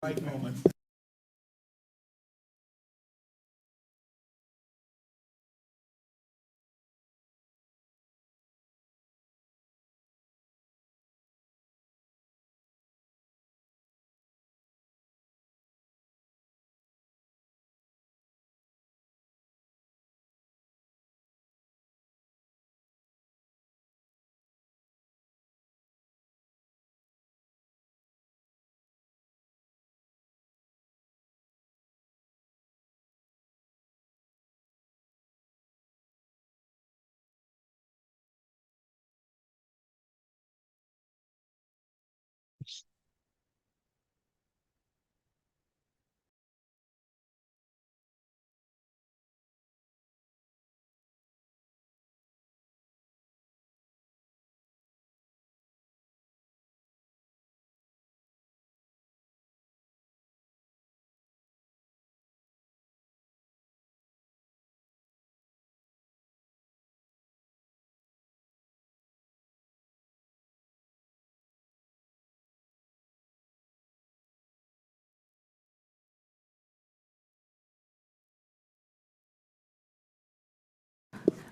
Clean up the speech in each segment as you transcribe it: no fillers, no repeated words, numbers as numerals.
Right moment.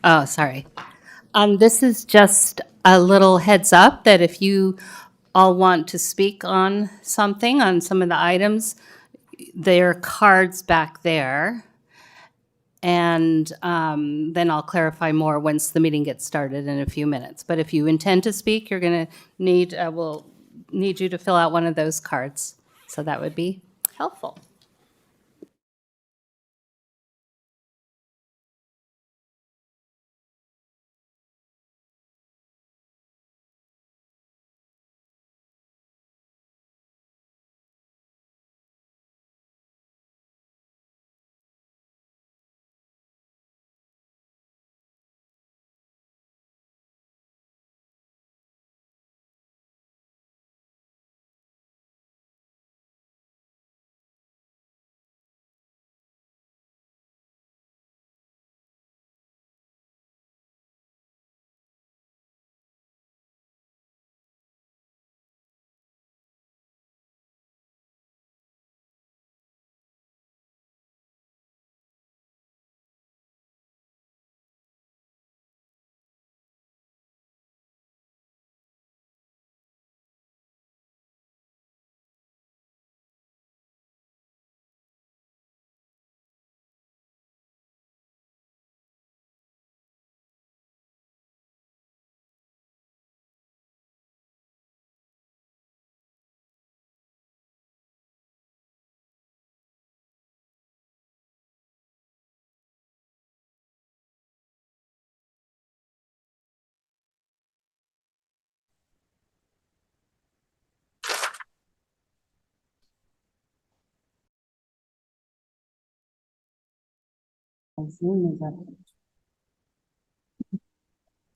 Oh, sorry. This is just a little heads up that if you all want to speak on something, on some of the items, there are cards back there. And then I'll clarify more once the meeting gets started in a few minutes. But if you intend to speak, you're going to need, we'll need you to fill out one of those cards. So that would be helpful.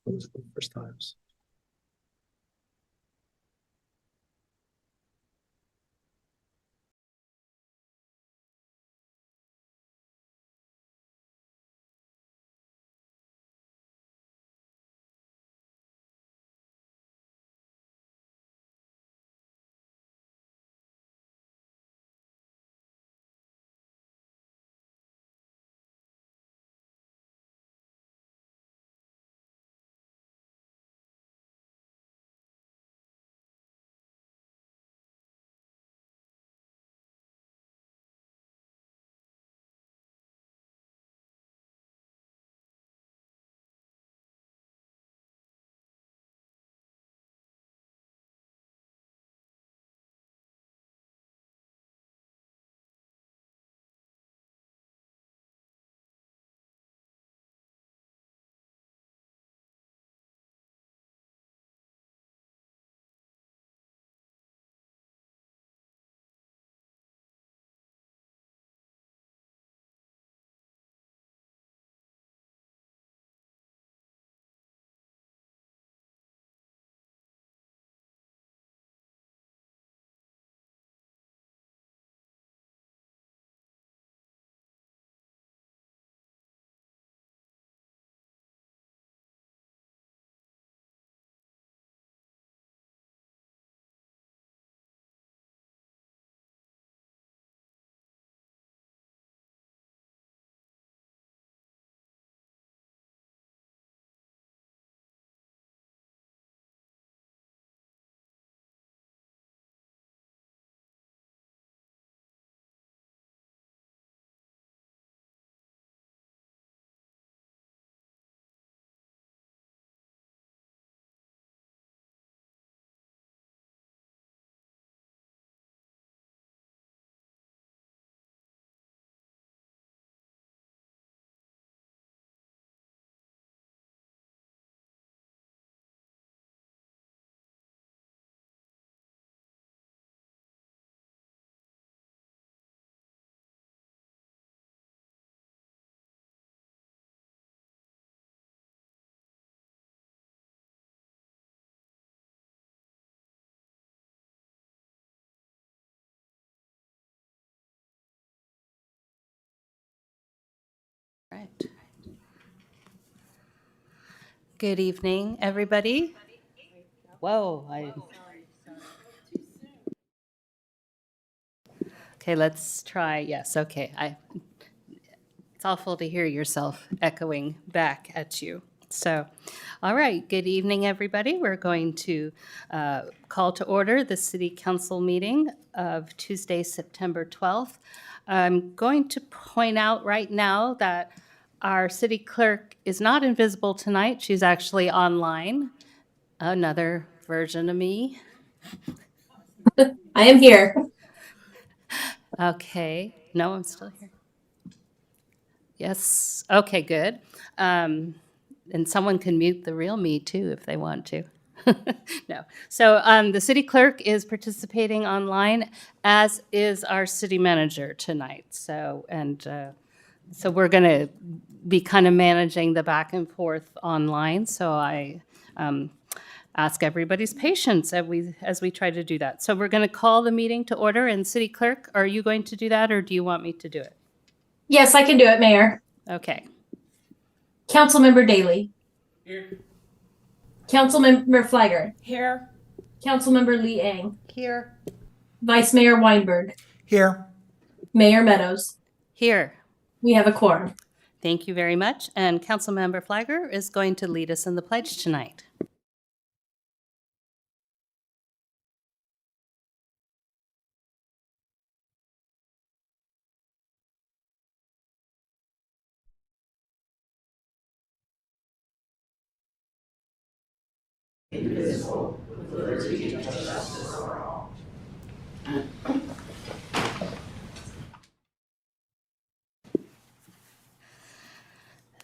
Those are the first times. Good evening, everybody. Whoa. Okay, let's try. Yes, okay. It's awful to hear yourself echoing back at you. So, all right, good evening, everybody. We're going to call to order the City Council meeting of Tuesday, September 12th. I'm going to point out right now that our city clerk is not invisible tonight. She's actually online. Another version of me. I am here. Okay. No, I'm still here. Yes. Okay, good. And someone can mute the real me too if they want to. No. So the city clerk is participating online, as is our city manager tonight. So we're going to be kind of managing the back and forth online. So I ask everybody's patience as we try to do that. So we're going to call the meeting to order. And city clerk, are you going to do that, or do you want me to do it? Yes, I can do it, Mayor. Okay. Councilmember Daly. Here. Councilmember Flagger. Here. Councilmember Lee Ang. Here. Vice Mayor Weinberg. Here. Mayor Meadows. Here. We have a quorum. Thank you very much. And Councilmember Flagger is going to lead us in the pledge tonight.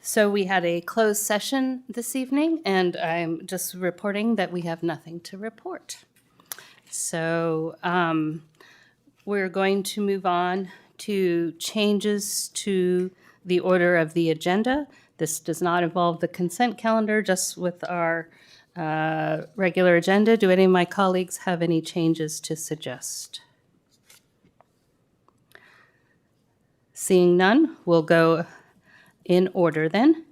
So we had a closed session this evening, and I'm just reporting that we have nothing to report. So we're going to move on to changes to the order of the agenda. This does not involve the consent calendar, just with our regular agenda. Do any of my colleagues have any changes to suggest? Seeing none, we'll go in order then.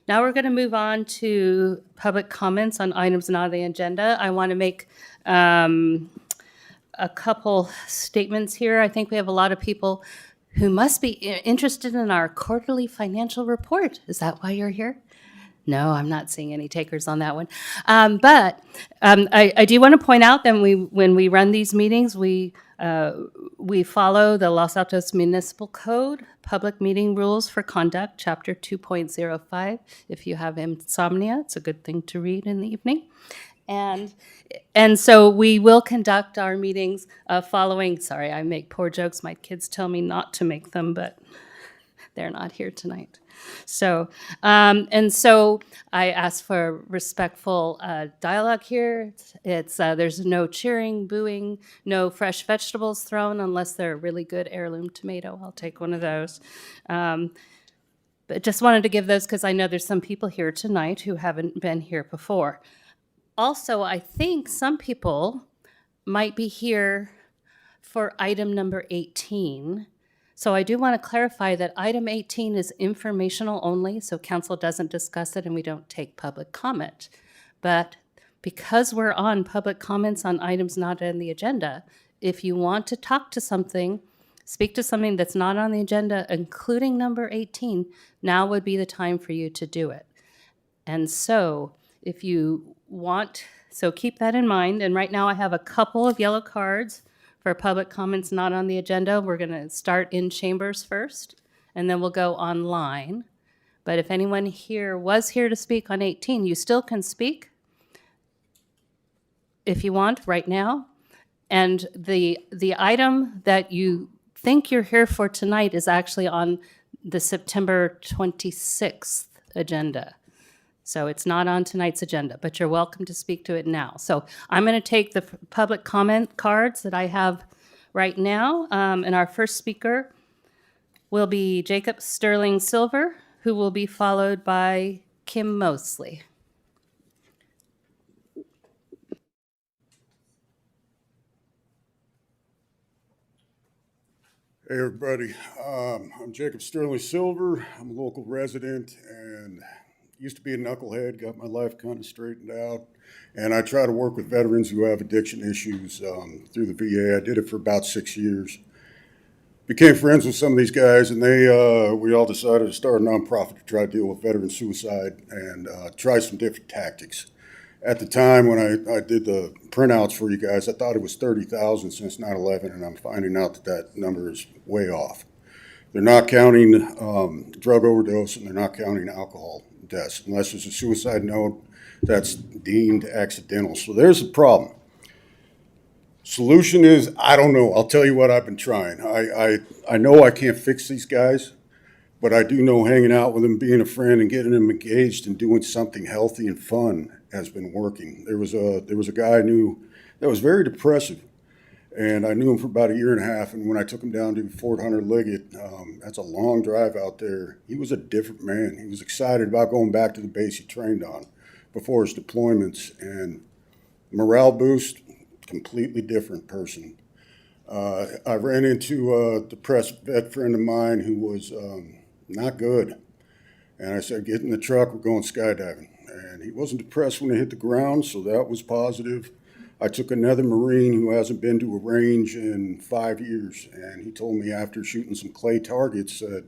Now we're going to move on to public comments on items not on the agenda. I want to make a couple statements here. I think we have a lot of people who must be interested in our quarterly financial report. Is that why you're here? No, I'm not seeing any takers on that one. But I do want to point out that when we run these meetings, we follow the Los Altos Municipal Code, Public Meeting Rules for Conduct, Chapter 2.05. If you have insomnia, it's a good thing to read in the evening. And so we will conduct our meetings following, sorry, I make poor jokes. My kids tell me not to make them, but they're not here tonight. So, so I ask for respectful dialogue here. There's no cheering, booing, no fresh vegetables thrown unless they're a really good heirloom tomato. I'll take one of those. But just wanted to give those because I know there's some people here tonight who haven't been here before. Also, I think some people might be here for item number 18. So I do want to clarify that item 18 is informational only, so council doesn't discuss it and we don't take public comment. But because we're on public comments on items not on the agenda, if you want to talk to something, speak to something that's not on the agenda, including number 18, now would be the time for you to do it. And so if you want, so keep that in mind. And right now I have a couple of yellow cards for public comments not on the agenda. We're going to start in chambers first, and then we'll go online. But if anyone here was here to speak on 18, you still can speak if you want right now. And the item that you think you're here for tonight is actually on the September 26th agenda. So it's not on tonight's agenda, but you're welcome to speak to it now. So I'm going to take the public comment cards that I have right now. And our first speaker will be Jacob Sterling Silver, who will be followed by Kim Mosley. Hey everybody, I'm Jacob Sterling Silver. I'm a local resident, and used to be a knucklehead, got my life kind of straightened out, and I try to work with veterans who have addiction issues through the VA. I did it for about 6 years. Became friends with some of these guys, and we all decided to start a nonprofit to try to deal with veteran suicide and try some different tactics. At the time when I did the printouts for you guys, I thought it was 30,000 since 9/11, and I'm finding out that that number is way off. They're not counting drug overdose, and they're not counting alcohol deaths, unless there's a suicide note that's deemed accidental. So there's a problem. Solution is, I don't know. I'll tell you what I've been trying. I know I can't fix these guys, but I do know hanging out with them, being a friend, and getting them engaged and doing something healthy and fun has been working. There was a guy I knew that was very depressive, and I knew him for about a year and a half. And when I took him down to Fort Hunter Liggett, that's a long drive out there. He was a different man. He was excited about going back to the base he trained on before his deployments, and morale boost, completely different person. I ran into a depressed vet friend of mine who was not good. And I said, get in the truck, we're going skydiving. And he wasn't depressed when he hit the ground, so that was positive. I took another Marine who hasn't been to a range in 5 years, and he told me after shooting some clay targets that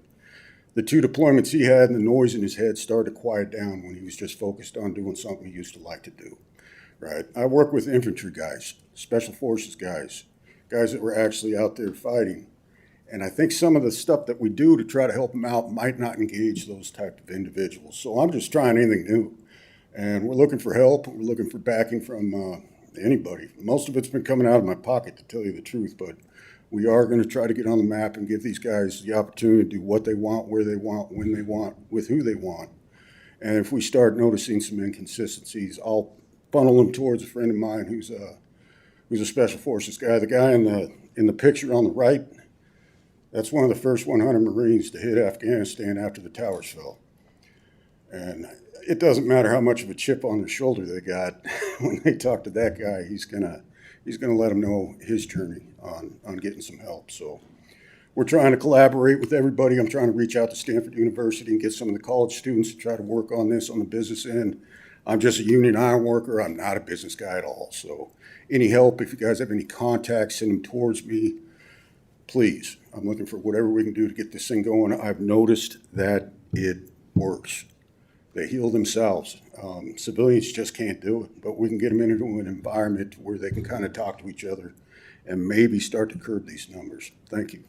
the 2 deployments he had and the noise in his head started to quiet down when he was just focused on doing something he used to like to do. Right? I work with infantry guys, special forces guys that were actually out there fighting. And I think some of the stuff that we do to try to help them out might not engage those type of individuals. So I'm just trying anything new. And we're looking for help. We're looking for backing from anybody. Most of it's been coming out of my pocket, to tell you the truth, but we are going to try to get on the map and give these guys the opportunity to do what they want, where they want, when they want, with who they want. And if we start noticing some inconsistencies, I'll funnel them towards a friend of mine who's a special forces guy. The guy in the picture on the right, that's one of the first 100 Marines to hit Afghanistan after the towers fell. And it doesn't matter how much of a chip on their shoulder they got. When they talk to that guy, he's gonna let them know his journey on getting some help. So we're trying to collaborate with everybody. I'm trying to reach out to Stanford University and get some of the college students to try to work on this on the business end. I'm just a union iron worker. I'm not a business guy at all. So any help, if you guys have any contacts, send them towards me, please. I'm looking for whatever we can do to get this thing going. I've noticed that it works. They heal themselves. Civilians just can't do it, but we can get them into an environment where they can kind of talk to each other and maybe start to curb these numbers. Thank you.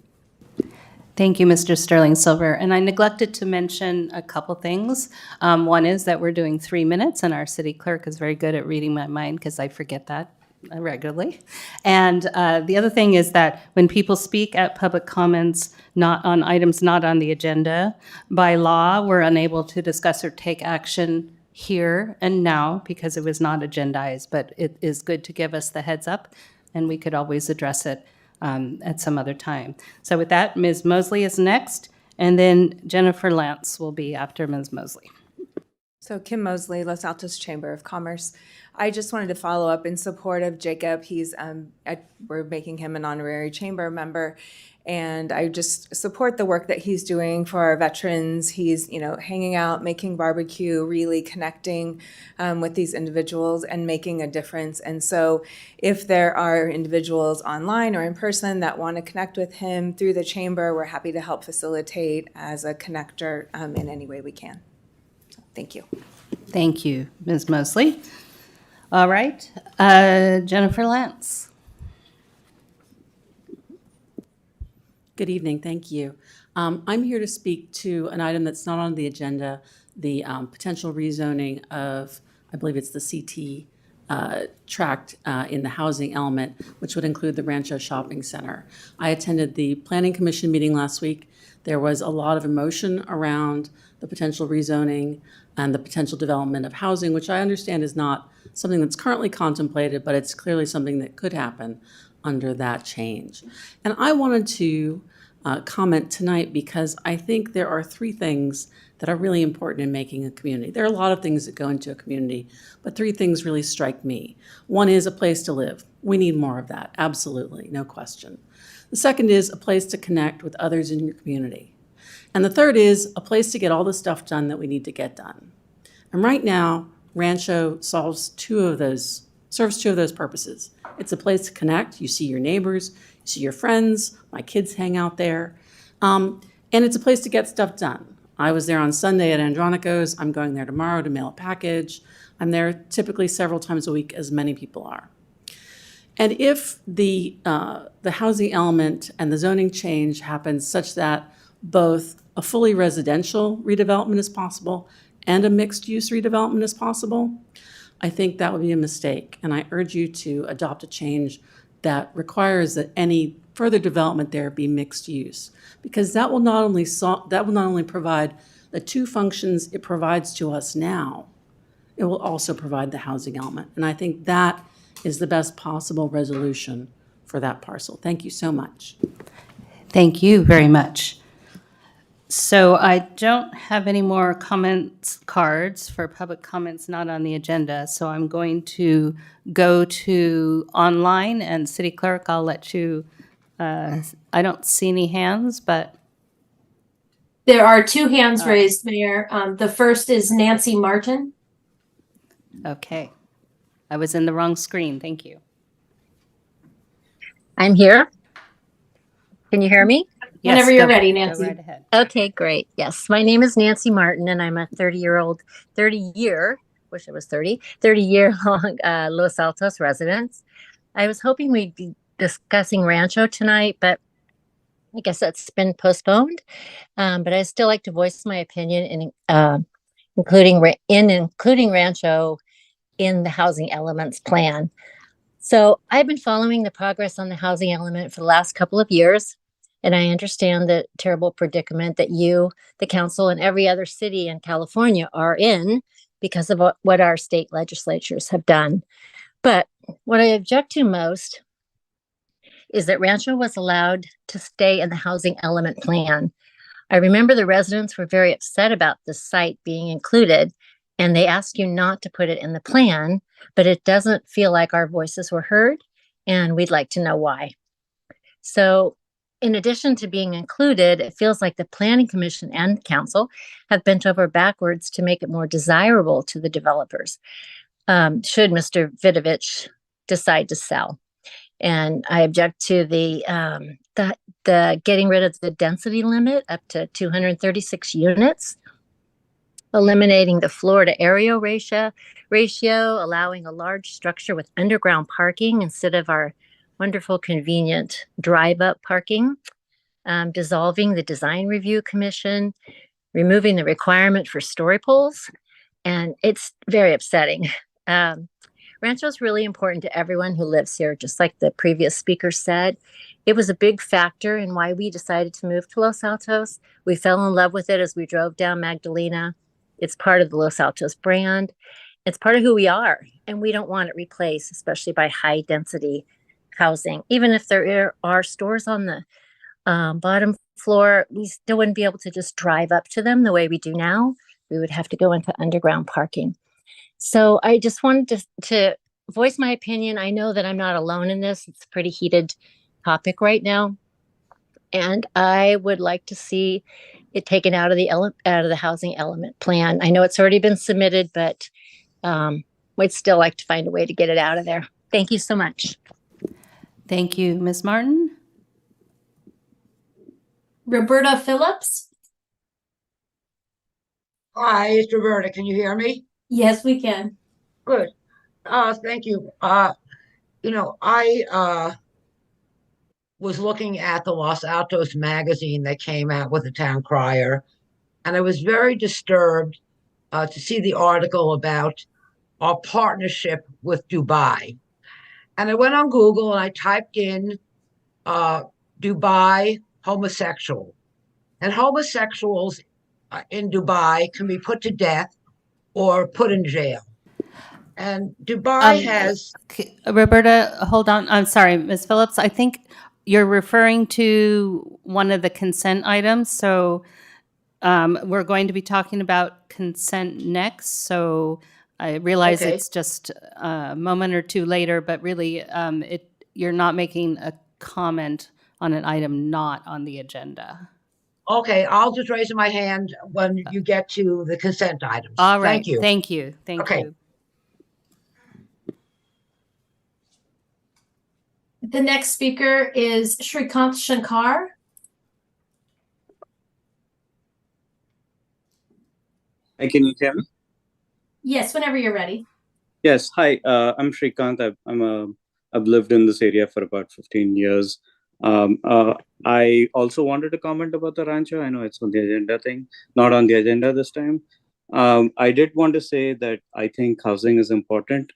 Thank you, Mr. Sterling Silver. And I neglected to mention a couple things. One is that we're doing 3 minutes, and our city clerk is very good at reading my mind because I forget that regularly. And the other thing is that when people speak at public comments not on items not on the agenda, by law, we're unable to discuss or take action here and now because it was not agendized, but it is good to give us the heads up, and we could always address it at some other time. So with that, Ms. Mosley is next, and then Jennifer Lance will be after Ms. Mosley. So Kim Mosley, Los Altos Chamber of Commerce. I just wanted to follow up in support of Jacob. We're making him an honorary chamber member, and I just support the work that he's doing for our veterans. He's, hanging out, making barbecue, really connecting with these individuals and making a difference. And so if there are individuals online or in person that want to connect with him through the chamber, we're happy to help facilitate as a connector in any way we can. So, thank you. Thank you, Ms. Mosley. All right, Jennifer Lance. Good evening, thank you. I'm here to speak to an item that's not on the agenda, the potential rezoning of, I believe it's the CT tract in the housing element, which would include the Rancho Shopping Center. I attended the Planning Commission meeting last week. There was a lot of emotion around the potential rezoning and the potential development of housing, which I understand is not something that's currently contemplated, but it's clearly something that could happen under that change. And I wanted to comment tonight because I think there are 3 things that are really important in making a community. There are a lot of things that go into a community, but 3 things really strike me. One is a place to live. We need more of that, absolutely, no question. The second is a place to connect with others in your community. And the third is a place to get all the stuff done that we need to get done. And right now, Rancho serves two of those purposes. It's a place to connect. You see your neighbors, you see your friends, my kids hang out there. And it's a place to get stuff done. I was there on Sunday at Andronico's. I'm going there tomorrow to mail a package. I'm there typically several times a week, as many people are. And if the housing element and the zoning change happens such that both a fully residential redevelopment is possible and a mixed-use redevelopment is possible, I think that would be a mistake. And I urge you to adopt a change that requires that any further development there be mixed use, because that will not only provide the two functions it provides to us now, it will also provide the housing element. And I think that is the best possible resolution for that parcel. Thank you so much. Thank you very much. So I don't have any more comments cards for public comments not on the agenda, so I'm going to go to online, and City Clerk, I'll let you, I don't see any hands, but There are two hands raised, Mayor. The first is Nancy Martin. okay. I was in the wrong screen, thank you. I'm here. Can you hear me? Yes, Whenever you're go- ready, go Nancy. right ahead. Okay, great. Yes, my name is Nancy Martin, and I'm a 30-year, wish it was 30-year-long Los Altos resident. I was hoping we'd be discussing Rancho tonight, but I guess that's been postponed. But I still like to voice my opinion in including Rancho in the housing elements plan. So I've been following the progress on the housing element for the last couple of years, and I understand the terrible predicament that you, the council, and every other city in California are in because of what our state legislatures have done. But what I object to most is that Rancho was allowed to stay in the housing element plan. I remember the residents were very upset about the site being included, and they asked you not to put it in the plan, but it doesn't feel like our voices were heard, and we'd like to know why. So, in addition to being included, it feels like the Planning Commission and Council have bent over backwards to make it more desirable to the developers, should Mr. Vidovich decide to sell. And I object to the getting rid of the density limit up to 236 units, eliminating the floor to area ratio, allowing a large structure with underground parking instead of our wonderful, convenient drive-up parking, dissolving the design review commission, removing the requirement for story poles, and it's very upsetting. Rancho is really important to everyone who lives here, just like the previous speaker said. It was a big factor in why we decided to move to Los Altos. We fell in love with it as we drove down Magdalena. It's part of the Los Altos brand. It's part of who we are, and we don't want it replaced, especially by high density housing. Even if there are stores on the bottom floor, we still wouldn't be able to just drive up to them the way we do now. We would have to go into underground parking. So I just wanted to voice my opinion. I know that I'm not alone in this. It's a pretty heated topic right now. And I would like to see it taken out of the housing element plan. I know it's already been submitted, but we'd still like to find a way to get it out of there. Thank you so much. Thank you, Ms. Martin. Roberta Phillips. Hi, it's Roberta. Can you hear me? Yes, we can. Good. Thank you. I was looking at the Los Altos magazine that came out with the town crier, and I was very disturbed to see the article about our partnership with Dubai. And I went on Google and I typed in Dubai homosexual. And homosexuals in Dubai can be put to death or put in jail. And Dubai has, Roberta, hold on. I'm sorry, Ms. Phillips. I think you're referring to one of the consent items. So we're going to be talking about consent next. So I realize Okay. it's just a moment or two later, but really you're not making a comment on an item not on the agenda. Okay, I'll just raise my hand when you get to the consent items. All right. Thank you. Thank you. Thank Okay. you. The next speaker is Shrikant Shankar. Hi, can you hear me? Yes, whenever you're ready. Yes. Hi, I'm Shrikant. I've lived in this area for about 15 years. I also wanted to comment about the rancho. I know it's on the agenda thing, not on the agenda this time. I did want to say that I think housing is important.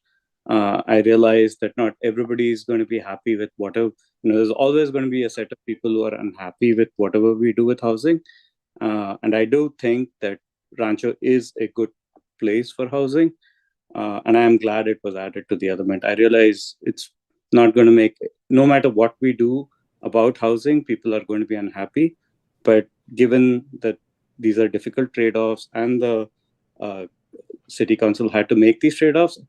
I realize that not everybody is going to be happy with whatever, there's always going to be a set of people who are unhappy with whatever we do with housing. And I do think that rancho is a good place for housing. And I am glad it was added to the other mint. I realize it's not going to make, no matter what we do about housing, people are going to be unhappy. But given that these are difficult trade-offs and the city council had to make these trade-offs,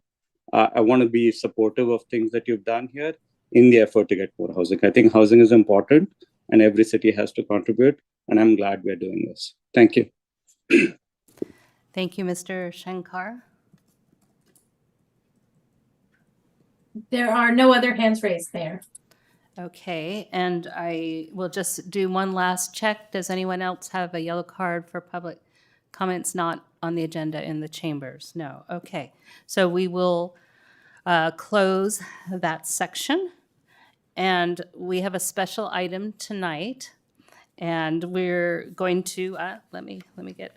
I want to be supportive of things that you've done here in the effort to get more housing. I think housing is important and every city has to contribute. And I'm glad we're doing this. Thank you. Thank you, Mr. Shankar. There are no other hands raised, Mayor. Okay, and I will just do one last check. Does anyone else have a yellow card for public comments not on the agenda in the chambers? No. Okay, so we will close that section. And we have a special item tonight, and we're going to, let me get,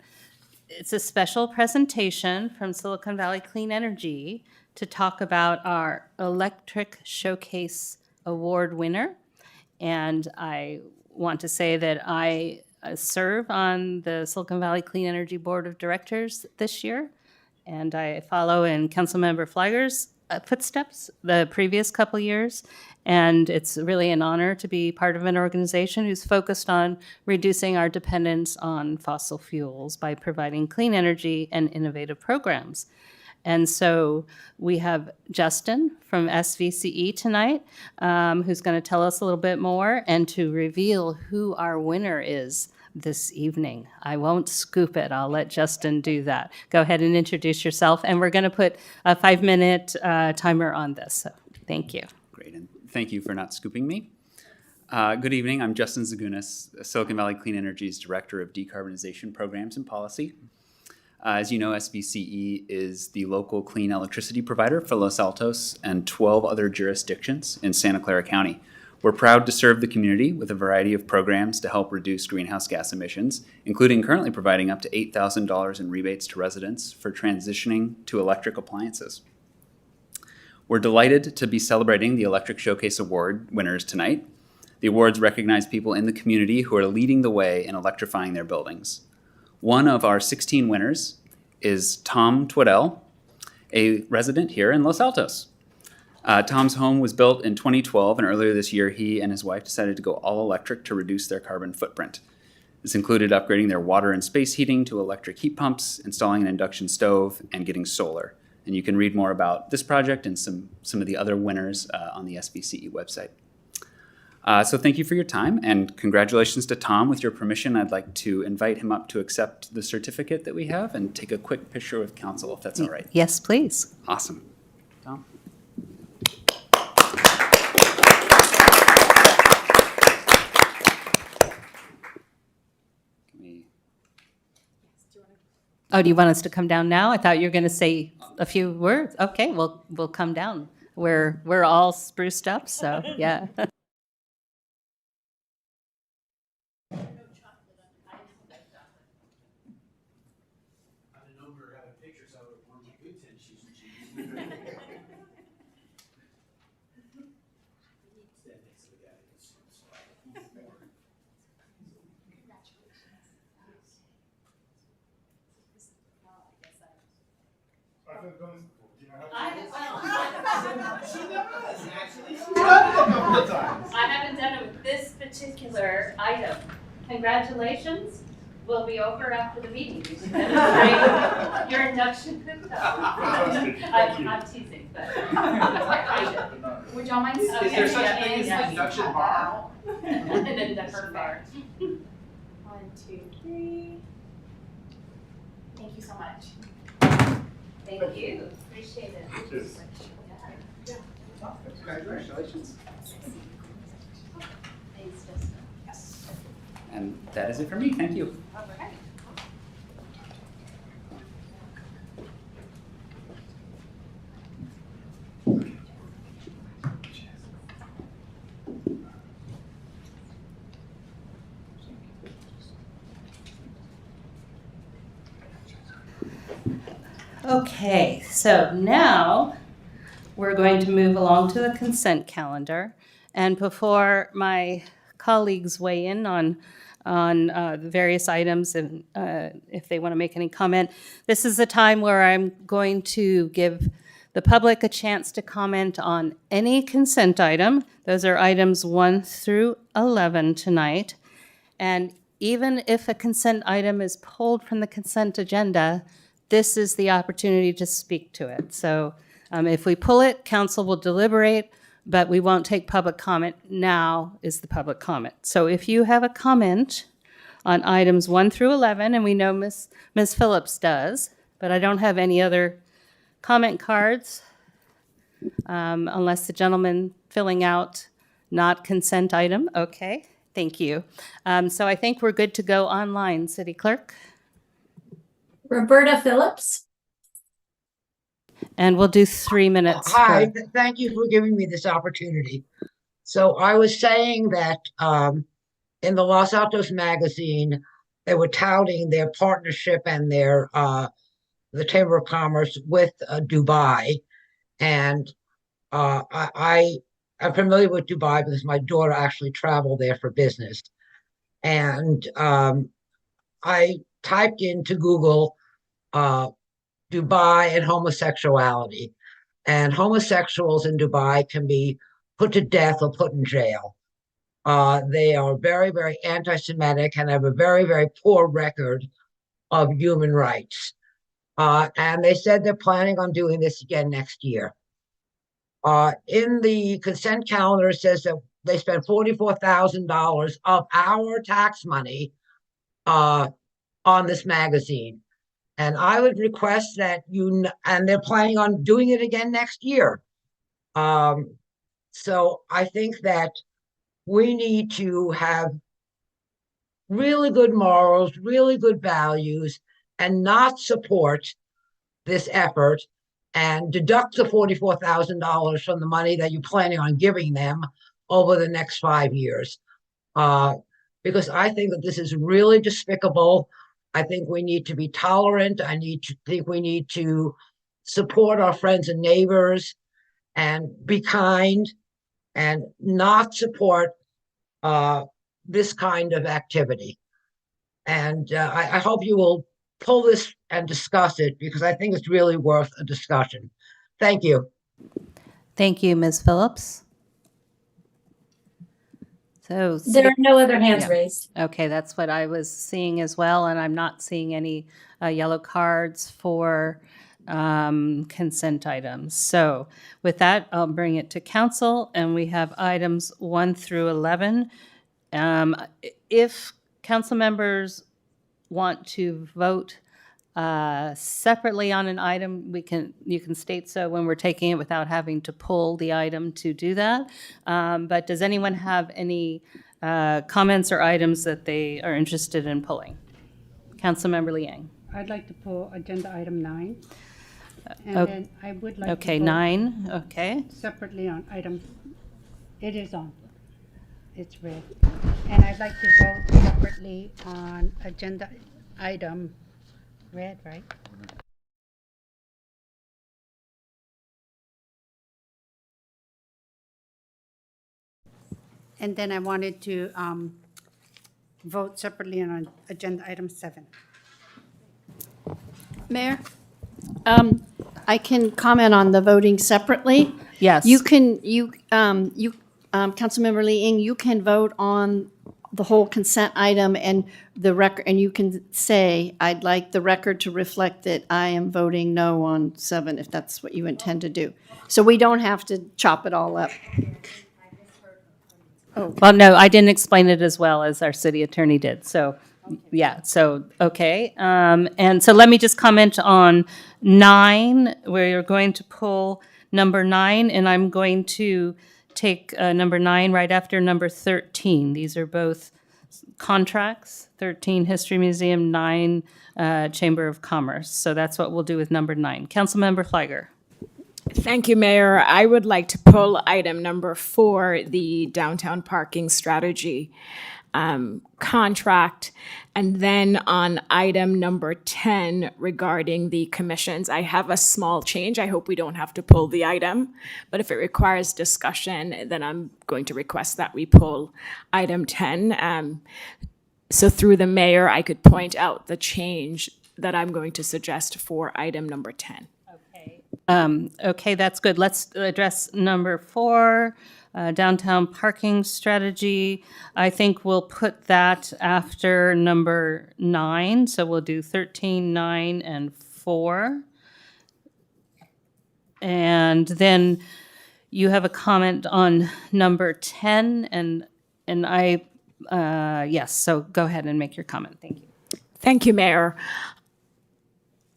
it's a special presentation from Silicon Valley Clean Energy to talk about our Electric Showcase Award winner. And I want to say that I serve on the Silicon Valley Clean Energy Board of Directors this year, and I follow in Councilmember Flagger's footsteps the previous couple years. And it's really an honor to be part of an organization who's focused on reducing our dependence on fossil fuels by providing clean energy and innovative programs. And so we have Justin from SVCE tonight, who's going to tell us a little bit more and to reveal who our winner is this evening. I won't scoop it. I'll let Justin do that. Go ahead and introduce yourself. And we're going to put a 5-minute timer on this. So thank you. Great, and thank you for not scooping me. Good evening, I'm Justin Zagunis, Silicon Valley Clean Energy's Director of Decarbonization Programs and Policy. As you know, SVCE is the local clean electricity provider for Los Altos and 12 other jurisdictions in Santa Clara County. We're proud to serve the community with a variety of programs to help reduce greenhouse gas emissions, including currently providing up to $8,000 in rebates to residents for transitioning to electric appliances. We're delighted to be celebrating the Electric Showcase Award winners tonight. The awards recognize people in the community who are leading the way in electrifying their buildings. One of our 16 winners is Tom Twaddell, a resident here in Los Altos. Tom's home was built in 2012, and earlier this year, he and his wife decided to go all electric to reduce their carbon footprint. This included upgrading their water and space heating to electric heat pumps, installing an induction stove, and getting solar. And you can read more about this project and some of the other winners on the SVCE website. So thank you for your time, and congratulations to Tom. With your permission, I'd like to invite him up to accept the certificate that we have and take a quick picture with council, if that's all right. Yes, please. Awesome. Tom? Oh, do you want us to come down now? I thought you were going to say a few words. Okay, well, we'll come down. We're all spruced up, so yeah. I haven't done it with this particular item. Congratulations. We'll be over after the meeting. You should demonstrate your induction cooktop. I'm teasing, but would y'all mind? Is there such a thing as an induction bar? An induction bar. 2, 3. Thank you so much. Thank you. Appreciate it. Congratulations. Thanks, Justin. Yes. And that is it for me. Thank you. All right. Okay, so now we're going to move along to the consent calendar. And before my colleagues weigh in on the various items and if they want to make any comment, this is the time where I'm going to give the public a chance to comment on any consent item. Those are items 1 through 11 tonight. And even if a consent item is pulled from the consent agenda, this is the opportunity to speak to it. So if we pull it, council will deliberate, but we won't take public comment. Now is the public comment. So if you have a comment on items 1 through 11, and we know Ms. Phillips does, but I don't have any other comment cards unless the gentleman filling out not consent item. Okay, thank you. So I think we're good to go online, City Clerk. Roberta Phillips. And we'll do 3 minutes. Hi, thank you for giving me this opportunity. So I was saying that in the Los Altos magazine, they were touting their partnership and their the Chamber of Commerce with Dubai, and I am familiar with Dubai because my daughter actually traveled there for business, and I typed into Google Dubai and homosexuality, and homosexuals in Dubai can be put to death or put in jail. They are very, very anti-Semitic and have a very, very poor record of human rights. And they said they're planning on doing this again next year. In the consent calendar, it says that they spent $44,000 of our tax money on this magazine. And I would request that and they're planning on doing it again next year. So I think that we need to have really good morals, really good values, and not support this effort and deduct the $44,000 from the money that you're planning on giving them over the next 5 years. Because I think that this is really despicable. I think we need to be tolerant. think we need to support our friends and neighbors and be kind and not support this kind of activity. And I hope you will pull this and discuss it because I think it's really worth a discussion. Thank you. Thank you, Ms. Phillips. So There are no other hands Yeah. raised. Okay, that's what I was seeing as well, and I'm not seeing any yellow cards for consent items. So with that, I'll bring it to council, and we have items 1 through 11. If council members want to vote separately on an item, you can state so when we're taking it without having to pull the item to do that. But does anyone have any comments or items that they are interested in pulling? Councilmember Liang. I'd like to pull agenda item 9. And Oh, then I would like Okay, to vote 9, okay. separately on item, it is on, it's red. And I'd like to vote separately on agenda item red, right? And then I wanted to vote separately on agenda item 7. Mayor, I can comment on the voting separately. Yes. Councilmember Lee Ing, you can vote on the whole consent item and the record, and you can say, I'd like the record to reflect that I am voting no on 7, if that's what you intend to do. So we don't have to chop it all up. Well, no, I didn't explain it as well as our city attorney did, so Yeah, so, okay. And so let me just comment on 9, where you're going to pull number 9, and I'm going to take number 9 right after number 13. These are both contracts, 13 History Museum, 9 Chamber of Commerce. So that's what we'll do with number 9. Councilmember Fliger. Thank you, Mayor. I would like to pull item number 4, the downtown parking strategy contract. And then on item number 10 regarding the commissions, I have a small change. I hope we don't have to pull the item, but if it requires discussion, then I'm going to request that we pull item 10. So through the mayor, I could point out the change that I'm going to suggest for item number 10. Okay, that's good. Let's address number 4, downtown parking strategy. I think we'll put that after number 9. So we'll do 13, 9, and 4. And then you have a comment on number 10, and I, yes, so go ahead and make your comment. Thank you. Thank you, Mayor.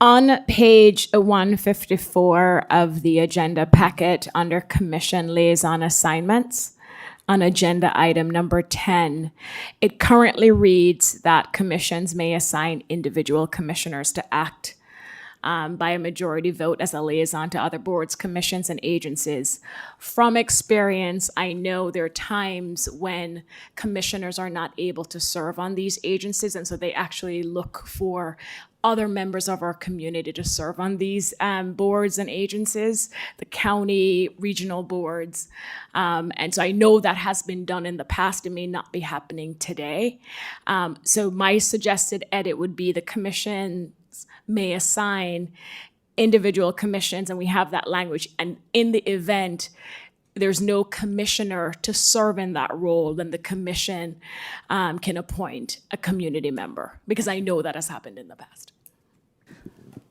On page 154 of the agenda packet under Commission Liaison Assignments, on agenda item number 10, it currently reads that commissions may assign individual commissioners to act by a majority vote as a liaison to other boards, commissions, and agencies. From experience, I know there are times when commissioners are not able to serve on these agencies, and so they actually look for other members of our community to serve on these boards and agencies, the county, regional boards. And so I know that has been done in the past. It may not be happening today. So my suggested edit would be the commission may assign individual commissions, and we have that language. And in the event there's no commissioner to serve in that role, then the commission can appoint a community member, because I know that has happened in the past.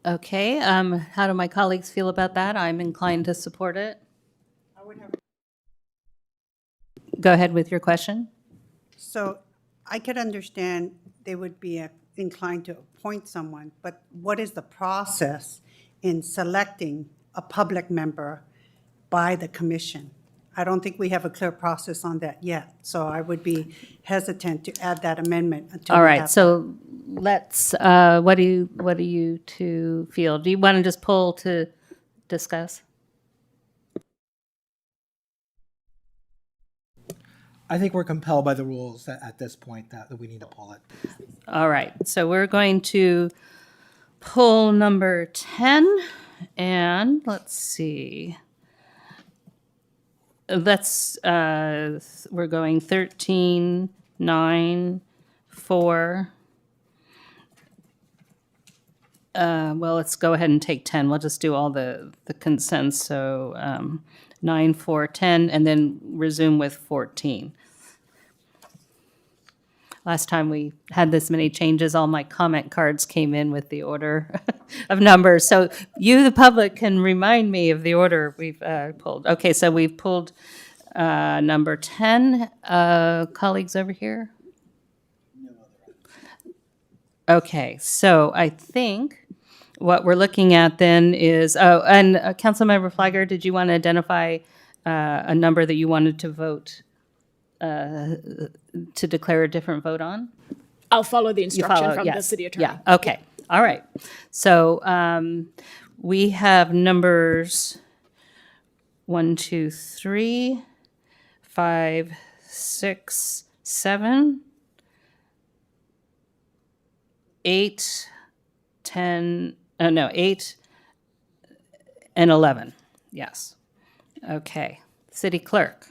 Okay, how do my colleagues feel about that? I'm inclined to support it. Go ahead with your question. So I could understand they would be inclined to appoint someone, but what is the process in selecting a public member by the commission? I don't think we have a clear process on that yet, so I would be hesitant to add that amendment until All we right, have so let's, what do you two feel? Do you want to just pull to discuss? I think we're compelled by the rules at this point that we need to pull it. All right, so we're going to pull number 10, and let's see. Let's, we're going 13, 9, 4. Well, let's go ahead and take 10. We'll just do all the consents. So 9, 4, 10, and then resume with 14. Last time we had this many changes, all my comment cards came in with the order of numbers. So you, the public, can remind me of the order we've pulled. Okay, so we've pulled number 10. Colleagues over here? Okay, so I think what we're looking at then is, and Councilmember Fliger, did you want to identify a number that you wanted to vote, to declare a different vote on? I'll follow the You instruction follow, from the yes. city attorney. Yeah, okay, all right. So we have numbers 1, 2, 3, 5, 6, 7, 8, 10, no, 8 and 11, yes. Okay, City Clerk.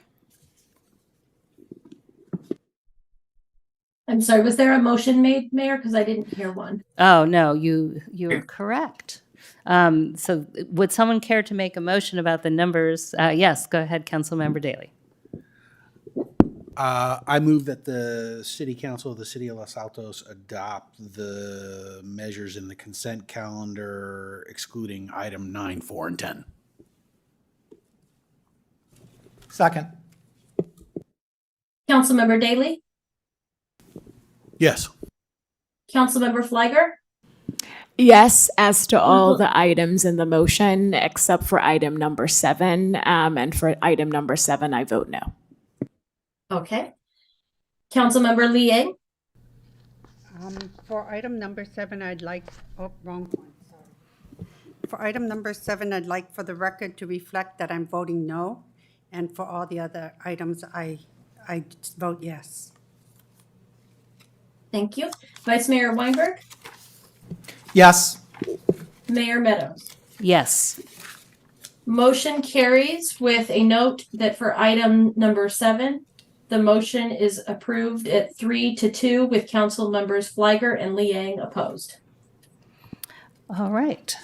I'm sorry, was there a motion made, Mayor? Because I didn't hear one. Oh, no, you're correct. So would someone care to make a motion about the numbers? Yes, go ahead, Councilmember Daley. I move that the City Council of the City of Los Altos adopt the measures in the consent calendar excluding item 9, 4, and 10. Second. Councilmember Daley, Yes. Councilmember Fliger? Yes, as to all the items in the motion, except for item number 7. And for item number 7, I vote no. Okay. Councilmember Liang? For item number 7, I'd like, oh, wrong one, sorry. For item number 7, I'd like for the record to reflect that I'm voting no. And for all the other items, I vote yes. Thank you. Vice Mayor Weinberg? Yes. Mayor Meadows? Yes. Motion carries with a note that for item number 7, the motion is approved at 3-2 with council members Fliger and Liang opposed. All right.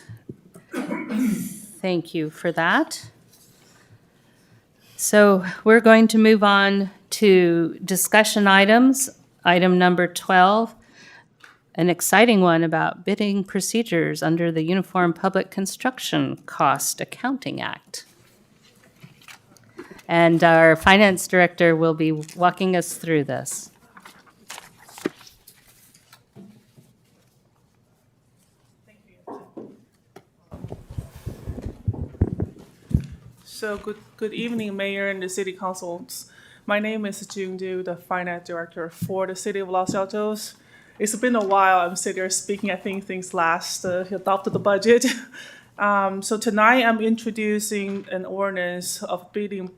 Thank you for that. So we're going to move on to discussion items. Item number 12, an exciting one about bidding procedures under the Uniform Public Construction Cost Accounting Act. And our finance director will be walking us through this. So good evening, Mayor and the City Councils. My name is June Du, the Finance Director for the City of Los Altos. It's been a while I'm sitting there speaking, I think, since last adopted the budget. So tonight I'm introducing an ordinance of bidding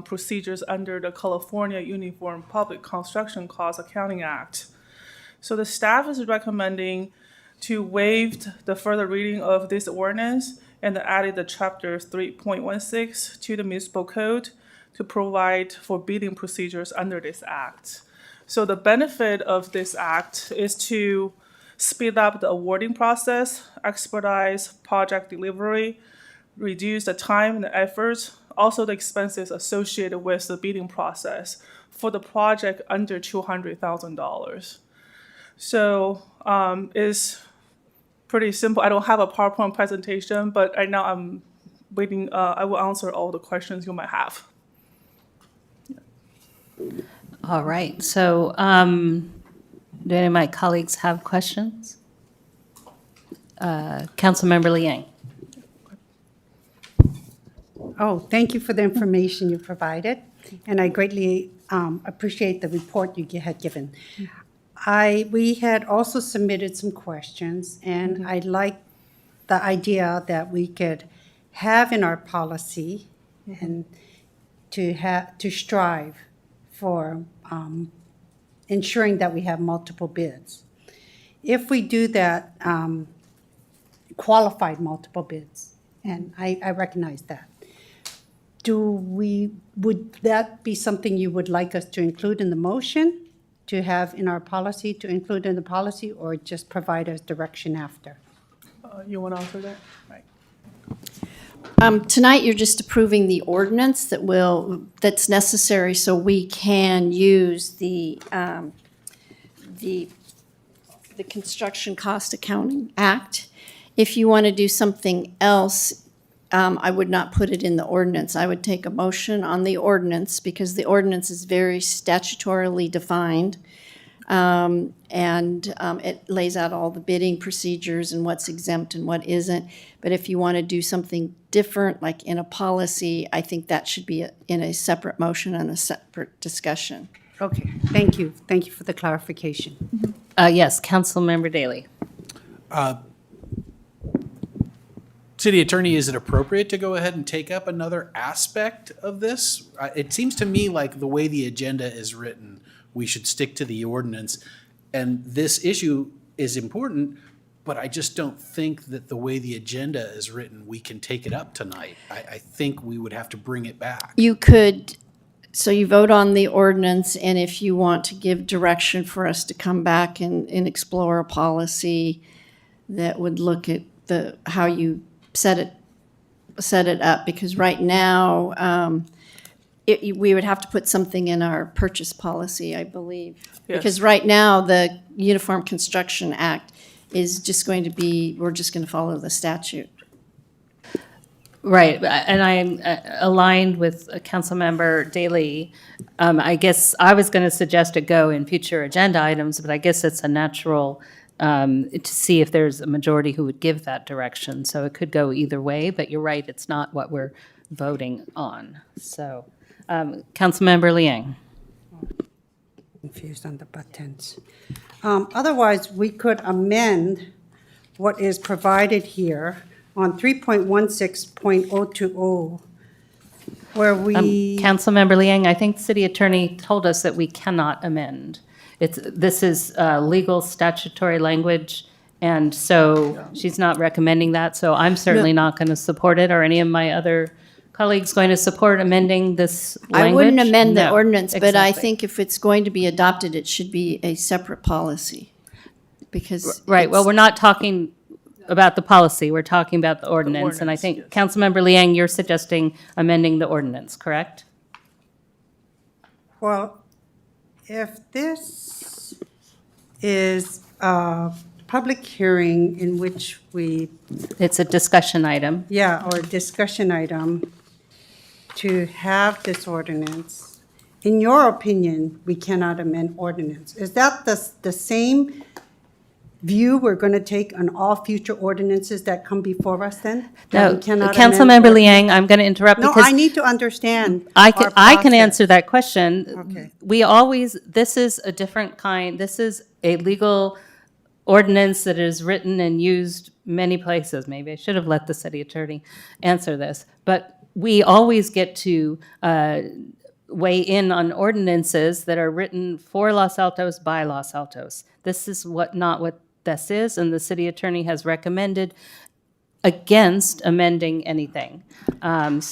procedures under the California Uniform Public Construction Cost Accounting Act. So the staff is recommending to waive the further reading of this ordinance and added the chapter 3.16 to the municipal code to provide for bidding procedures under this act. So the benefit of this act is to speed up the awarding process, expedite project delivery, reduce the time and the effort, also the expenses associated with the bidding process for the project under $200,000. So it's pretty simple. I don't have a PowerPoint presentation, but right now I'm waiting. I will answer all the questions you might have. All right. So do any of my colleagues have questions? Councilmember Liang. Oh, thank you for the information you provided, and I greatly appreciate the report you had given. We had also submitted some questions, and I like the idea that we could have in our policy and to strive for ensuring that we have multiple bids. If we do that, qualified multiple bids, and I recognize that. Would that be something you would like us to include in the motion, to have in our policy, to include in the policy, or just provide us direction after? You want to answer that? Right. Tonight, you're just approving the ordinance that's necessary so we can use the Construction Cost Accounting Act. If you want to do something else, I would not put it in the ordinance. I would take a motion on the ordinance because the ordinance is very statutorily defined. And it lays out all the bidding procedures and what's exempt and what isn't. But if you want to do something different, like in a policy, I think that should be in a separate motion and a separate discussion. Okay, thank you. Thank you for the clarification. Yes, Councilmember Daley. City Attorney, is it appropriate to go ahead and take up another aspect of this? It seems to me like the way the agenda is written, we should stick to the ordinance. And this issue is important, but I just don't think that the way the agenda is written, we can take it up tonight. I think we would have to bring it back. You could, so you vote on the ordinance, and if you want to give direction for us to come back and explore a policy that would look at how you set it up, because right now, we would have to put something in our purchase policy, I believe. Yes. Because right now, the Uniform Construction Act is just going to be, we're just going to follow the statute. Right, and I'm aligned with Councilmember Daley. I guess I was going to suggest it go in future agenda items, but I guess it's a natural to see if there's a majority who would give that direction. So it could go either way, but you're right, it's not what we're voting on. So, Councilmember Liang. Confused on the buttons. Otherwise, we could amend what is provided here on 3.16.020, where we. Councilmember Liang, I think the city attorney told us that we cannot amend. This is legal statutory language, and so she's not recommending that, so I'm certainly not going to support it, or any of my other colleagues going to support amending this language? I wouldn't amend the No, ordinance, but I exactly. think if it's going to be adopted, it should be a separate policy. Because. Right, well, it's- we're not talking about the policy, we're talking about the ordinance, and I think, yes. Councilmember Liang, you're suggesting amending the ordinance, correct? Well, if this is a public hearing in which we, It's a discussion item. yeah, or a discussion item, to have this ordinance, in your opinion, we cannot amend ordinance. Is that the same view we're going to take on all future ordinances that come before us then? That No, we cannot amend Councilmember ordinance? Liang, I'm going to interrupt No, because I need to understand I can our process. answer that question. Okay. We always, this is a different kind, this is a legal ordinance that is written and used many places. Maybe I should have let the city attorney answer this. But we always get to weigh in on ordinances that are written for Los Altos by Los Altos. This is not what this is, and the city attorney has recommended against amending anything. What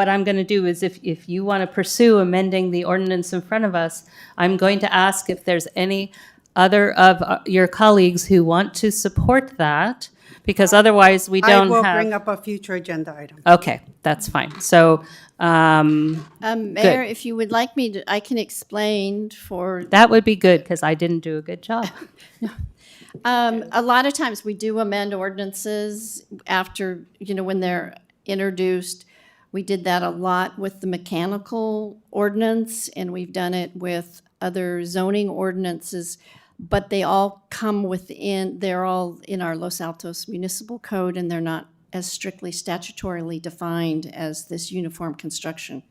I'm going to do is if you want to pursue amending the ordinance in front of us, I'm going to ask if there's any other of your colleagues who want to support that, because otherwise we don't have. I will bring up a future agenda item. Okay, that's fine. So, Mayor, if you would like me to, I can explain for. that would be good, because I didn't do a good job. A lot of times we do amend ordinances after, when they're introduced. We did that a lot with the mechanical ordinance, and we've done it with other zoning ordinances, but they all come within, they're all in our Los Altos Municipal Code, and they're not as strictly statutorily defined as this uniform construction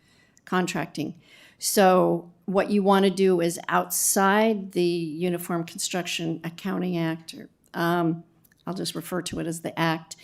contracting. So what you want to do is outside the Uniform Construction Accounting Act, or I'll just refer to it as the Act.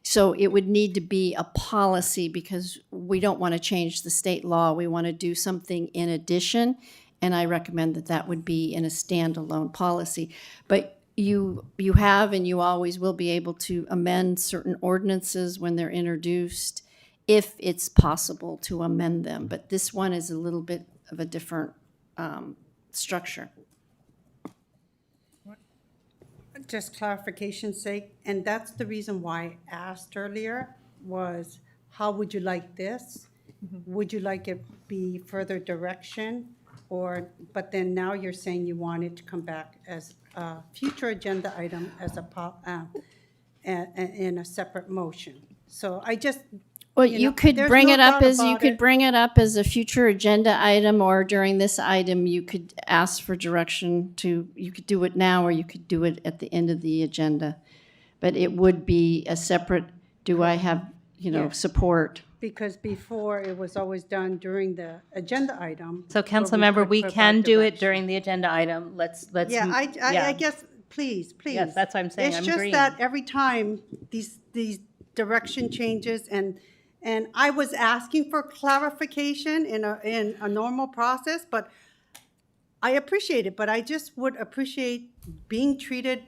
So it would need to be a policy, because we don't want to change the state law. We want to do something in addition, and I recommend that that would be in a standalone policy. But you have and you always will be able to amend certain ordinances when they're introduced, if it's possible to amend them. But this one is a little bit of a different structure. Just clarification's sake, and that's the reason why I asked earlier, was how would you like this? Would you like it be further direction? But then now you're saying you want it to come back as a future agenda item as in a separate motion. So I just, Well, you could there's bring no it up doubt as, you about could it. bring it up as a future agenda item, or during this item, you could ask for direction to, you could do it now, or you could do it at the end of the agenda. But it would be a separate, do I have, Yeah. support? because before it was always done during the agenda item. So, where we Councilmember, could we provide can do it direction. during the agenda item. Let's. Yeah, I yeah. guess, please. Yes, that's what I'm saying. It's I'm just agreeing. that every time these direction changes, and I was asking for clarification in a normal process, but I appreciate it, but I just would appreciate being treated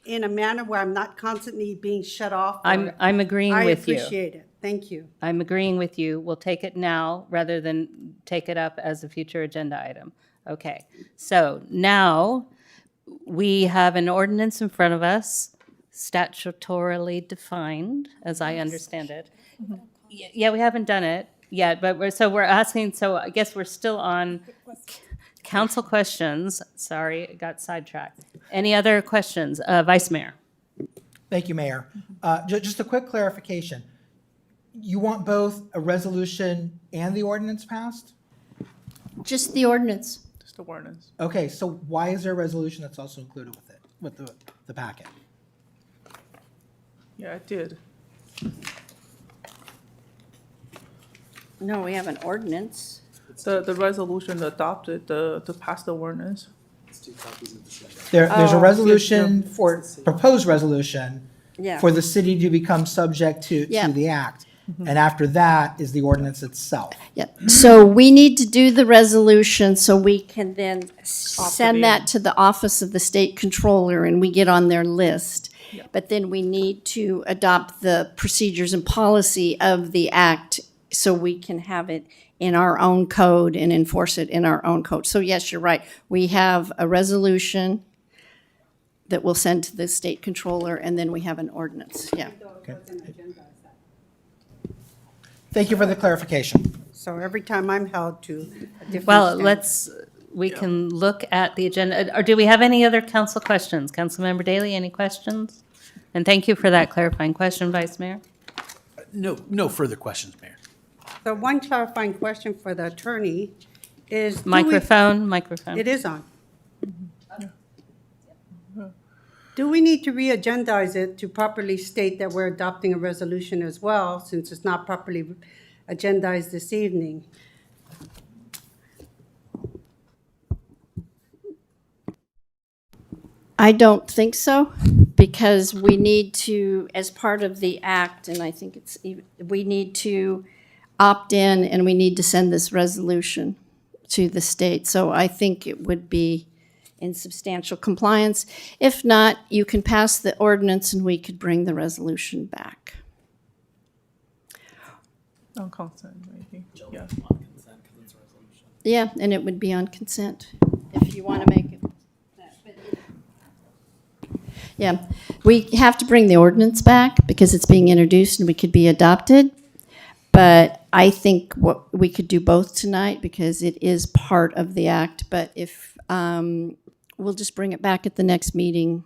in a manner where I'm not constantly being shut off. I'm agreeing with you. I appreciate it. Thank you. I'm agreeing with you. We'll take it now rather than take it up as a future agenda item. Okay, so now we have an ordinance in front of us, statutorily defined, as I understand it. Yeah, we haven't done it yet, but we're asking, so I guess we're still on council questions. Sorry, I got sidetracked. Any other questions? Vice Mayor? Thank you, Mayor. Just a quick clarification. You want both a resolution and the ordinance passed? Just the ordinance. Just awareness. Okay, so why is there a resolution that's also included with it, with the packet? Yeah, I did. No, we have an ordinance. The resolution adopted to pass the ordinance. There's a Oh. resolution for, proposed resolution Yeah. for the city to become subject Yeah. to the act. And after that is the ordinance itself. Yeah, so we need to do the resolution so we can then send that to the Office of the State Controller and we get on their list. But then we need to adopt the procedures and policy of the act so we can have it in our own code and enforce it in our own code. So yes, you're right. We have a resolution that we'll send to the State Controller and then we have an ordinance, yeah. Thank you for the clarification. So every time I'm held to a different Well, standard. we can look at the agenda. Or do we have any other council questions? Councilmember Daley, any questions? And thank you for that clarifying question, Vice Mayor. No further questions, Mayor. So one clarifying question for the attorney is. do we- Microphone. It is on. Do we need to re-agendize it to properly state that we're adopting a resolution as well, since it's not properly agendized this evening? I don't think so, because we need to, as part of the act, and I think we need to opt in and we need to send this resolution to the state. So I think it would be in substantial compliance. If not, you can pass the ordinance and we could bring the resolution back. On consent, maybe. Yeah. Yeah, and it would be on consent if you want to make it. Yeah, we have to bring the ordinance back because it's being introduced and we could be adopted. But I think what we could do both tonight because it is part of the act. But if we'll just bring it back at the next meeting.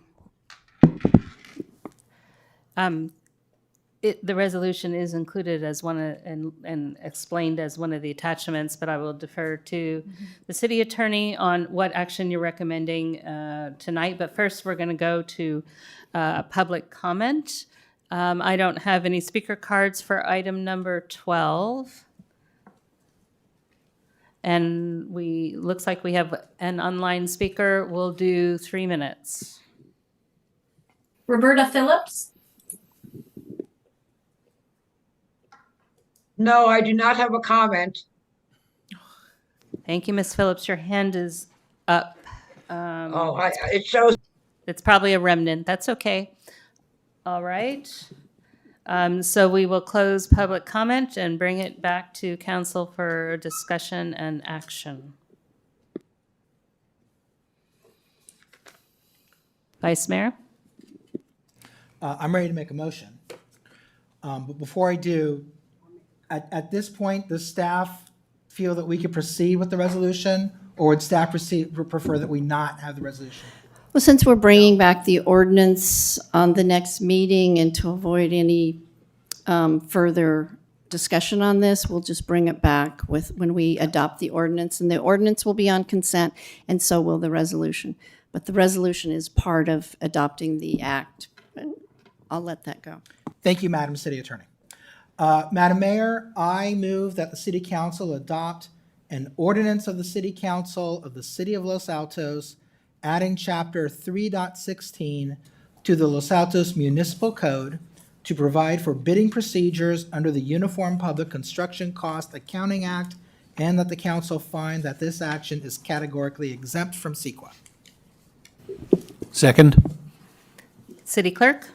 The resolution is included as one and explained as one of the attachments, but I will defer to the city attorney on what action you're recommending tonight. But first, we're going to go to public comment. I don't have any speaker cards for item number 12. And looks like we have an online speaker. We'll do 3 minutes. Roberta Phillips? No, I do not have a comment. Thank you, Ms. Phillips. Your hand is up. It shows. It's probably a remnant. That's okay. All right. So we will close public comment and bring it back to council for discussion and action. Vice Mayor? I'm ready to make a motion. But before I do, at this point, does staff feel that we could proceed with the resolution? Or would staff prefer that we not have the resolution? Well, since we're bringing back the ordinance on the next meeting and to avoid any further discussion on this, we'll just bring it back when we adopt the ordinance. And the ordinance will be on consent, and so will the resolution. But the resolution is part of adopting the act. But I'll let that go. Thank you, Madam City Attorney. Madam Mayor, I move that the City Council adopt an ordinance of the City Council of the City of Los Altos adding Chapter 3.16 to the Los Altos Municipal Code to provide for bidding procedures under the Uniform Public Construction Cost Accounting Act, and that the council find that this action is categorically exempt from CEQA. Second. City Clerk?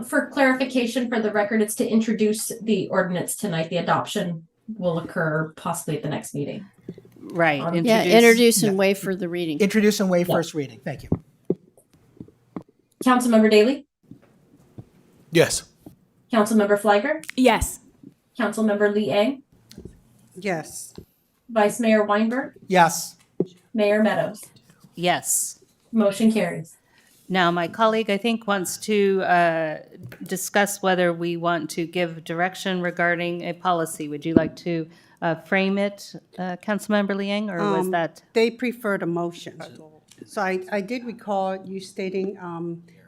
For clarification, for the record, it's to introduce the ordinance tonight. The adoption will occur possibly at the next meeting. Right. Yeah, introduce and waive for the reading. Introduce and waive first reading. Thank you. Councilmember Daley? Yes. Councilmember Fliger? Yes. Councilmember Liang? Yes. Vice Mayor Weinberg? Yes. Mayor Meadows? Yes. Motion carries. Now, my colleague, I think, wants to discuss whether we want to give direction regarding a policy. Would you like to frame it, Councilmember Liang, or was that? They preferred a motion. So I did recall you stating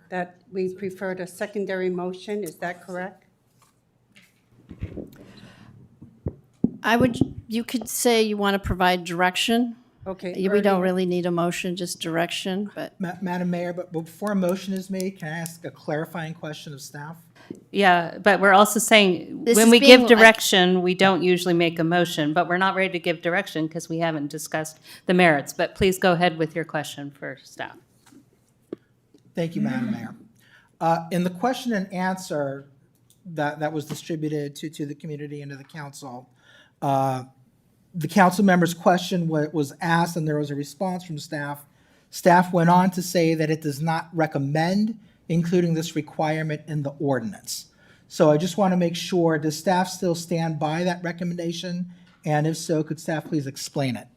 that we preferred a secondary motion. Is that correct? You could say you want to provide direction. Okay. We don't earlier- really need a motion, just direction, but Madam Mayor, but before a motion is made, can I ask a clarifying question of staff? Yeah, but we're also saying, This when is we being give like- direction, we don't usually make a motion, but we're not ready to give direction because we haven't discussed the merits. But please go ahead with your question for staff. Thank you, Madam Mayor. In the question and answer that was distributed to the community and to the council, the council member's question was asked and there was a response from staff. Staff went on to say that it does not recommend including this requirement in the ordinance. So I just want to make sure, does staff still stand by that recommendation? And if so, could staff please explain it?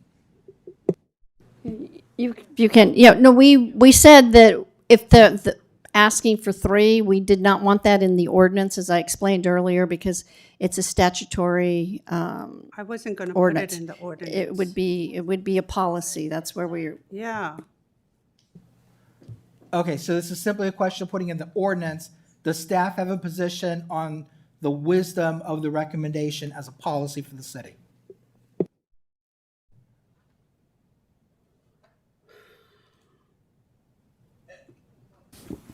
you can, no, we said that if the asking for 3, we did not want that in the ordinance, as I explained earlier, because it's a statutory I wasn't going to put ordinance. it in the ordinance. It would be a policy. That's where we're, Yeah. Okay, so this is simply a question of putting in the ordinance. Does staff have a position on the wisdom of the recommendation as a policy for the city?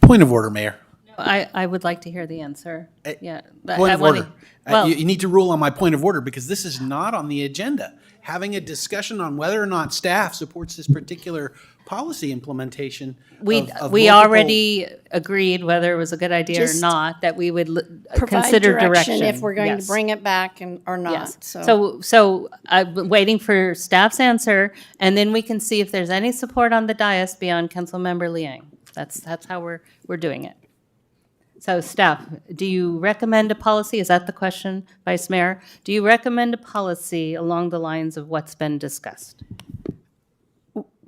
Point of order, Mayor. I would like to hear the answer. Yeah. Point I of wanna- order. Well, You need to rule on my point of order because this is not on the agenda. Having a discussion on whether or not staff supports this particular policy implementation we of we multiple- already agreed, whether it was a good idea or Just not, that we would provide consider direction if we're going Yes. to bring it back or not. Yes. So So I'm waiting for staff's answer, and then we can see if there's any support on the dais beyond Councilmember Liang. That's how we're doing it. So staff, do you recommend a policy? Is that the question, Vice Mayor? Do you recommend a policy along the lines of what's been discussed?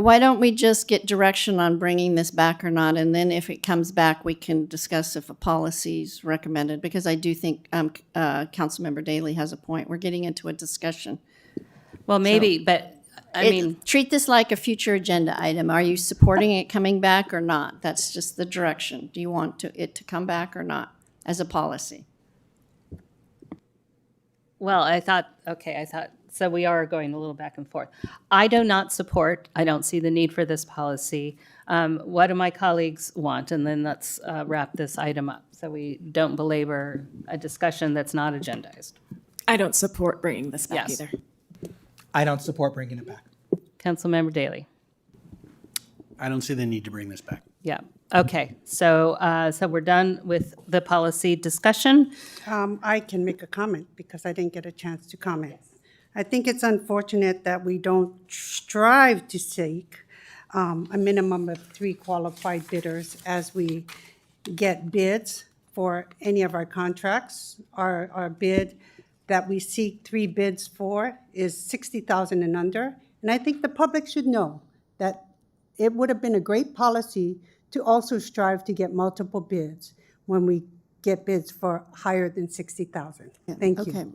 why don't we just get direction on bringing this back or not? And then if it comes back, we can discuss if a policy's recommended, because I do think Councilmember Daley has a point. We're getting into a discussion. Well, maybe, but I mean, Treat this like a future agenda item. Are you supporting it coming back or not? That's just the direction. Do you want it to come back or not as a policy? well, I thought, so we are going a little back and forth. I do not support, I don't see the need for this policy. What do my colleagues want? And then let's wrap this item up so we don't belabor a discussion that's not agendized. I don't support bringing this back Yes. either. I don't support bringing it back. Councilmember Daley. I don't see the need to bring this back. Yeah, okay. So we're done with the policy discussion. I can make a comment because I didn't get a chance to comment. I think it's unfortunate that we don't strive to seek a minimum of 3 qualified bidders as we get bids for any of our contracts. Our bid that we seek 3 bids for is $60,000 and under. And I think the public should know that it would have been a great policy to also strive to get multiple bids when we get bids for higher than $60,000. Thank you. Okay.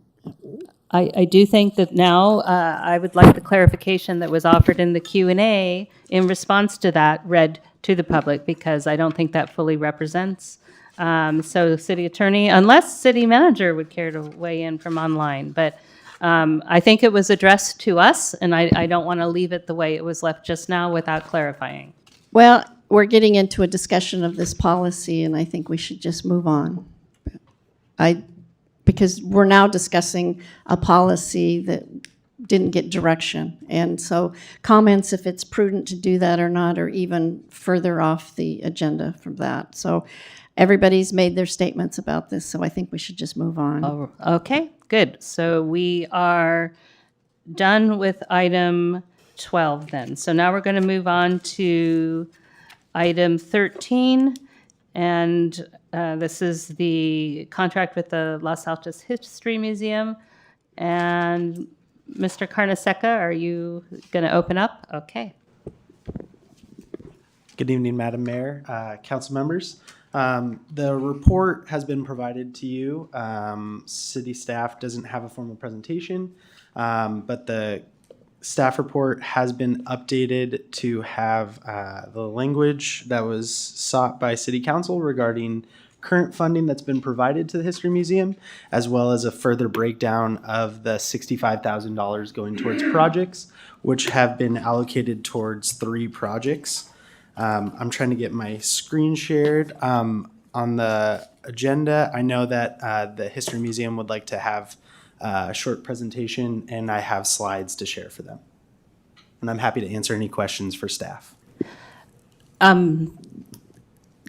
I do think that now, I would like the clarification that was offered in the Q&A in response to that read to the public, because I don't think that fully represents. So City Attorney, unless City Manager would care to weigh in from online, but I think it was addressed to us, and I don't want to leave it the way it was left just now without clarifying. Well, we're getting into a discussion of this policy, and I think we should just move on. Because we're now discussing a policy that didn't get direction. And so comments, if it's prudent to do that or not, are even further off the agenda from that. So everybody's made their statements about this, so I think we should just move on. Oh, okay, good. So we are done with item 12 then. So now we're going to move on to item 13. And this is the contract with the Los Altos History Museum. And Mr. Carneseca, are you going to open up? Okay. Good evening, Madam Mayor, council members. The report has been provided to you. City staff doesn't have a formal presentation, but the staff report has been updated to have the language that was sought by City Council regarding current funding that's been provided to the History Museum, as well as a further breakdown of the $65,000 going towards projects, which have been allocated towards 3 projects. I'm trying to get my screen shared. On the agenda, I know that the History Museum would like to have a short presentation, and I have slides to share for them. And I'm happy to answer any questions for staff.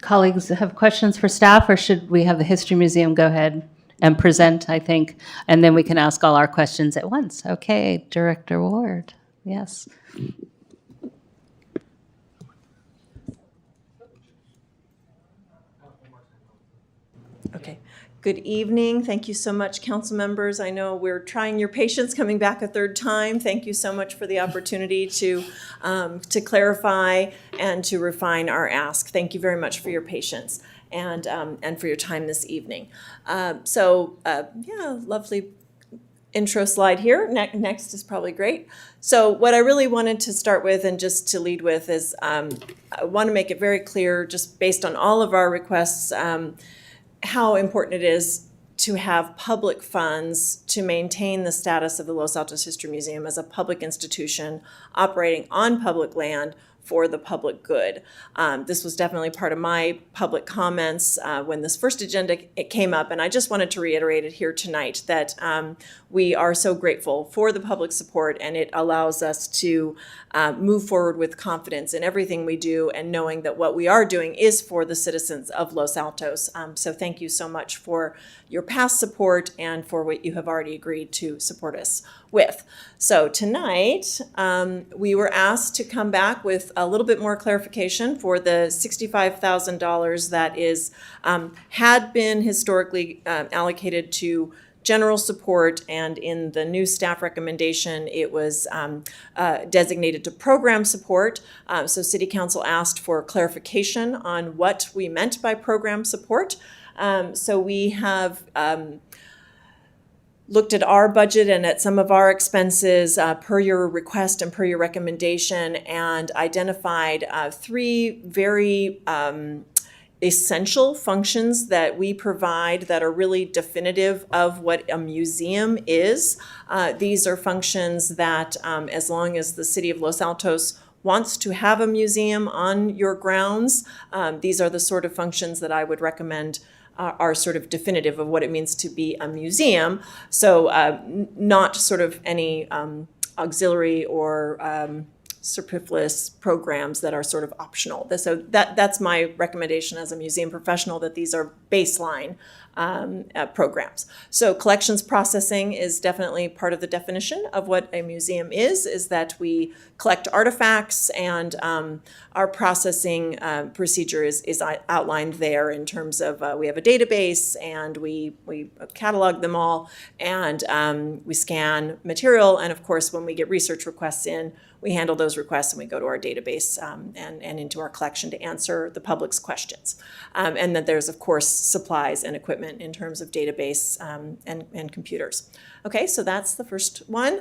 Colleagues have questions for staff, or should we have the History Museum go ahead and present, I think, and then we can ask all our questions at once? Okay, Director Ward, yes. Okay. Good evening. Thank you so much, council members. I know we're trying your patience coming back a third time. Thank you so much for the opportunity to clarify and to refine our ask. Thank you very much for your patience and for your time this evening. Yeah, lovely intro slide here. Next is probably great. So what I really wanted to start with and just to lead with is I want to make it very clear, just based on all of our requests, how important it is to have public funds to maintain the status of the Los Altos History Museum as a public institution operating on public land for the public good. This was definitely part of my public comments when this first agenda came up, and I just wanted to reiterate it here tonight that we are so grateful for the public support, and it allows us to move forward with confidence in everything we do and knowing that what we are doing is for the citizens of Los Altos. So thank you so much for your past support and for what you have already agreed to support us with. So tonight, we were asked to come back with a little bit more clarification for the $65,000 that is had been historically allocated to general support, and in the new staff recommendation, it was designated to program support. So City Council asked for clarification on what we meant by program support. So we have looked at our budget and at some of our expenses per your request and per your recommendation, and identified 3 very essential functions that we provide that are really definitive of what a museum is. These are functions that, as long as the City of Los Altos wants to have a museum on your grounds, these are the sort of functions that I would recommend are sort of definitive of what it means to be a museum. So not sort of any auxiliary or superfluous programs that are sort of optional. So that's my recommendation as a museum professional, that these are baseline programs. So collections processing is definitely part of the definition of what a museum is that we collect artifacts, and our processing procedure is outlined there in terms of we have a database, and we catalog them all, and we scan material, and of course when we get research requests in, we handle those requests and we go to our database and into our collection to answer the public's questions. And then there's, of course, supplies and equipment in terms of database and computers. Okay, so that's the first one.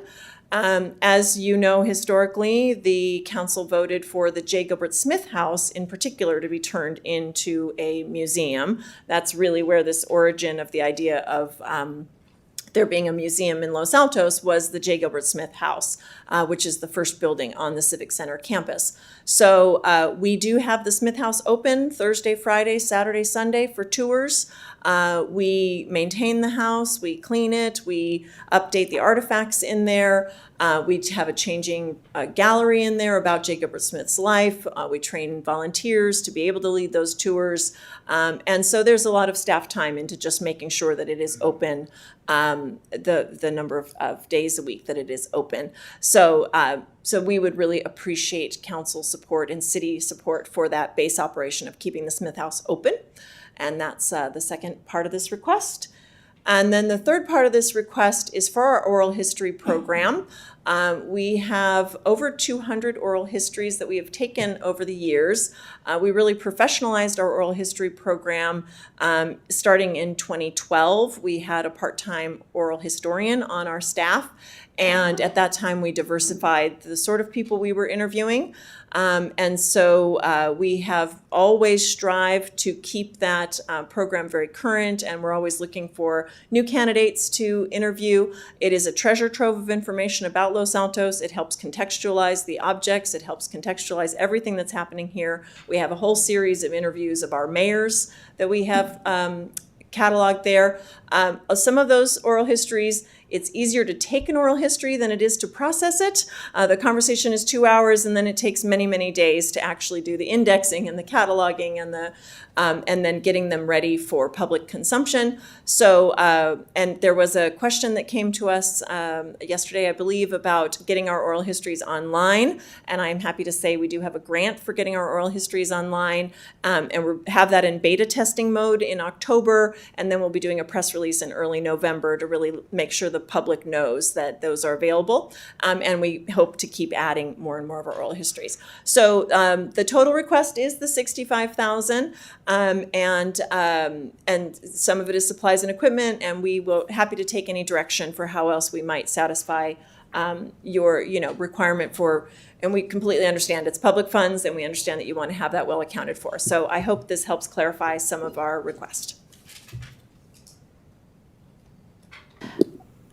As you know, historically, the council voted for the J. Gilbert Smith House in particular to be turned into a museum. That's really where this origin of the idea of there being a museum in Los Altos was the J. Gilbert Smith House, which is the first building on the Civic Center campus. So we do have the Smith House open Thursday, Friday, Saturday, Sunday for tours. We maintain the house, we clean it, we update the artifacts in there. We have a changing gallery in there about J. Gilbert Smith's life. We train volunteers to be able to lead those tours. And so there's a lot of staff time into just making sure that it is open, the number of days a week that it is open. So we would really appreciate council support and city support for that base operation of keeping the Smith House open. And that's the second part of this request. And then the third part of this request is for our oral history program. We have over 200 oral histories that we have taken over the years. We really professionalized our oral history program starting in 2012. We had a part-time oral historian on our staff, and at that time we diversified the sort of people we were interviewing. And so we have always strived to keep that program very current, and we're always looking for new candidates to interview. It is a treasure trove of information about Los Altos. It helps contextualize the objects. It helps contextualize everything that's happening here. We have a whole series of interviews of our mayors that we have cataloged there. Some of those oral histories, it's easier to take an oral history than it is to process it. The conversation is 2 hours, and then it takes many, many days to actually do the indexing and the cataloging and then getting them ready for public consumption. So, and there was a question that came to us yesterday, I believe, about getting our oral histories online. And I'm happy to say we do have a grant for getting our oral histories online. And we have that in beta testing mode in October. And then we'll be doing a press release in early November to really make sure the public knows that those are available. And we hope to keep adding more and more of our oral histories. So the total request is the $65,000. And some of it is supplies and equipment, and we will happy to take any direction for how else we might satisfy your requirement for. And we completely understand it's public funds, and we understand that you want to have that well accounted for. So I hope this helps clarify some of our request.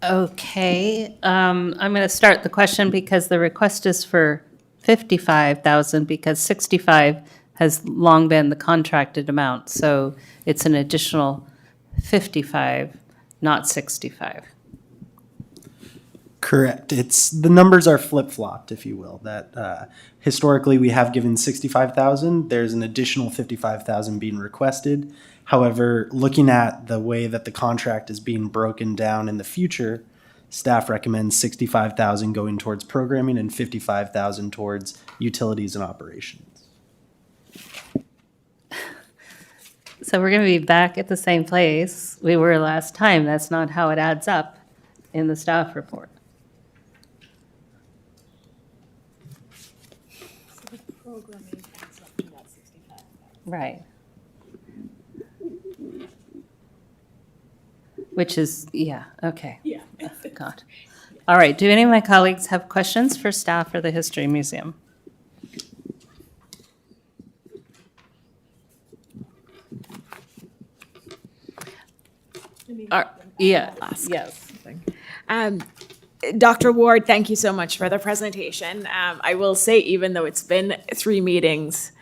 Okay, I'm going to start the question because the request is for 55,000 because 65 has long been the contracted amount. So it's an additional 55, not 65. Correct. The numbers are flip-flopped, if you will. That historically we have given 65,000. There's an additional 55,000 being requested. However, looking at the way that the contract is being broken down in the future, staff recommends 65,000 going towards programming and 55,000 towards utilities and operations. So we're going to be back at the same place we were last time. That's not how it adds up in the staff report. Right. Which is, yeah, okay. Yeah. Oh, God. All right, do any of my colleagues have questions for staff or the History Museum? Yeah, yes. Dr. Ward, thank you so much for the presentation. I will say, even though it's been 3 meetings,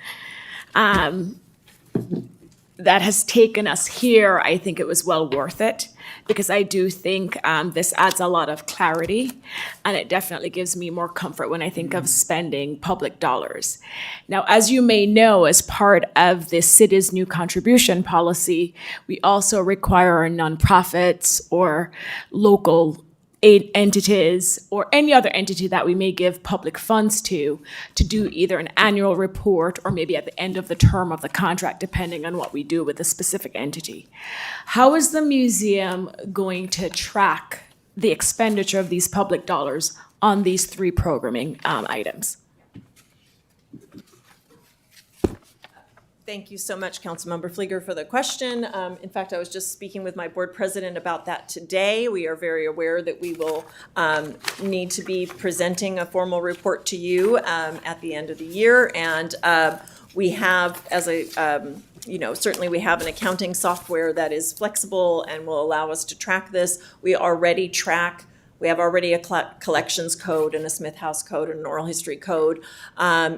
that has taken us here, I think it was well worth it, because I do think this adds a lot of clarity, and it definitely gives me more comfort when I think of spending public dollars. Now, as you may know, as part of the city's new contribution policy, we also require our nonprofits or local aid entities or any other entity that we may give public funds to do either an annual report or maybe at the end of the term of the contract, depending on what we do with a specific entity. How is the museum going to track the expenditure of these public dollars on these 3 programming items? Thank you so much, Councilmember Flieger, for the question. In fact, I was just speaking with my board president about that today. We are very aware that we will need to be presenting a formal report to you at the end of the year. And we have, certainly we have an accounting software that is flexible and will allow us to track this. We have already a collections code and a Smith House code and an oral history code. Our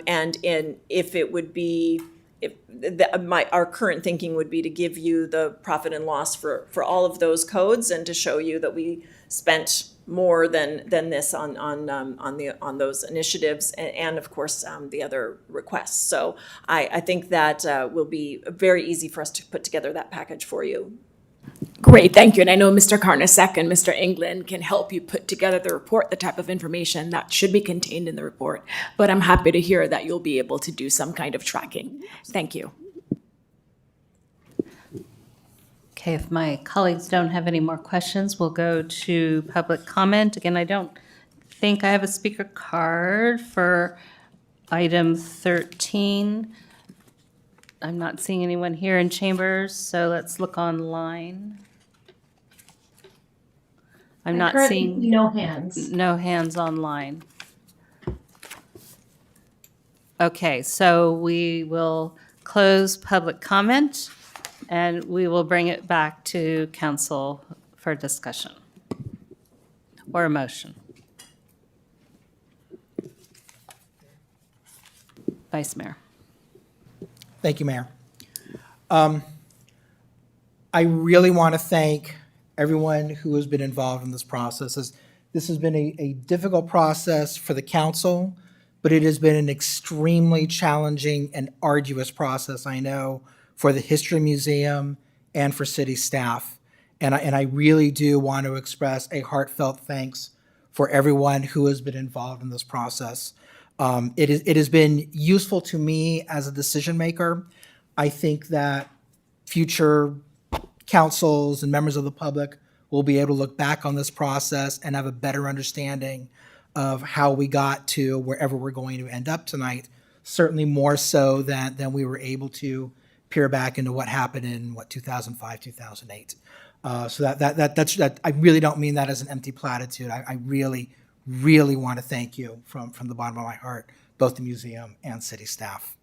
current thinking would be to give you the profit and loss for all of those codes and to show you that we spent more than this on those initiatives and of course the other requests. So I think that will be very easy for us to put together that package for you. Great, thank you. And I know Mr. Karnasek and Mr. England can help you put together the report, the type of information that should be contained in the report. But I'm happy to hear that you'll be able to do some kind of tracking. Thank you. Okay, if my colleagues don't have any more questions, we'll go to public comment. Again, I don't think I have a speaker card for item 13. I'm not seeing anyone here in chambers, so let's look online. I'm I not currently seeing see no hands. no hands online. Okay, so we will close public comment and we will bring it back to council for discussion or a motion. Vice Mayor. Thank you, Mayor. I really want to thank everyone who has been involved in this process. This has been a difficult process for the council, but it has been an extremely challenging and arduous process, I know, for the History Museum and for city staff. And I really do want to express a heartfelt thanks for everyone who has been involved in this process. It has been useful to me as a decision maker. I think that future councils and members of the public will be able to look back on this process and have a better understanding of how we got to wherever we're going to end up tonight, certainly more so than we were able to peer back into what happened in, 2005, 2008. So that I really don't mean that as an empty platitude. I really, really want to thank you from the bottom of my heart, both the museum and city staff.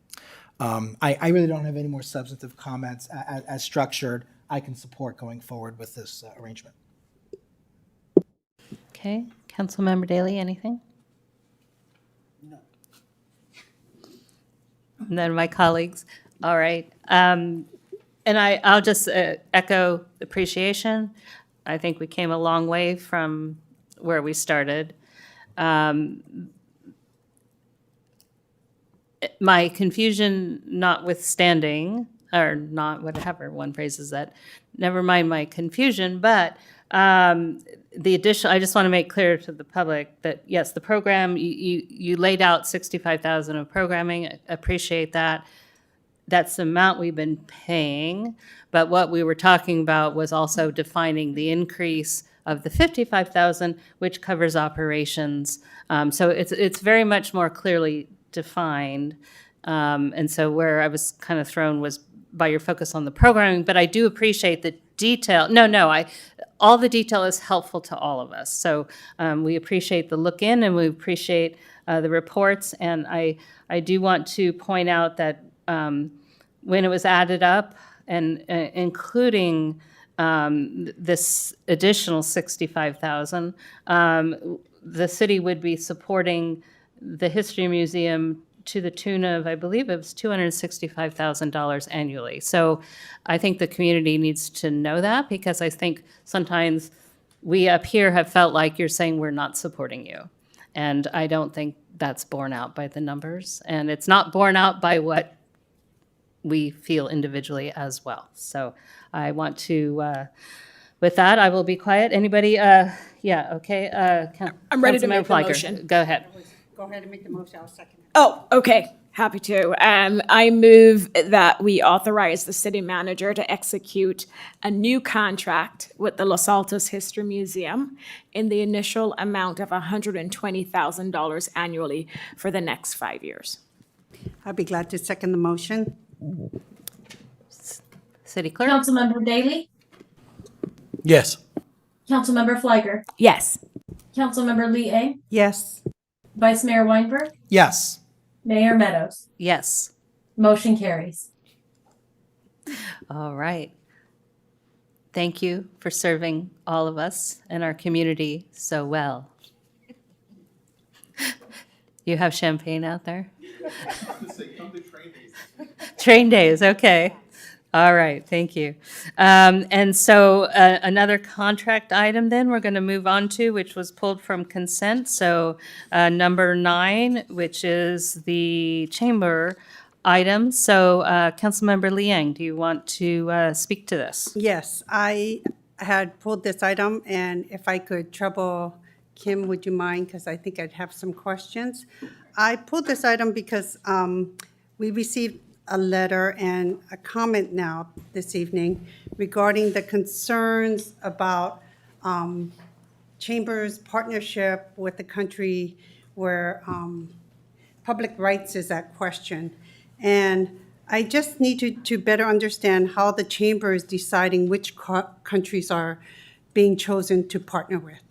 I really don't have any more substantive comments. As structured, I can support going forward with this arrangement. Okay, Councilmember Daley, anything? No. And then my colleagues, all right. And I'll just echo appreciation. I think we came a long way from where we started. My confusion notwithstanding, or not, whatever one phrases that, never mind my confusion, but the additional, I just want to make clear to the public that, yes, the program, you laid out 65,000 of programming, I appreciate that. That's the amount we've been paying, but what we were talking about was also defining the increase of the 55,000, which covers operations. So it's very much more clearly defined. And so where I was kind of thrown was by your focus on the programming, but I do appreciate the detail. All the detail is helpful to all of us. So we appreciate the look in and we appreciate the reports. And I do want to point out that when it was added up and including this additional 65,000, the city would be supporting the History Museum to the tune of, I believe it was $265,000 annually. So I think the community needs to know that, because I think sometimes we up here have felt like you're saying we're not supporting you. And I don't think that's borne out by the numbers. And it's not borne out by what we feel individually as well. So I want to, with that, I will be quiet. Anybody, yeah, okay. I'm ready to Councilmember make the Flygler, motion. Go ahead. Go ahead and make the motion, I'll second it. Oh, okay. Happy to. I move that we authorize the city manager to execute a new contract with the Los Altos History Museum in the initial amount of $120,000 annually for the next 5 years. I'd be glad to second the motion. City Clerk? Councilmember Daley? Yes. Councilmember Flygler? Yes. Councilmember Liang? Yes. Vice Mayor Weinberg? Yes. Mayor Meadows? Yes. Motion carries. All right. Thank you for serving all of us and our community so well. You have champagne out there? Train days, okay. All right, thank you. And so another contract item then we're going to move on to, which was pulled from consent. So number 9, which is the chamber item. So Councilmember Liang, do you want to speak to this? Yes, I had pulled this item, and if I could trouble Kim, would you mind? Because I think I'd have some questions. I pulled this item because we received a letter and a comment now this evening regarding the concerns about Chamber's partnership with the country where public rights is at question. And I just need to better understand how the Chamber is deciding which countries are being chosen to partner with.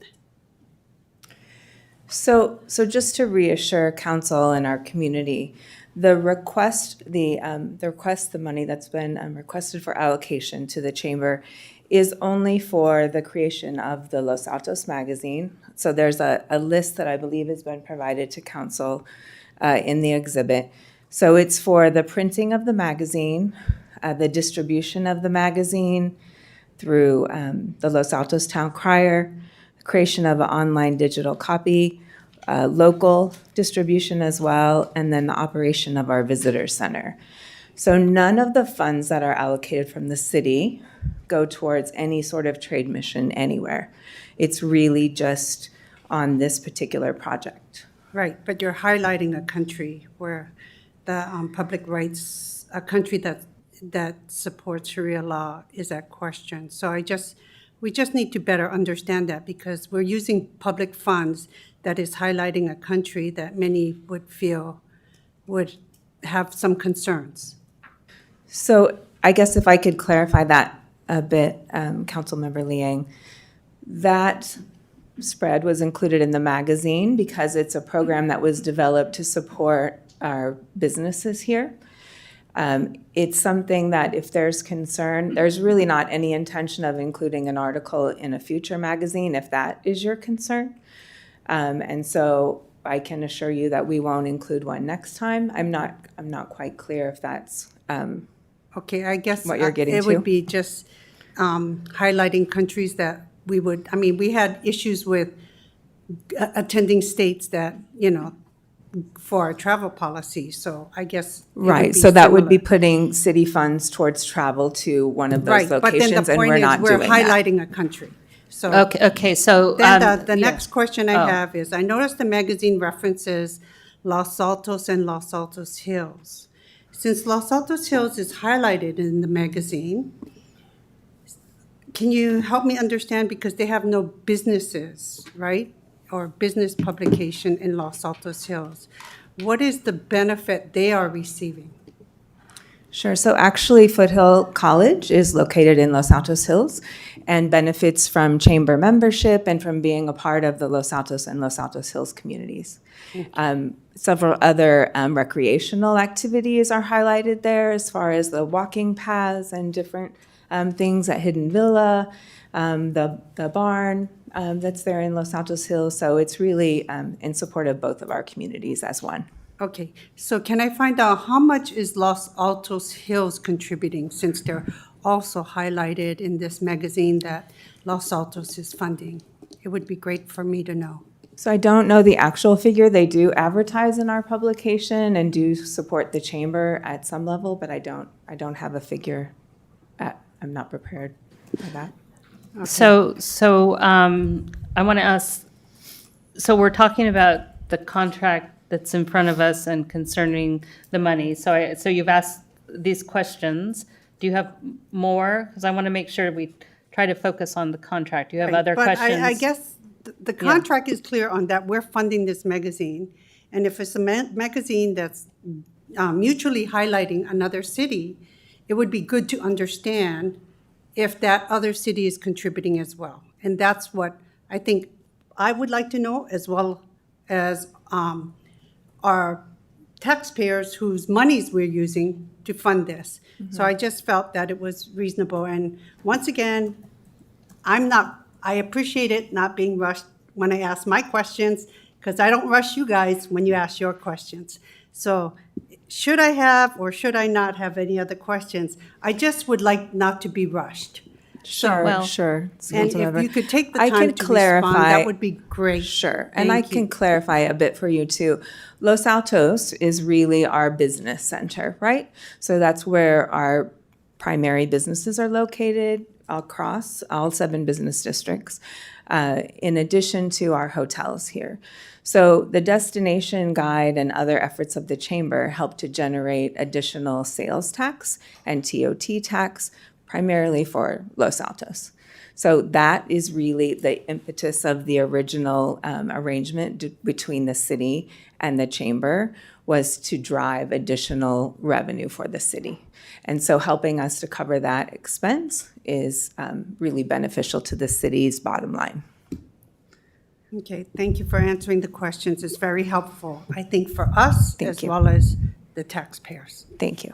So just to reassure council and our community, the money that's been requested for allocation to the chamber is only for the creation of the Los Altos magazine. So there's a list that I believe has been provided to council in the exhibit. So it's for the printing of the magazine, the distribution of the magazine through the Los Altos Town Crier, creation of an online digital copy, local distribution as well, and then the operation of our visitor center. So none of the funds that are allocated from the city go towards any sort of trade mission anywhere. It's really just on this particular project. Right, but you're highlighting a country where the public rights, a country that supports Sharia law is at question. So we just need to better understand that because we're using public funds that is highlighting a country that many would feel would have some concerns. So I guess if I could clarify that a bit, Councilmember Liang, that spread was included in the magazine because it's a program that was developed to support our businesses here. It's something that if there's concern, there's really not any intention of including an article in a future magazine if that is your concern. And so I can assure you that we won't include one next time. I'm not quite clear if that's okay, I guess what you're getting it to. would be just highlighting countries that we would, I mean, we had issues with attending states that, for our travel policy, so I guess. Right, so that would be putting city funds towards travel to one of those locations, and we're not doing that. We're highlighting a country, so. Okay, so. Then the yeah. next question I have is, I noticed the magazine references Los Altos and Los Altos Hills. Since Los Altos Hills is highlighted in the magazine, can you help me understand, because they have no businesses, right? Or business publication in Los Altos Hills. What is the benefit they are receiving? Sure, so actually Foothill College is located in Los Altos Hills and benefits from chamber membership and from being a part of the Los Altos and Los Altos Hills communities. Several other recreational activities are highlighted there as far as the walking paths and different things at Hidden Villa, the barn that's there in Los Altos Hills. So it's really in support of both of our communities as one. Okay, so can I find out how much is Los Altos Hills contributing, since they're also highlighted in this magazine that Los Altos is funding? It would be great for me to know. So I don't know the actual figure. They do advertise in our publication and do support the chamber at some level, but I don't have a figure. I'm not prepared for that. Okay. So I want to ask, so we're talking about the contract that's in front of us and concerning the money. So you've asked these questions. Do you have more? Because I want to make sure we try to focus on the contract. Do you have other questions? But I guess the contract is clear on that we're funding this magazine. And if it's a magazine that's mutually highlighting another city, it would be good to understand if that other city is contributing as well. And that's what I think I would like to know, as well as our taxpayers whose monies we're using to fund this. Mm-hmm. So I just felt that it was reasonable. And once again, I appreciate it not being rushed when I ask my questions, because I don't rush you guys when you ask your questions. So should I have or should I not have any other questions? I just would like not to be rushed. Sure, sure. And if you could take the I time can to clarify. respond, that would be great. Sure, and Thank I can you. clarify a bit for you too. Los Altos is really our business center, right? So that's where our primary businesses are located across all 7 business districts, in addition to our hotels here. So the destination guide and other efforts of the chamber help to generate additional sales tax and TOT tax, primarily for Los Altos. So that is really the impetus of the original arrangement between the city and the chamber, was to drive additional revenue for the city. And so helping us to cover that expense is really beneficial to the city's bottom line. Okay, thank you for answering the questions. It's very helpful, I think, for us Thank as you. well as the taxpayers. Thank you.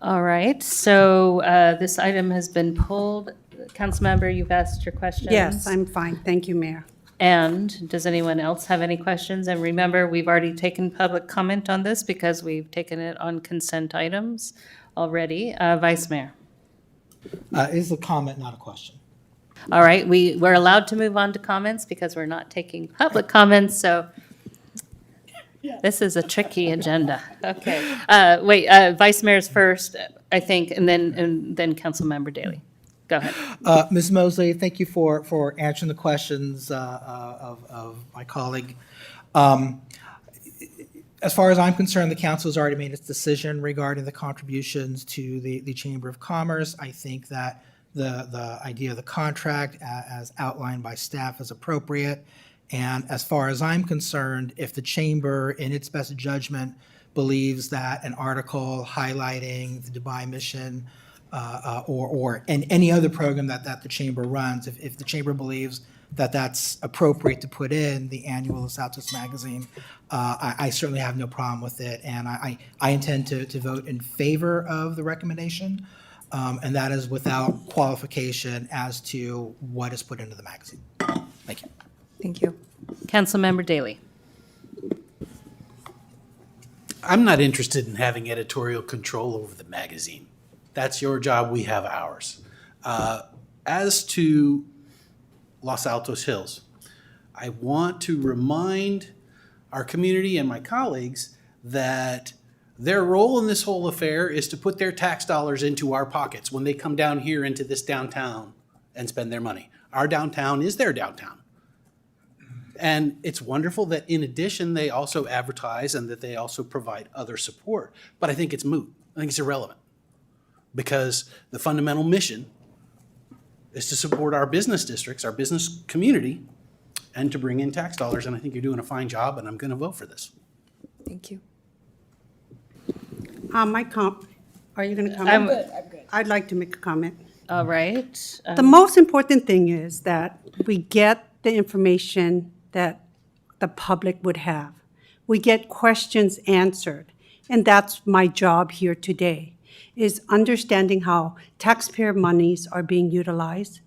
All right, so this item has been pulled. Councilmember, you've asked your questions. Yes, I'm fine. Thank you, Mayor. And does anyone else have any questions? And remember, we've already taken public comment on this because we've taken it on consent items already. Vice Mayor. Is a comment, not a question. All right, we're allowed to move on to comments because we're not taking public comments, so this is a tricky agenda. Okay, wait, Vice Mayor's first, I think, and then Councilmember Daley. Go ahead. Ms. Mosley, thank you for answering the questions of my colleague. As far as I'm concerned, the council has already made its decision regarding the contributions to the Chamber of Commerce. I think that the idea of the contract as outlined by staff is appropriate. And as far as I'm concerned, if the chamber, in its best judgment, believes that an article highlighting the Dubai mission or any other program that the chamber runs, if the chamber believes that that's appropriate to put in the annual Los Altos magazine, I certainly have no problem with it. And I intend to vote in favor of the recommendation. And that is without qualification as to what is put into the magazine. Thank you. Thank you. Councilmember Daley. I'm not interested in having editorial control over the magazine. That's your job, we have ours. As to Los Altos Hills, I want to remind our community and my colleagues that their role in this whole affair is to put their tax dollars into our pockets when they come down here into this downtown and spend their money. Our downtown is their downtown. And it's wonderful that in addition, they also advertise and that they also provide other support. But I think it's moot. I think it's irrelevant because the fundamental mission is to support our business districts, our business community, and to bring in tax dollars. And I think you're doing a fine job, and I'm going to vote for this. Thank you. Are you going to comment? I'm good. I'd like to make a comment. All right. The most important thing is that we get the information that the public would have. We get questions answered. And that's my job here today, is understanding how taxpayer monies are being utilized,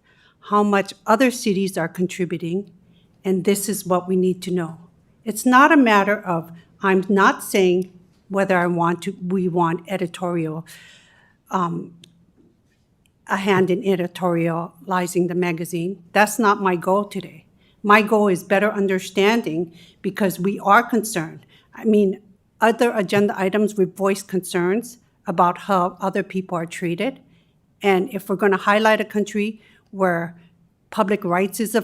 how much other cities are contributing, and this is what we need to know. It's not a matter of, I'm not saying whether we want editorial, a hand in editorializing the magazine. That's not my goal today. My goal is better understanding because we are concerned. I mean, other agenda items, we voice concerns about how other people are treated. And if we're going to highlight a country where public rights is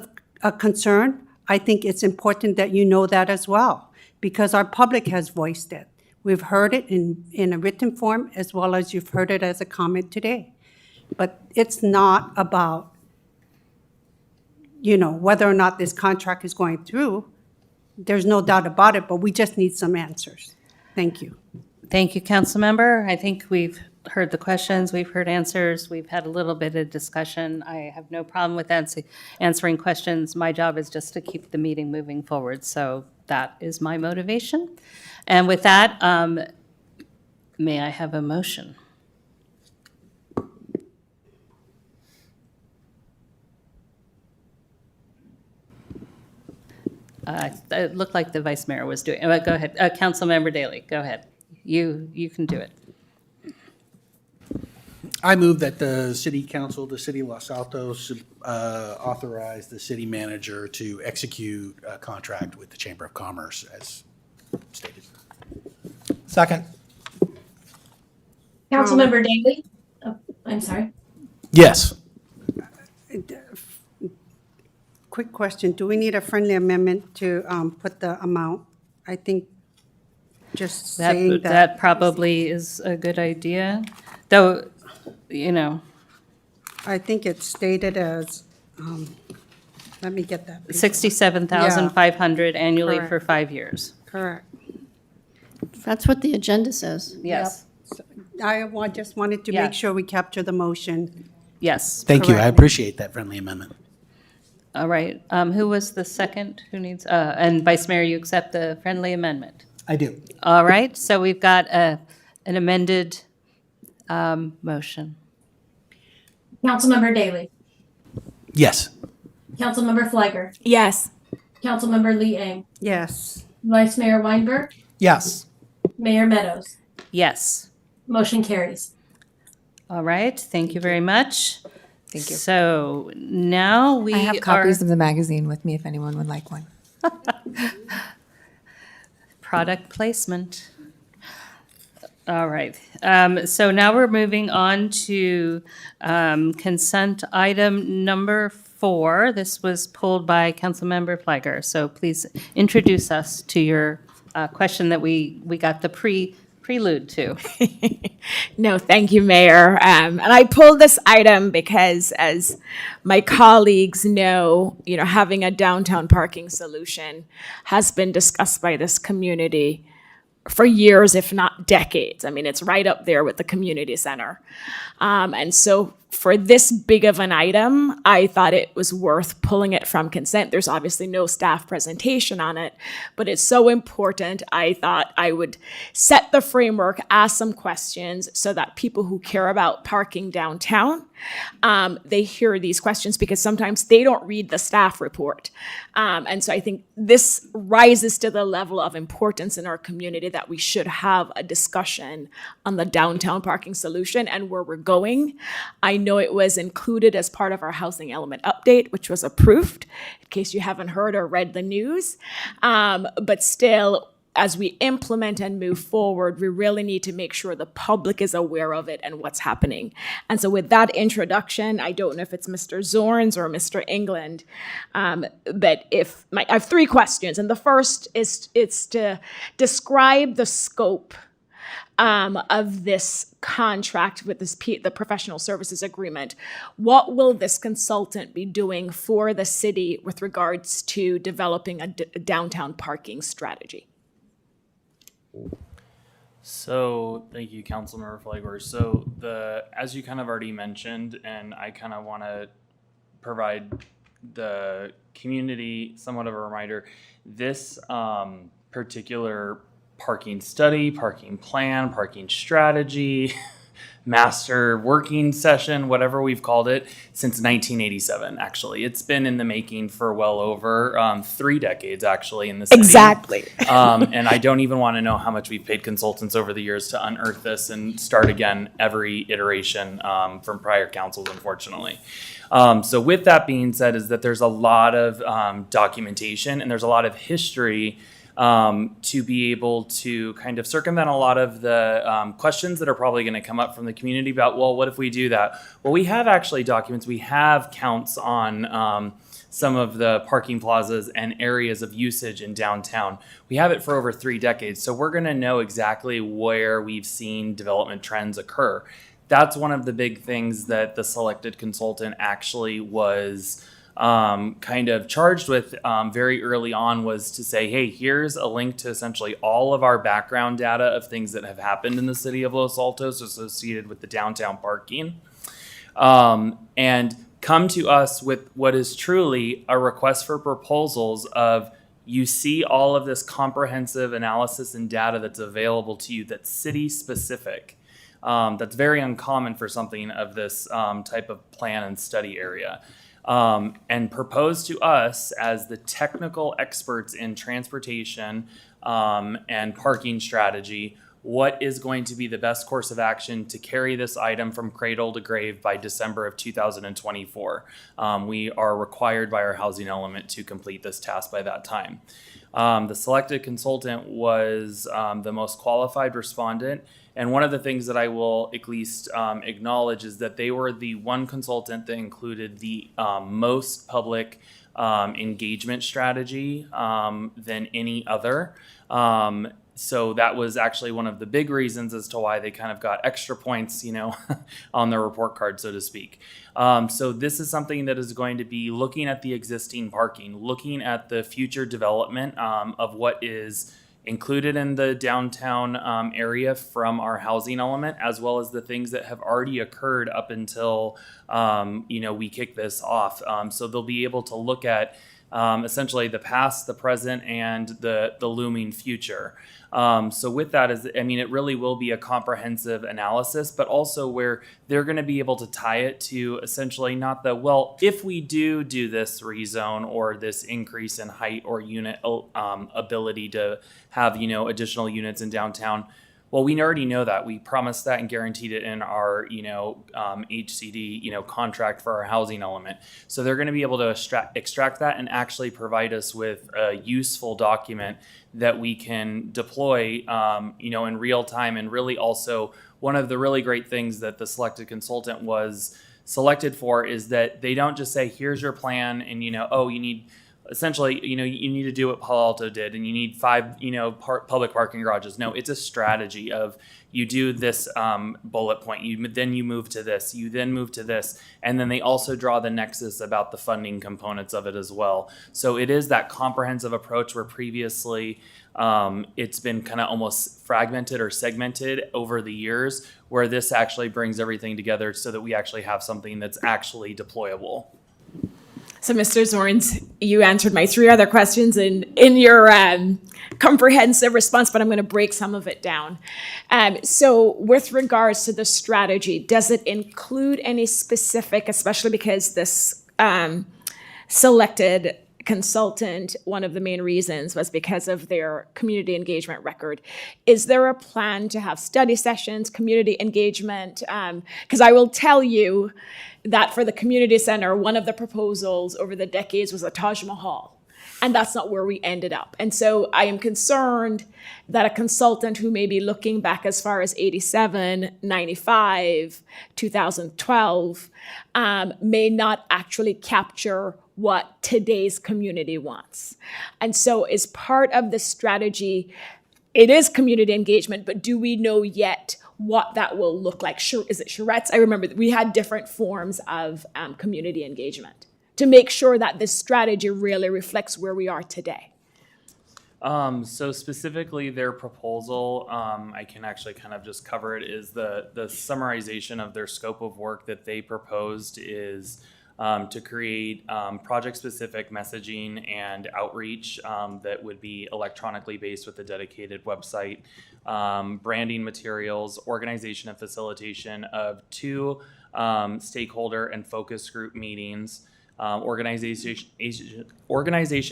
a concern, I think it's important that you know that as well, because our public has voiced it. We've heard it in a written form as well as you've heard it as a comment today. But it's not about, whether or not this contract is going through. There's no doubt about it, but we just need some answers. Thank you. Thank you, Councilmember. I think we've heard the questions, we've heard answers, we've had a little bit of discussion. I have no problem with answering questions. My job is just to keep the meeting moving forward, so that is my motivation. And with that, may I have a motion? It looked like the Vice Mayor was doing it. Go ahead. Councilmember Daley, go ahead. You can do it. I move that the City Council, the City of Los Altos, authorize the city manager to execute a contract with the Chamber of Commerce as stated. Second. Councilmember Daley? Oh, I'm sorry. Yes. Quick question. Do we need a friendly amendment to put the amount? I think just saying that. That probably is a good idea. So, you know, I think it's stated as, let me get that. paper. 67,500 annually for Correct. 5 years. Correct. That's what the agenda says. Yes. Just wanted to Yeah. make sure we capture the motion. Yes. Thank you. I Correct. appreciate that friendly amendment. All right. Who was the second? Who needs, and Vice Mayor, you accept the friendly amendment? I do. All right. So we've got an amended motion. Councilmember Daley. Yes. Councilmember Fliger. Yes. Councilmember Lee Eng. Yes. Vice Mayor Weinberg. Yes. Mayor Meadows. Yes. Motion carries. All right. Thank you very much. Thank you. So now we I have copies are of the magazine with me if anyone would like one. product placement. All right. So now we're moving on to consent item number 4. This was pulled by Councilmember Fliger. So please introduce us to your question that we got the prelude to. No, thank you, Mayor. And I pulled this item because, as my colleagues know, having a downtown parking solution has been discussed by this community for years, if not decades. I mean, it's right up there with the community center. And so for this big of an item, I thought it was worth pulling it from consent. There's obviously no staff presentation on it, but it's so important. I thought I would set the framework, ask some questions so that people who care about parking downtown, they hear these questions, because sometimes they don't read the staff report. And so I think this rises to the level of importance in our community that we should have a discussion on the downtown parking solution and where we're going. I know it was included as part of our housing element update, which was approved, in case you haven't heard or read the news. But still, as we implement and move forward, we really need to make sure the public is aware of it and what's happening. And so with that introduction, I don't know if it's Mr. Zorns or Mr. England, but I have 3 questions. And the first is to describe the scope of this contract with the professional services agreement. What will this consultant be doing for the city with regards to developing a downtown parking strategy? So thank you, Councilmember Flagler. So as you kind of already mentioned, and I kind of want to provide the community somewhat of a reminder, this particular parking study, parking plan, parking strategy, master working session, whatever we've called it, since 1987, actually. It's been in the making for well over 3 decades, actually, in the city. Exactly. And I don't even want to know how much we've paid consultants over the years to unearth this and start again every iteration from prior councils, unfortunately. So with that being said, is that there's a lot of documentation and there's a lot of history to be able to kind of circumvent a lot of the questions that are probably going to come up from the community about, well, what if we do that? Well, we have actually documents. We have counts on some of the parking plazas and areas of usage in downtown. We have it for over 3 decades. So we're going to know exactly where we've seen development trends occur. That's one of the big things that the selected consultant actually was kind of charged with very early on, was to say, hey, here's a link to essentially all of our background data of things that have happened in the city of Los Altos associated with the downtown parking, and come to us with what is truly a request for proposals of, you see all of this comprehensive analysis and data that's available to you that's city specific. That's very uncommon for something of this type of plan and study area. And propose to us as the technical experts in transportation and parking strategy what is going to be the best course of action to carry this item from cradle to grave by December of 2024. We are required by our housing element to complete this task by that time. The selected consultant was the most qualified respondent. And one of the things that I will at least acknowledge is that they were the one consultant that included the most public engagement strategy than any other. So that was actually one of the big reasons as to why they kind of got extra points, on their report card, so to speak. So this is something that is going to be looking at the existing parking, looking at the future development of what is included in the downtown area from our housing element, as well as the things that have already occurred up until we kick this off. So they'll be able to look at essentially the past, the present, and the looming future. So with that it really will be a comprehensive analysis, but also where they're going to be able to tie it to essentially not if we do this rezone or this increase in height or unit ability to have, additional units in downtown. Well, we already know that. We promised that and guaranteed it in our, HCD, contract for our housing element. So they're going to be able to extract that and actually provide us with a useful document that we can deploy, in real time. And really also one of the really great things that the selected consultant was selected for is that they don't just say, here's your plan and, you need essentially, you need to do what Palo Alto did and you need 5, public parking garages. No, it's a strategy of you do this bullet point, then you move to this, you then move to this. And then they also draw the nexus about the funding components of it as well. So it is that comprehensive approach where previously it's been kind of almost fragmented or segmented over the years, where this actually brings everything together so that we actually have something that's actually deployable. So, Mr. Zorns, you answered my 3 other questions in your comprehensive response, but I'm going to break some of it down. So, with regards to the strategy, does it include any specific, especially because this selected consultant, one of the main reasons was because of their community engagement record. Is there a plan to have study sessions, community engagement? Because I will tell you that for the community center, one of the proposals over the decades was a Taj Mahal. And that's not where we ended up. And so I am concerned that a consultant who may be looking back as far as 87, 95, 2012, may not actually capture what today's community wants. And so as part of the strategy, it is community engagement, but do we know yet what that will look like? Is it charrettes? I remember that we had different forms of community engagement to make sure that this strategy really reflects where we are today. So specifically their proposal, I can actually kind of just cover it, is the summarization of their scope of work that they proposed is to create project-specific messaging and outreach that would be electronically based with a dedicated website, branding materials, organization and facilitation of 2 stakeholder and focus group meetings, organization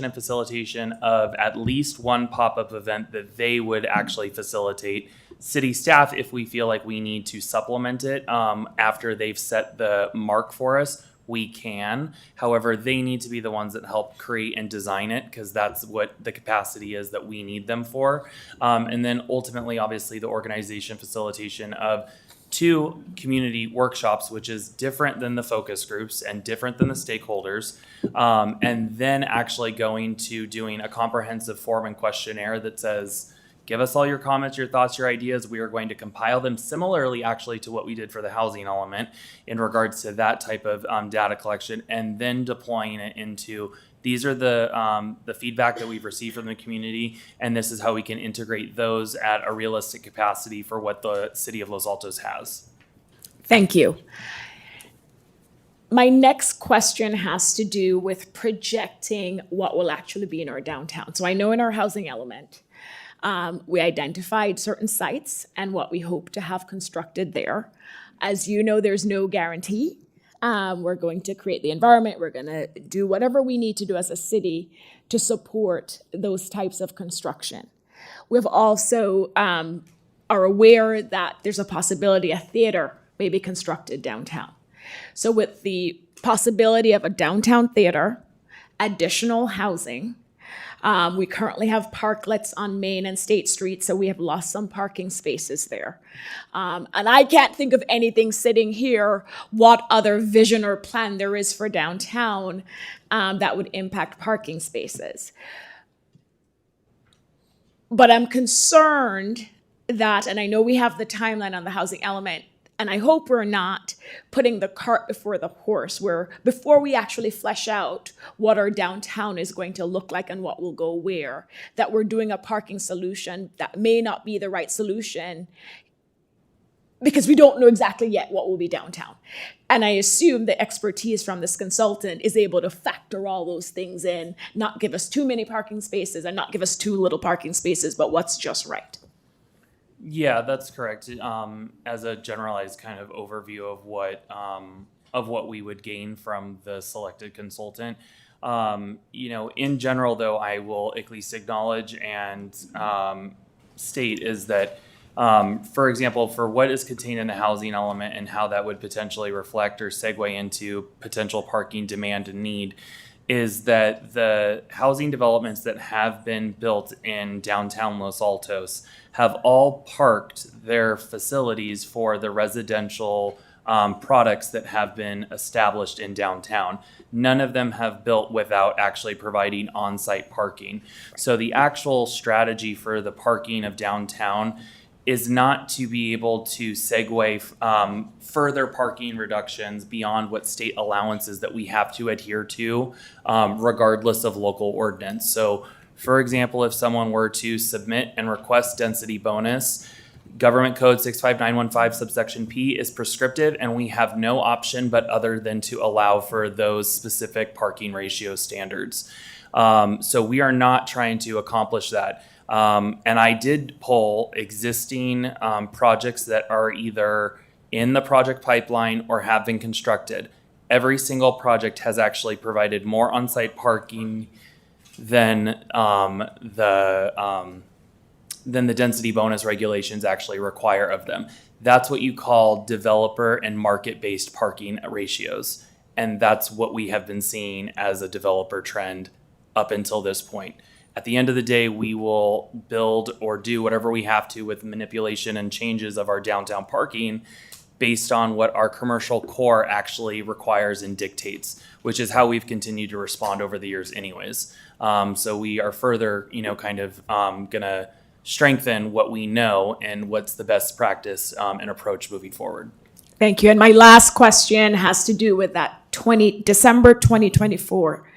and facilitation of at least 1 pop-up event that they would actually facilitate. City staff, if we feel like we need to supplement it after they've set the mark for us, we can. However, they need to be the ones that help create and design it, because that's what the capacity is that we need them for. And then ultimately, obviously, the organization facilitation of 2 community workshops, which is different than the focus groups and different than the stakeholders. And then actually going to doing a comprehensive form and questionnaire that says, give us all your comments, your thoughts, your ideas. We are going to compile them similarly, actually, to what we did for the housing element in regards to that type of data collection, and then deploying it into these are the feedback that we've received from the community, and this is how we can integrate those at a realistic capacity for what the city of Los Altos has. Thank you. My next question has to do with projecting what will actually be in our downtown. So I know in our housing element, we identified certain sites and what we hope to have constructed there. As you know, there's no guarantee. We're going to create the environment. We're going to do whatever we need to do as a city to support those types of construction. We've also are aware that there's a possibility a theater may be constructed downtown. So with the possibility of a downtown theater, additional housing, we currently have parklets on Main and State Street, so we have lost some parking spaces there. And I can't think of anything sitting here, what other vision or plan there is for downtown that would impact parking spaces. But I'm concerned that, and I know we have the timeline on the housing element, and I hope we're not putting the cart before the horse, where before we actually flesh out what our downtown is going to look like and what will go where, that we're doing a parking solution that may not be the right solution because we don't know exactly yet what will be downtown. And I assume the expertise from this consultant is able to factor all those things in, not give us too many parking spaces and not give us too little parking spaces, but what's just right. Yeah, that's correct. As a generalized kind of overview of what we would gain from the selected consultant. In general, though, I will at least acknowledge and state is that, for example, for what is contained in the housing element and how that would potentially reflect or segue into potential parking demand and need, is that the housing developments that have been built in downtown Los Altos have all parked their facilities for the residential products that have been established in downtown. None of them have built without actually providing on-site parking. So the actual strategy for the parking of downtown is not to be able to segue further parking reductions beyond what state allowances that we have to adhere to, regardless of local ordinance. So, for example, if someone were to submit and request density bonus, Government Code 65915 subsection P is prescriptive, and we have no option but other than to allow for those specific parking ratio standards. So we are not trying to accomplish that. And I did poll existing projects that are either in the project pipeline or have been constructed. Every single project has actually provided more on-site parking than the density bonus regulations actually require of them. That's what you call developer and market-based parking ratios. And that's what we have been seeing as a developer trend up until this point. At the end of the day, we will build or do whatever we have to with manipulation and changes of our downtown parking based on what our commercial core actually requires and dictates, which is how we've continued to respond over the years anyways. So we are further, gonna strengthen what we know and what's the best practice and approach moving forward. Thank you. And my last question has to do with that December 2024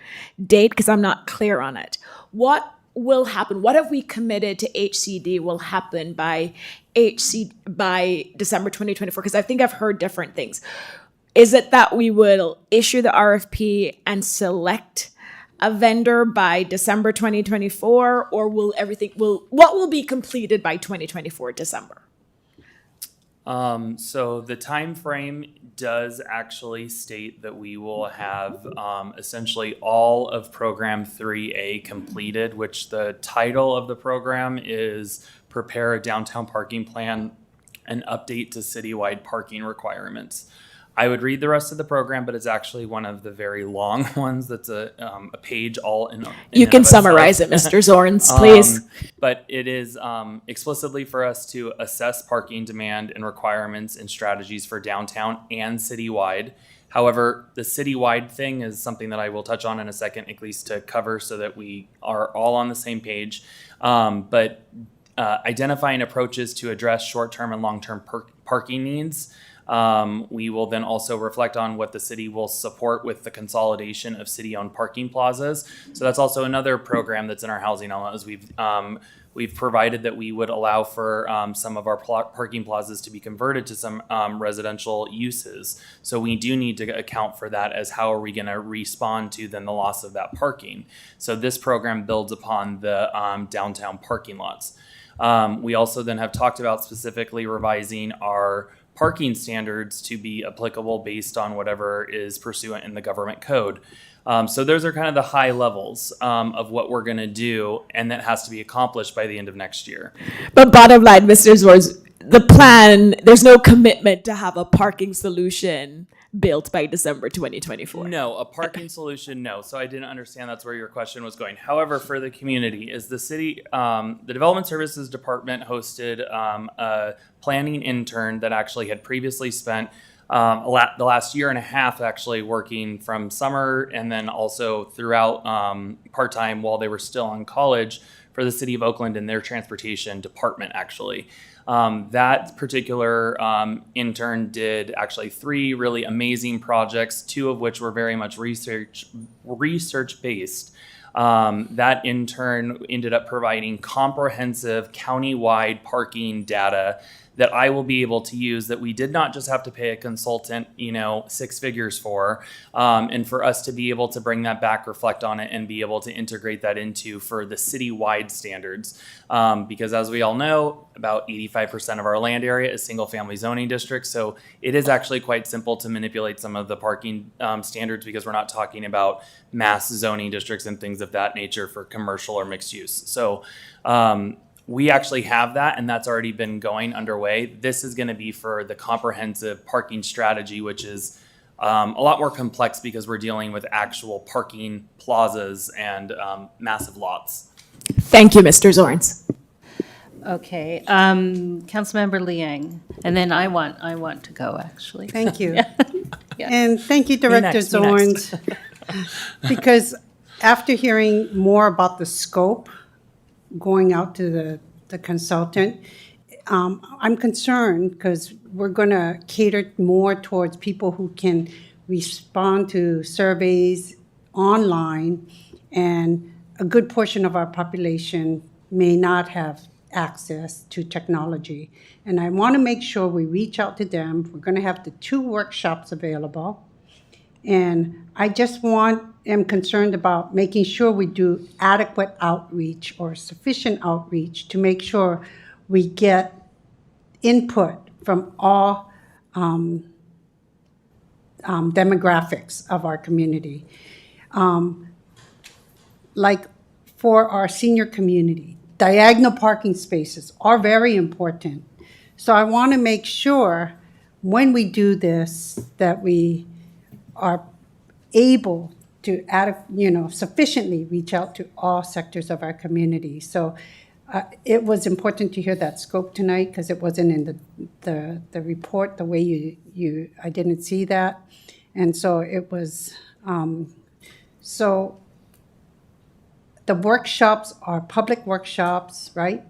date, because I'm not clear on it. What will happen? What have we committed to HCD will happen by December 2024? Because I think I've heard different things. Is it that we will issue the RFP and select a vendor by December 2024, or what will be completed by 2024 December? So the time frame does actually state that we will have essentially all of program 3A completed, which the title of the program is Prepare a Downtown Parking Plan and Update to Citywide Parking Requirements. I would read the rest of the program, but it's actually one of the very long ones that's a page all in. You can summarize it, Mr. Zorns, please. But it is explicitly for us to assess parking demand and requirements and strategies for downtown and citywide. However, the citywide thing is something that I will touch on in a second, at least to cover so that we are all on the same page. But identifying approaches to address short-term and long-term parking needs. We will then also reflect on what the city will support with the consolidation of city-owned parking plazas. So that's also another program that's in our housing element, as we've provided that we would allow for some of our parking plazas to be converted to some residential uses. So we do need to account for that as how are we going to respond to then the loss of that parking. So this program builds upon the downtown parking lots. We also then have talked about specifically revising our parking standards to be applicable based on whatever is pursuant in the government code. So those are kind of the high levels of what we're going to do, and that has to be accomplished by the end of next year. But bottom line, Mr. Zorns, the plan, there's no commitment to have a parking solution built by December 2024. No, a parking solution, no. So I didn't understand that's where your question was going. However, for the community, is the city, the Development Services Department hosted a planning intern that actually had previously spent the last year and a half actually working from summer and then also throughout part-time while they were still in college for the city of Oakland and their transportation department, actually. That particular intern did actually 3 really amazing projects, 2 of which were very much research based. That intern ended up providing comprehensive countywide parking data that I will be able to use, that we did not just have to pay a consultant, 6 figures for, and for us to be able to bring that back, reflect on it, and be able to integrate that into for the citywide standards. Because as we all know, about 85% of our land area is single family zoning districts. So it is actually quite simple to manipulate some of the parking standards, because we're not talking about mass zoning districts and things of that nature for commercial or mixed use. So we actually have that, and that's already been going underway. This is going to be for the comprehensive parking strategy, which is a lot more complex because we're dealing with actual parking plazas and massive lots. Thank you, Mr. Zorns. Okay, Councilmember Liang, and then I want to go, actually. Thank you. Yeah. And thank you, Director next, me next. Zorns. Because after hearing more about the scope, going out to the consultant, I'm concerned because we're going to cater more towards people who can respond to surveys online, and a good portion of our population may not have access to technology. And I want to make sure we reach out to them. We're going to have the 2 workshops available. And I just am concerned about making sure we do adequate outreach or sufficient outreach to make sure we get input from all demographics of our community. Like for our senior community, diagonal parking spaces are very important. So I want to make sure when we do this that we are able to sufficiently reach out to all sectors of our community. So it was important to hear that scope tonight because it wasn't in the report the way I didn't see that. And so it was, so the workshops are public workshops, right?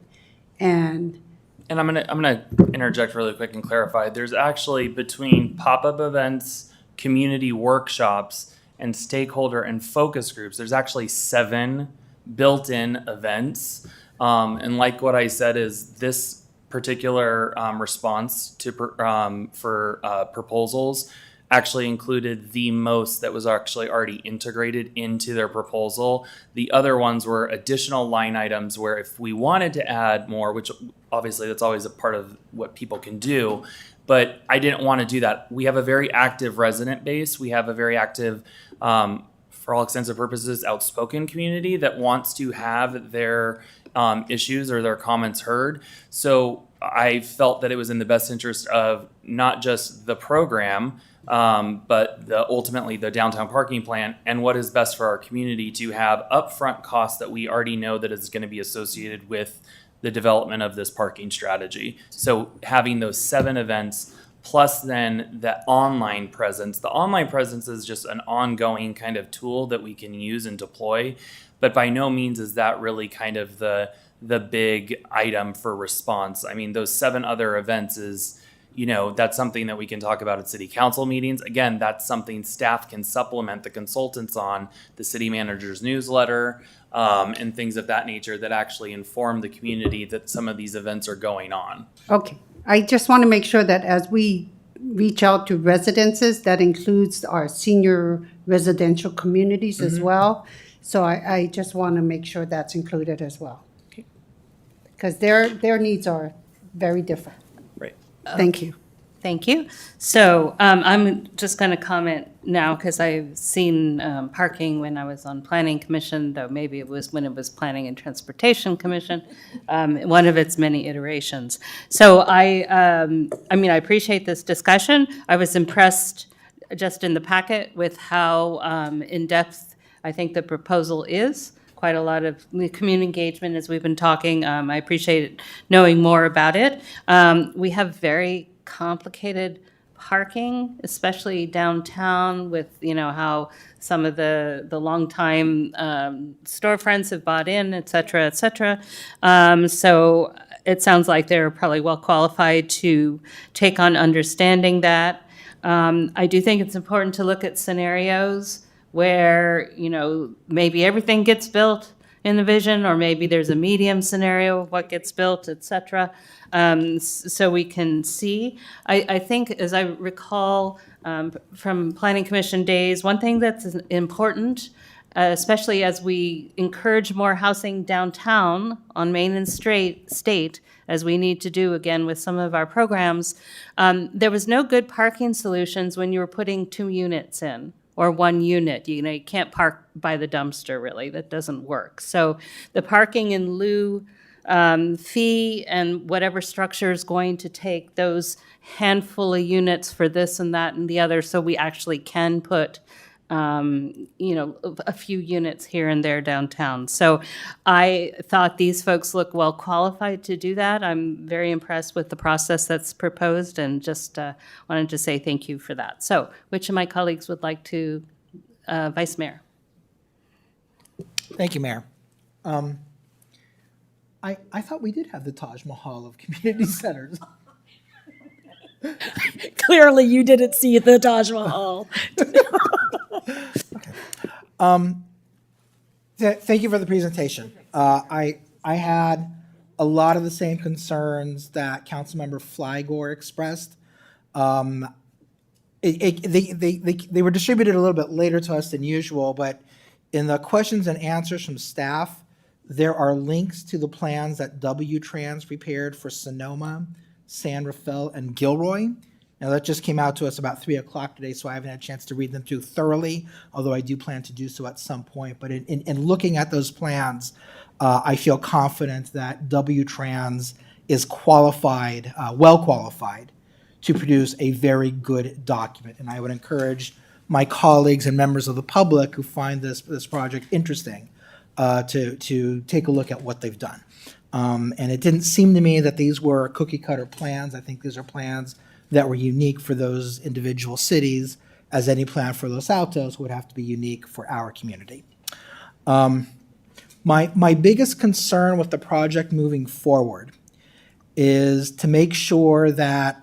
And I'm gonna interject really quick and clarify. There's actually, between pop-up events, community workshops, and stakeholder and focus groups, there's actually 7 built-in events. And like what I said, is this particular response to for proposals actually included the most that was actually already integrated into their proposal. The other ones were additional line items where if we wanted to add more, which obviously that's always a part of what people can do, but I didn't want to do that. We have a very active resident base. We have a very active, for all extensive purposes, outspoken community that wants to have their issues or their comments heard. So I felt that it was in the best interest of not just the program, but ultimately the downtown parking plan and what is best for our community to have upfront costs that we already know that is going to be associated with the development of this parking strategy. So having those 7 events plus then the online presence. The online presence is just an ongoing kind of tool that we can use and deploy, but by no means is that really kind of the big item for response. I mean, those 7 other events is, that's something that we can talk about at city council meetings. Again, that's something staff can supplement the consultants on, the city manager's newsletter, and things of that nature that actually inform the community that some of these events are going on. okay, I just want to make sure that as we reach out to residences, that includes our senior residential communities as well. So I just want to make sure that's included as well. Because their needs are very different. Right. Thank you. Thank you. So I'm just going to comment now because I've seen parking when I was on Planning Commission, though maybe it was when it was Planning and Transportation Commission, one of its many iterations. So I mean, I appreciate this discussion. I was impressed just in the packet with how in-depth I think the proposal is. Quite a lot of community engagement as we've been talking. I appreciate knowing more about it. We have very complicated parking, especially downtown with, how some of the longtime storefronts have bought in, et cetera, et cetera. So it sounds like they're probably well qualified to take on understanding that. I do think it's important to look at scenarios where, maybe everything gets built in the vision, or maybe there's a medium scenario of what gets built, et cetera, so we can see. I think, as I recall from Planning Commission days, one thing that's important, especially as we encourage more housing downtown on Main and State, as we need to do again with some of our programs, there was no good parking solutions when you were putting 2 units in or 1 unit. You can't park by the dumpster, really. That doesn't work. So the parking in lieu fee and whatever structure is going to take those handful of units for this and that and the other, so we actually can put a few units here and there downtown. So I thought these folks look well qualified to do that. I'm very impressed with the process that's proposed, and just wanted to say thank you for that. So which of my colleagues would like to, Vice Mayor? Thank you, Mayor. I thought we did have the Taj Mahal of community centers. Clearly, you didn't see the Taj Mahal. Thank you for the presentation. I had a lot of the same concerns that Councilmember Flygore expressed. They were distributed a little bit later to us than usual, but in the questions and answers from staff, there are links to the plans that W-Trans prepared for Sonoma, San Rafael, and Gilroy. Now, that just came out to us about 3 o'clock today, so I haven't had a chance to read them too thoroughly, although I do plan to do so at some point. But in looking at those plans, I feel confident that W-Trans is qualified, well qualified, to produce a very good document. And I would encourage my colleagues and members of the public who find this project interesting to take a look at what they've done. And it didn't seem to me that these were cookie cutter plans. I think these are plans that were unique for those individual cities, as any plan for Los Altos would have to be unique for our community. My biggest concern with the project moving forward is to make sure that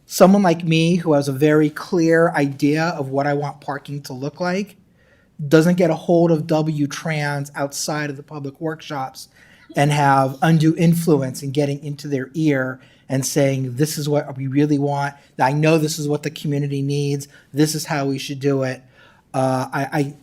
someone like me, who has a very clear idea of what I want parking to look like, doesn't get a hold of W-Trans outside of the public workshops and have undue influence in getting into their ear and saying, this is what we really want. I know this is what the community needs. This is how we should do it. I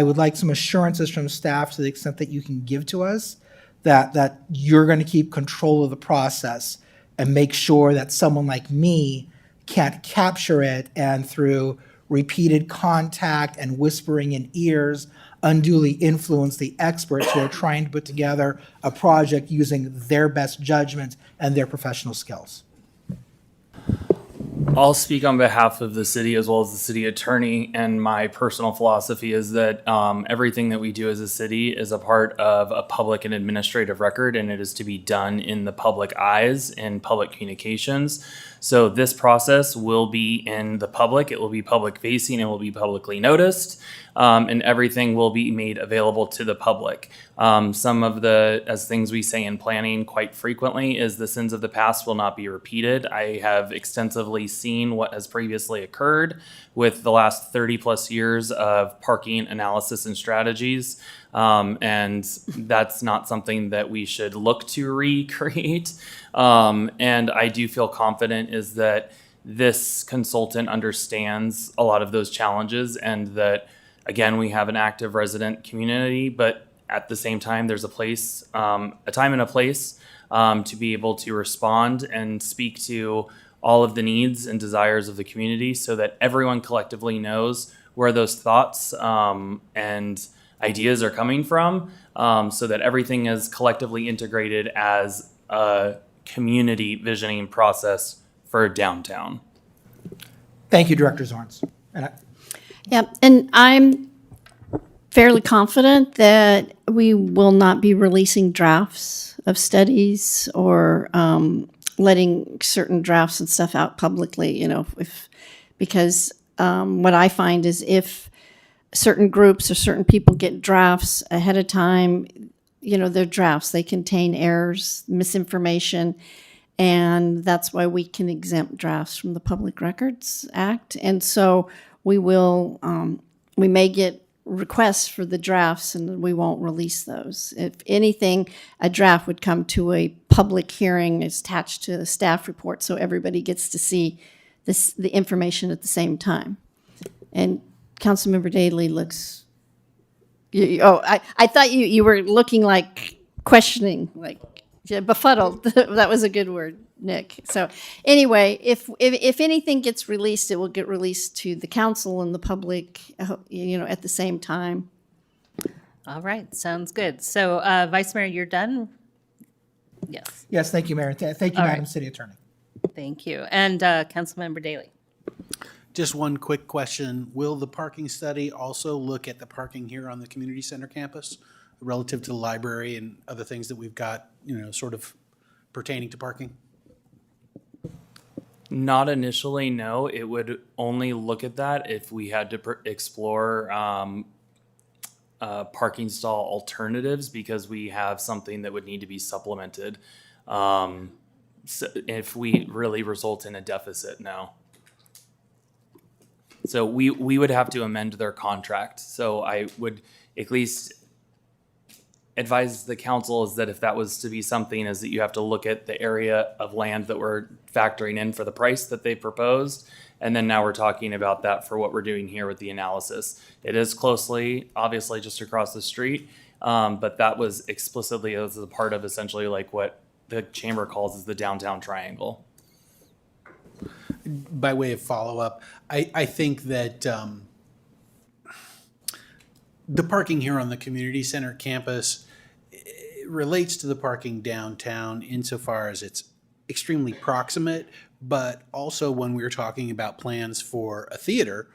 would like some assurances from staff, to the extent that you can give to us, that you're going to keep control of the process and make sure that someone like me can't capture it and, through repeated contact and whispering in ears, unduly influence the experts who are trying to put together a project using their best judgment and their professional skills. I'll speak on behalf of the city as well as the city attorney, and my personal philosophy is that everything that we do as a city is a part of a public and administrative record, and it is to be done in the public eyes in public communications. So this process will be in the public, it will be public facing, it will be publicly noticed, and everything will be made available to the public. Some of the, as things we say in planning quite frequently, is the sins of the past will not be repeated. I have extensively seen what has previously occurred with the last 30 plus years of parking analysis and strategies. And that's not something that we should look to recreate. And I do feel confident is that this consultant understands a lot of those challenges, and that, again, we have an active resident community, but at the same time, there's a place, a time and a place to be able to respond and speak to all of the needs and desires of the community, so that everyone collectively knows where those thoughts and ideas are coming from, so that everything is collectively integrated as a community visioning process for downtown. Thank you, Director Zorns. Yeah, and I'm fairly confident that we will not be releasing drafts of studies or letting certain drafts and stuff out publicly, because what I find is if certain groups or certain people get drafts ahead of time, they're drafts. They contain errors, misinformation, and that's why we can exempt drafts from the Public Records Act. And so we may get requests for the drafts and we won't release those. If anything, a draft would come to a public hearing attached to the staff report so everybody gets to see the information at the same time. And Councilmember Daley looks, I thought you were looking like questioning, like befuddled. That was a good word, Nick. So anyway, if anything gets released, it will get released to the council and the public, at the same time. All right, sounds good. So, Vice Mayor, you're done? Yes. Yes, thank you, Mayor. Thank you, All Madam right. City Attorney. Thank you. And Councilmember Daley? Just one quick question. Will the parking study also look at the parking here on the community center campus relative to the library and other things that we've got, sort of pertaining to parking? Not initially, no. It would only look at that if we had to explore parking stall alternatives because we have something that would need to be supplemented. So if we really result in a deficit, no. So we would have to amend their contract. So I would at least advise the council is that if that was to be something, is that you have to look at the area of land that we're factoring in for the price that they proposed. And then now we're talking about that for what we're doing here with the analysis. It is closely, obviously, just across the street, but that was explicitly as a part of essentially like what the chamber calls is the downtown triangle. By way of follow-up, I think that the parking here on the community center campus relates to the parking downtown insofar as it's extremely proximate, but also when we're talking about plans for a theater,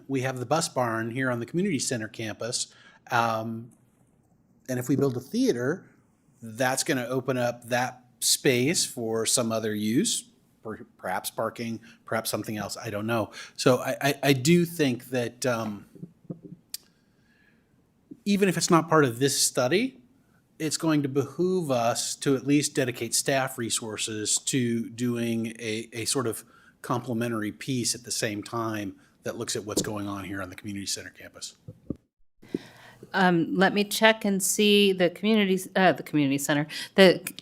we have the bus barn here on the community center campus. And if we build a theater, that's going to open up that space for some other use, perhaps parking, perhaps something else. I don't know. So I do think that even if it's not part of this study, it's going to behoove us to at least dedicate staff resources to doing a sort of complementary piece at the same time that looks at what's going on here on the community center campus. Let me check and see the community center. The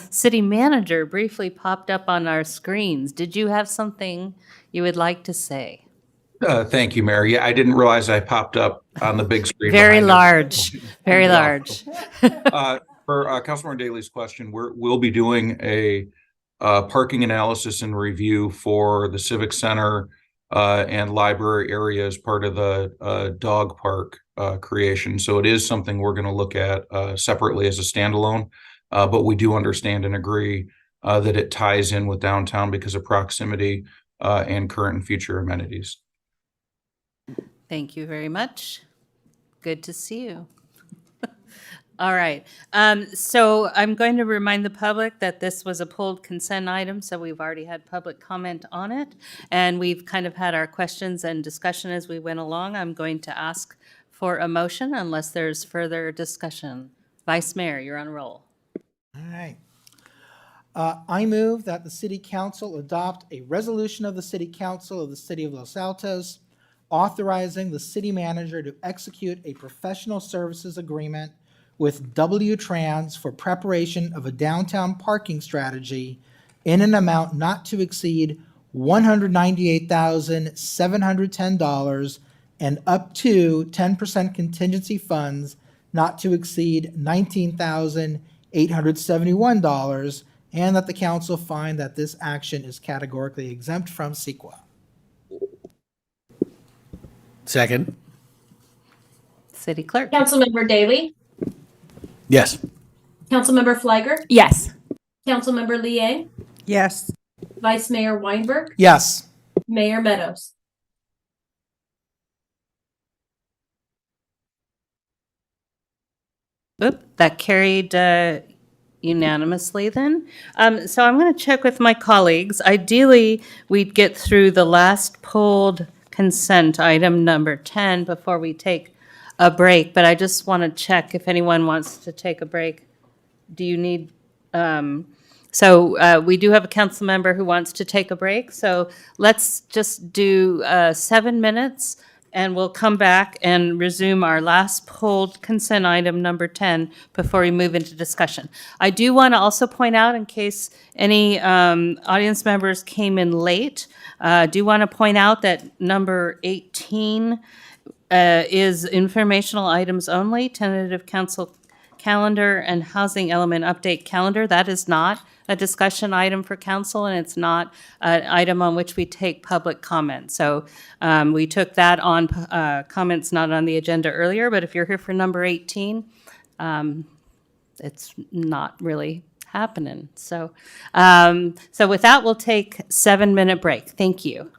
city manager briefly popped up on our screens. Did you have something you would like to say? Thank you, Mayor. Yeah, I didn't realize I popped up on the big screen. Very behind us. large, very Yeah. large. For Councilmember Daley's question, we'll be doing a parking analysis and review for the Civic Center and library area as part of the dog park creation. So it is something we're going to look at separately as a standalone, but we do understand and agree that it ties in with downtown because of proximity and current and future amenities. Thank you very much. Good to see you. All right. So I'm going to remind the public that this was a pulled consent item, so we've already had public comment on it, and we've kind of had our questions and discussion as we went along. I'm going to ask for a motion unless there's further discussion. Vice Mayor, you're on a roll. All right. I move that the City Council adopt a resolution of the City Council of the City of Los Altos authorizing the city manager to execute a professional services agreement with W-Trans for preparation of a downtown parking strategy in an amount not to exceed $198,710 and up to 10% contingency funds not to exceed $19,871, and that the council find that this action is categorically exempt from CEQA. Second. City Clerk. Councilmember Daley, Yes. Councilmember Fliger, Yes. Councilmember Liang, Yes. Vice Mayor Weinberg, Yes. Mayor Meadows. Oop, that carried unanimously then. So I'm going to check with my colleagues. Ideally, we'd get through the last pulled consent, item number 10, before we take a break, but I just want to check if anyone wants to take a break. Do you need, we do have a council member who wants to take a break, so let's just do 7 minutes, and we'll come back and resume our last pulled consent item, number 10, before we move into discussion. I do want to also point out, in case any audience members came in late, I do want to point out that number 18 is informational items only, tentative council calendar and housing element update calendar. That is not a discussion item for council, and it's not an item on which we take public comment. So we took that on comments not on the agenda earlier, but if you're here for number 18, it's not really happening. So with that, we'll take 7-minute break. Thank you.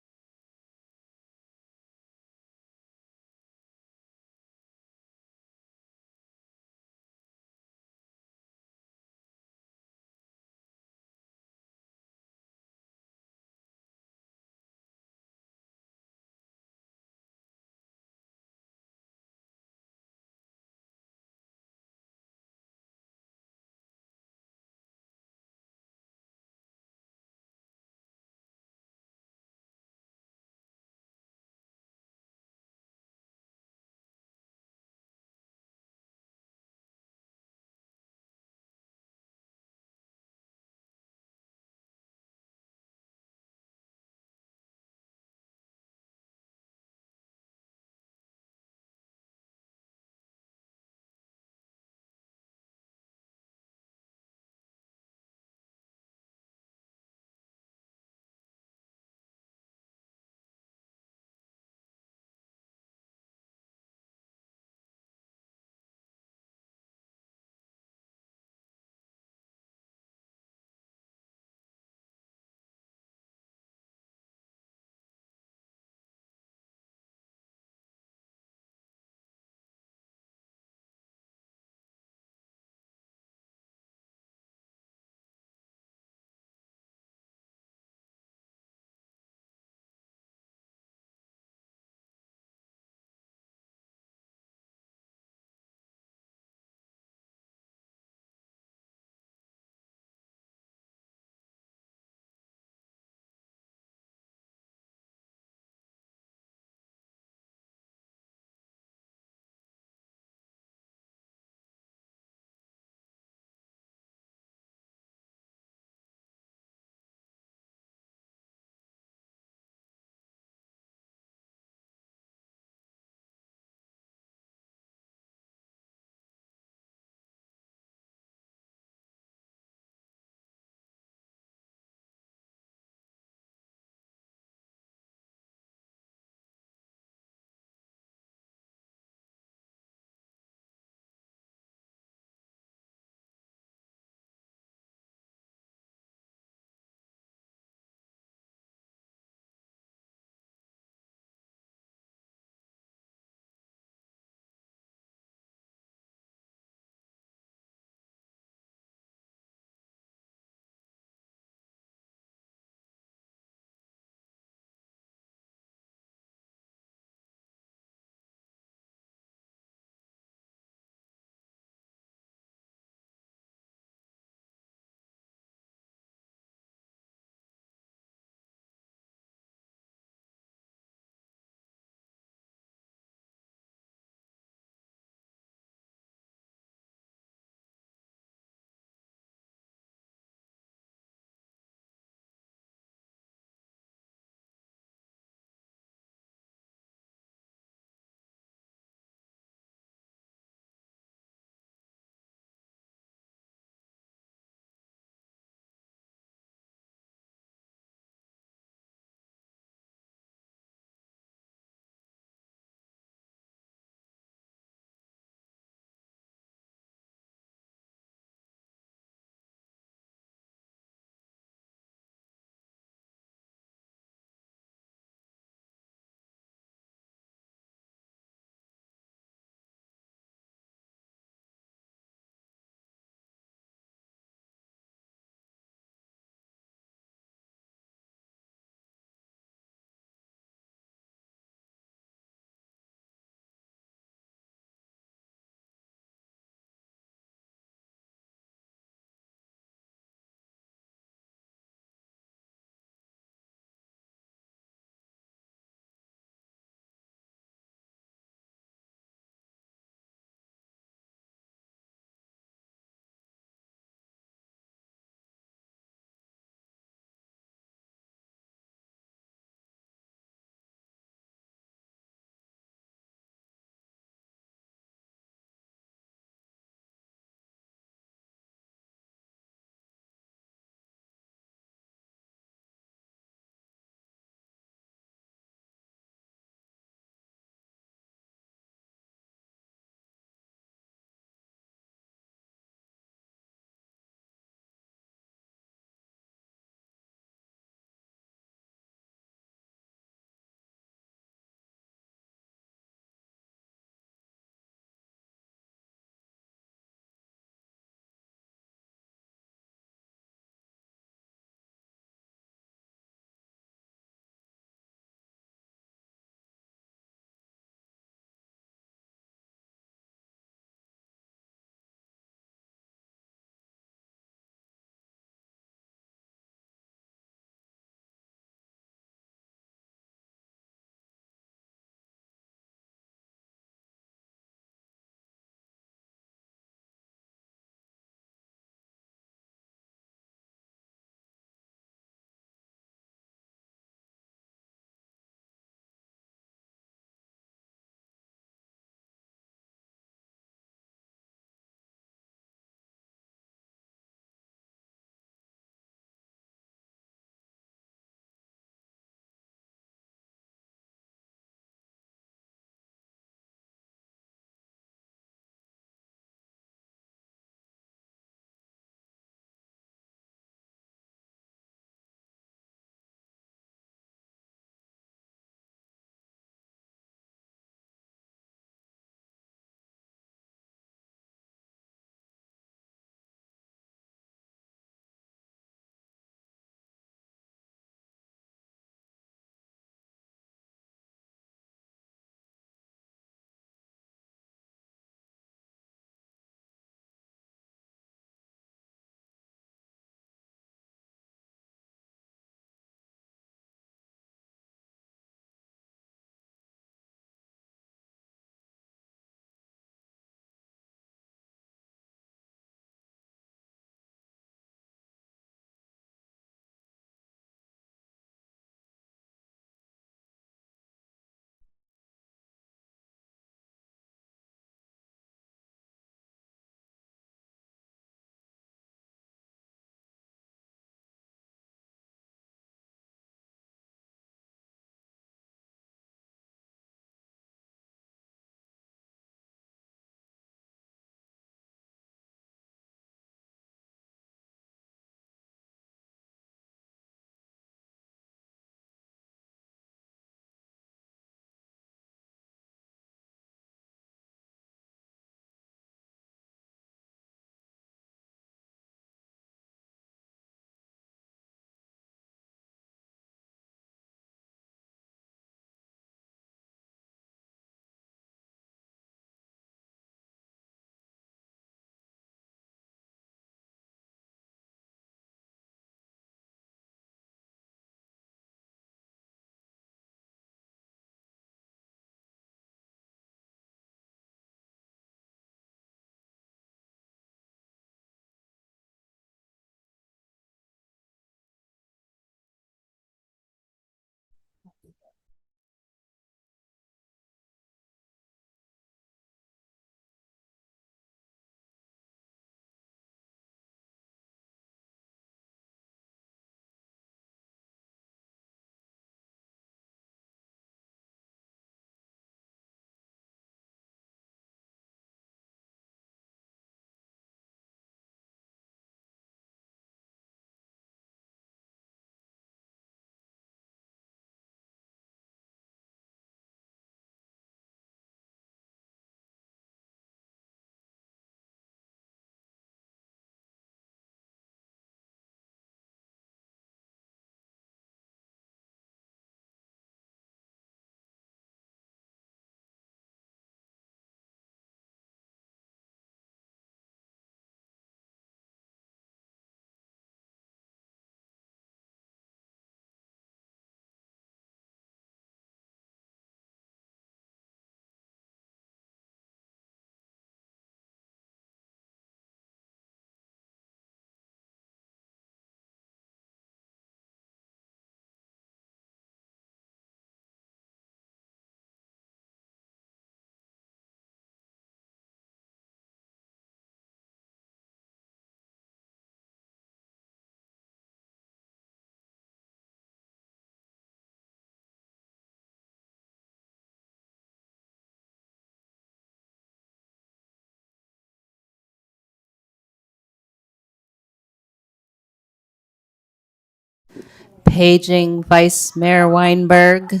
Paging Vice Mayor Weinberg.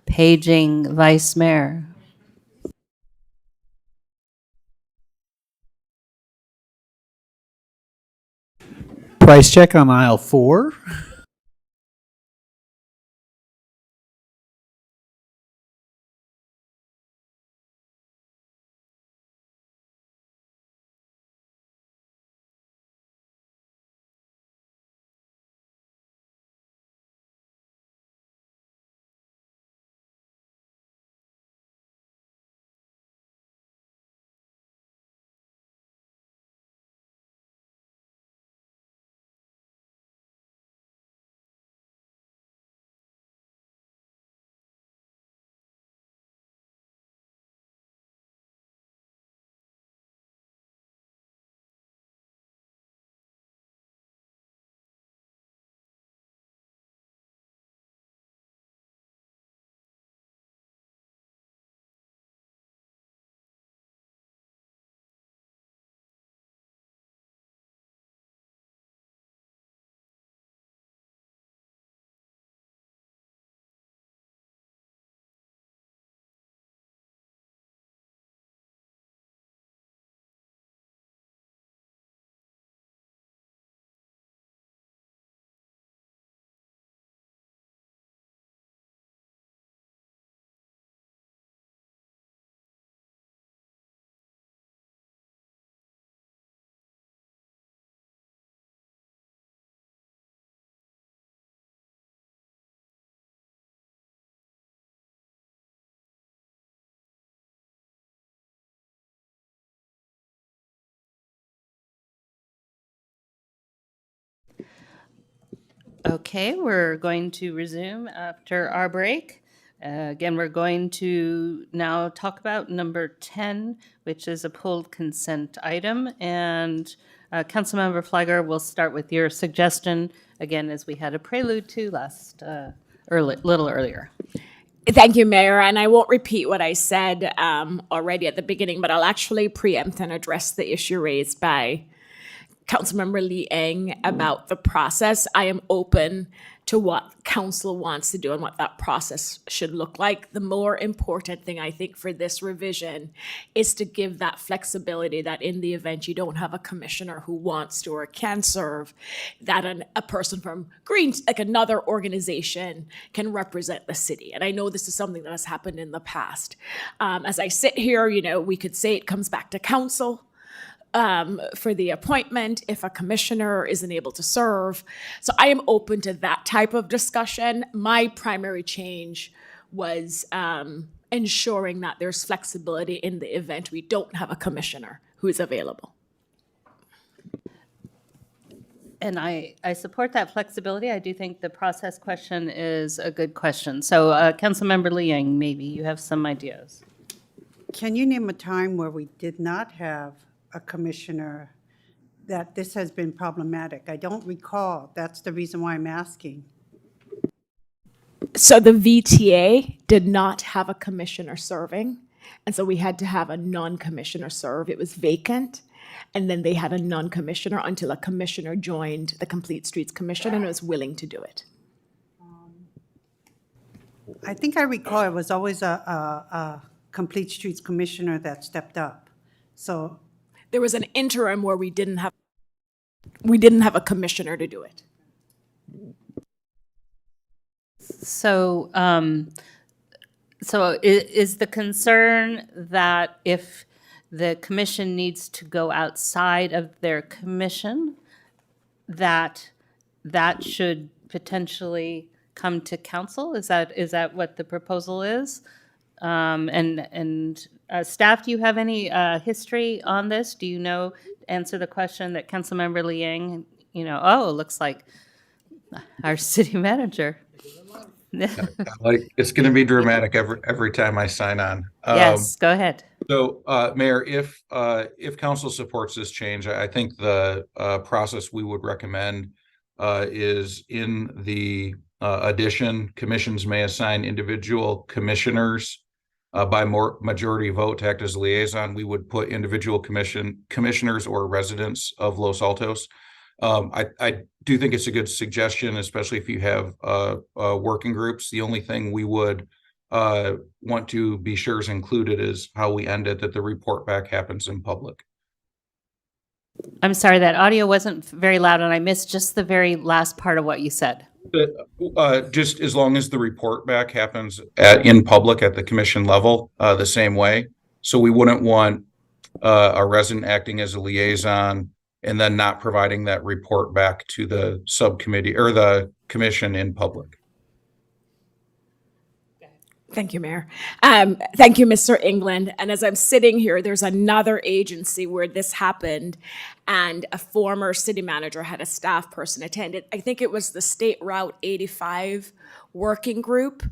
Paging Vice Mayor. Price check on aisle 4. Okay, we're going to resume after our break. Again, we're going to now talk about number 10, which is a pulled consent item. And Councilmember Flagger, we'll start with your suggestion, again, as we had a prelude to last, little earlier. Thank you, Mayor. And I won't repeat what I said already at the beginning, but I'll actually preempt and address the issue raised by Councilmember Liang about the process. I am open to what council wants to do and what that process should look like. The more important thing, I think, for this revision is to give that flexibility that in the event you don't have a commissioner who wants to or can serve, that a person from Greens, like another organization, can represent the city. And I know this is something that has happened in the past. As I sit here, we could say it comes back to council for the appointment if a commissioner isn't able to serve. So I am open to that type of discussion. My primary change was ensuring that there's flexibility in the event we don't have a commissioner who is available. And I support that flexibility. I do think the process question is a good question. So Councilmember Liang, maybe you have some ideas. Can you name a time where we did not have a commissioner that this has been problematic? I don't recall. That's the reason why I'm asking. So the VTA did not have a commissioner serving. And so we had to have a non-commissioner serve. It was vacant. And then they had a non-commissioner until a commissioner joined the Complete Streets Commission and was willing to do it. I think I recall it was always a Complete Streets Commissioner that stepped up. So there was an interim where we didn't have a commissioner to do it. So, is the concern that if the commission needs to go outside of their commission, that should potentially come to council? Is that what the proposal is? And staff, do you have any history on this? Do you know, answer the question that Councilmember Liang, it looks like our city manager. Like it's going to be dramatic every time I sign on. Yes, go ahead. So, Mayor, if council supports this change, I think the process we would recommend is in the addition, commissions may assign individual commissioners by majority vote to act as liaison. We would put individual commissioners or residents of Los Altos I do think it's a good suggestion, especially if you have working groups. The only thing we would want to be sure is included is how we end it, that the report back happens in public. I'm sorry, that audio wasn't very loud and I missed just the very last part of what you said. Just as long as the report back happens in public at the commission level, the same way. So we wouldn't want a resident acting as a liaison and then not providing that report back to the subcommittee or the commission in public. Thank you, Mayor. Thank you, Mr. England. And as I'm sitting here, there's another agency where this happened, and a former city manager had a staff person attend it. I think it was the State Route 85 working group.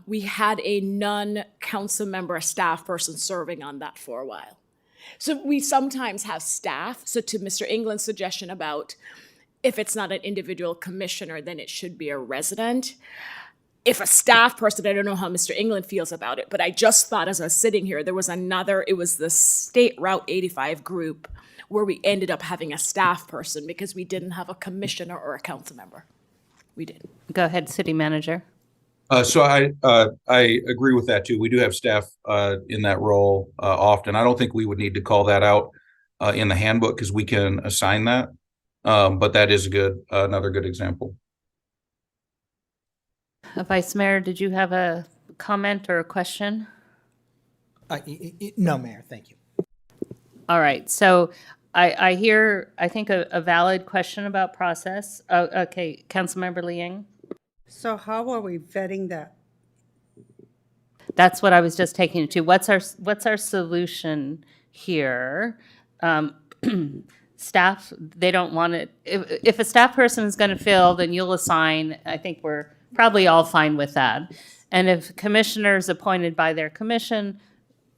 We had a non-council member, a staff person serving on that for a while. So we sometimes have staff. So to Mr. England's suggestion about if it's not an individual commissioner, then it should be a resident. If a staff person, I don't know how Mr. England feels about it, but I just thought as I was sitting here, there was another, it was the State Route 85 group where we ended up having a staff person because we didn't have a commissioner or a council member. We did. Go ahead, city manager. So I agree with that too. We do have staff in that role often. I don't think we would need to call that out in the handbook because we can assign that. But that is another good example. Vice Mayor, did you have a comment or a question? No, Mayor, thank you. All right, so I hear, I think, a valid question about process. Oh, okay, Councilmember Liang? So how are we vetting that? That's what I was just taking it to. What's our solution here? Staff, they don't want it. If a staff person is going to fill, then you'll assign. I think we're probably all fine with that. And if commissioners appointed by their commission,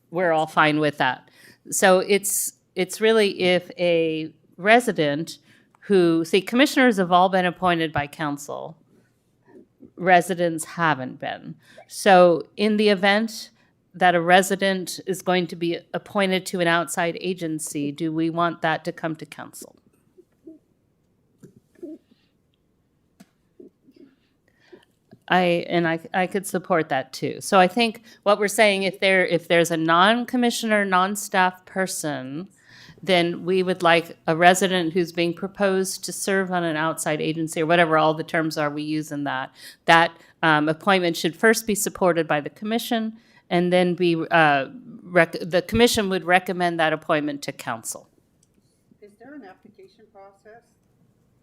we're all fine with that. So it's really if a resident commissioners have all been appointed by council, residents haven't been. So in the event that a resident is going to be appointed to an outside agency, do we want that to come to council? I could support that too. So I think what we're saying, if there's a non-commissioner, non-staff person, then we would like a resident who's being proposed to serve on an outside agency or whatever all the terms are we use in that. That appointment should first be supported by the commission, and then the commission would recommend that appointment to council. Is there an application process?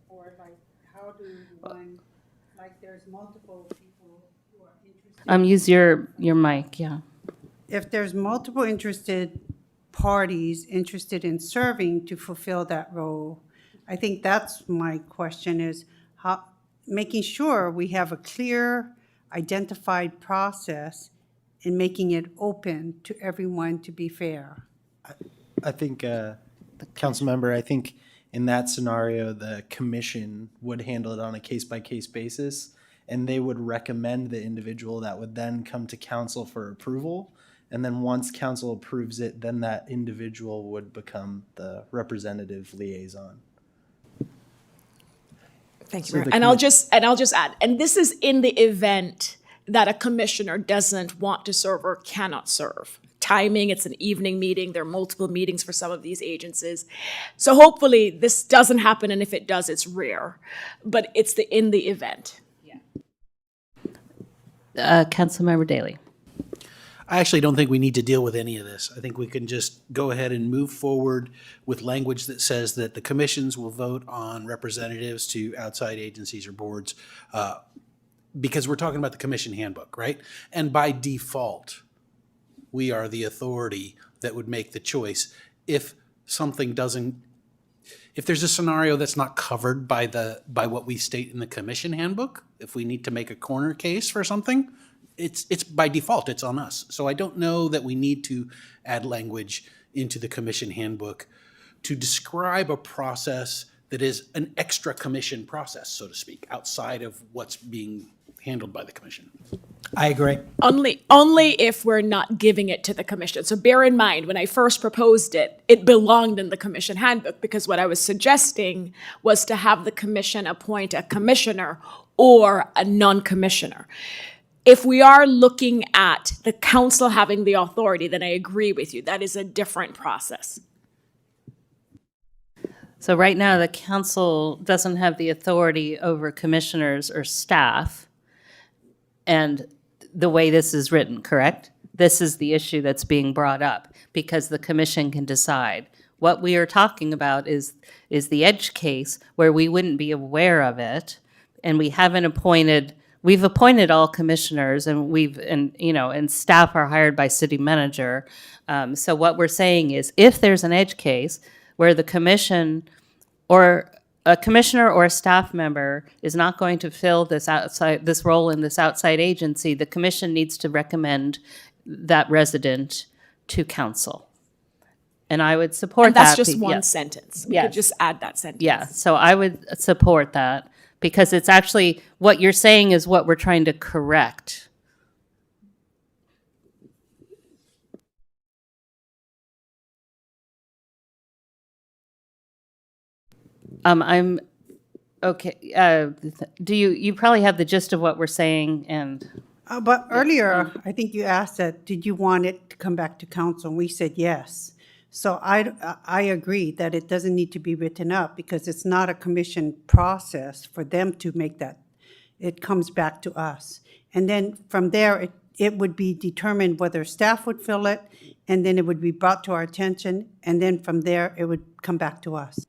Or like, how do one, like there's multiple people who are interested? Use your mic, yeah. If there's multiple interested parties interested in serving to fulfill that role, I think that's my question is how, making sure we have a clear identified process and making it open to everyone to be fair. I think, council member, I think in that scenario, the commission would handle it on a case-by-case basis, and they would recommend the individual that would then come to council for approval. And then once council approves it, then that individual would become the representative liaison. Thank you, Mayor. And I'll just add, and this is in the event that a commissioner doesn't want to serve or cannot serve. Timing, it's an evening meeting. There are multiple meetings for some of these agencies. So hopefully this doesn't happen, and if it does, it's rare. But it's in the event. Councilmember Daley. I actually don't think we need to deal with any of this. I think we can just go ahead and move forward with language that says that the commissions will vote on representatives to outside agencies or boards because we're talking about the commission handbook, right? And by default, we are the authority that would make the choice. If something doesn't, if there's a scenario that's not covered by what we state in the commission handbook, if we need to make a corner case for something, it's by default, it's on us. So I don't know that we need to add language into the commission handbook to describe a process that is an extra commission process, so to speak, outside of what's being handled by the commission. I agree. Only if we're not giving it to the commission. So bear in mind, when I first proposed it, it belonged in the commission handbook because what I was suggesting was to have the commission appoint a commissioner or a non-commissioner. If we are looking at the council having the authority, then I agree with you. That is a different process. So right now, the council doesn't have the authority over commissioners or staff. And the way this is written, correct? This is the issue that's being brought up because the commission can decide. What we are talking about is the edge case where we wouldn't be aware of it, and we've appointed all commissioners, and staff are hired by city manager. So what we're saying is, if there's an edge case where the commission or a commissioner or a staff member is not going to fill this role in this outside agency, the commission needs to recommend that resident to council. And I would support that. And that's just one sentence. We could just add that sentence. Yeah, so I would support that because it's actually, what you're saying is what we're trying to correct. I'm okay. You probably have the gist of what we're saying, and But earlier, I think you asked that, did you want it to come back to council? And we said yes. So I agree that it doesn't need to be written up because it's not a commission process for them to make that. It comes back to us. And then from there, it would be determined whether staff would fill it, and then it would be brought to our attention, and then from there, it would come back to us.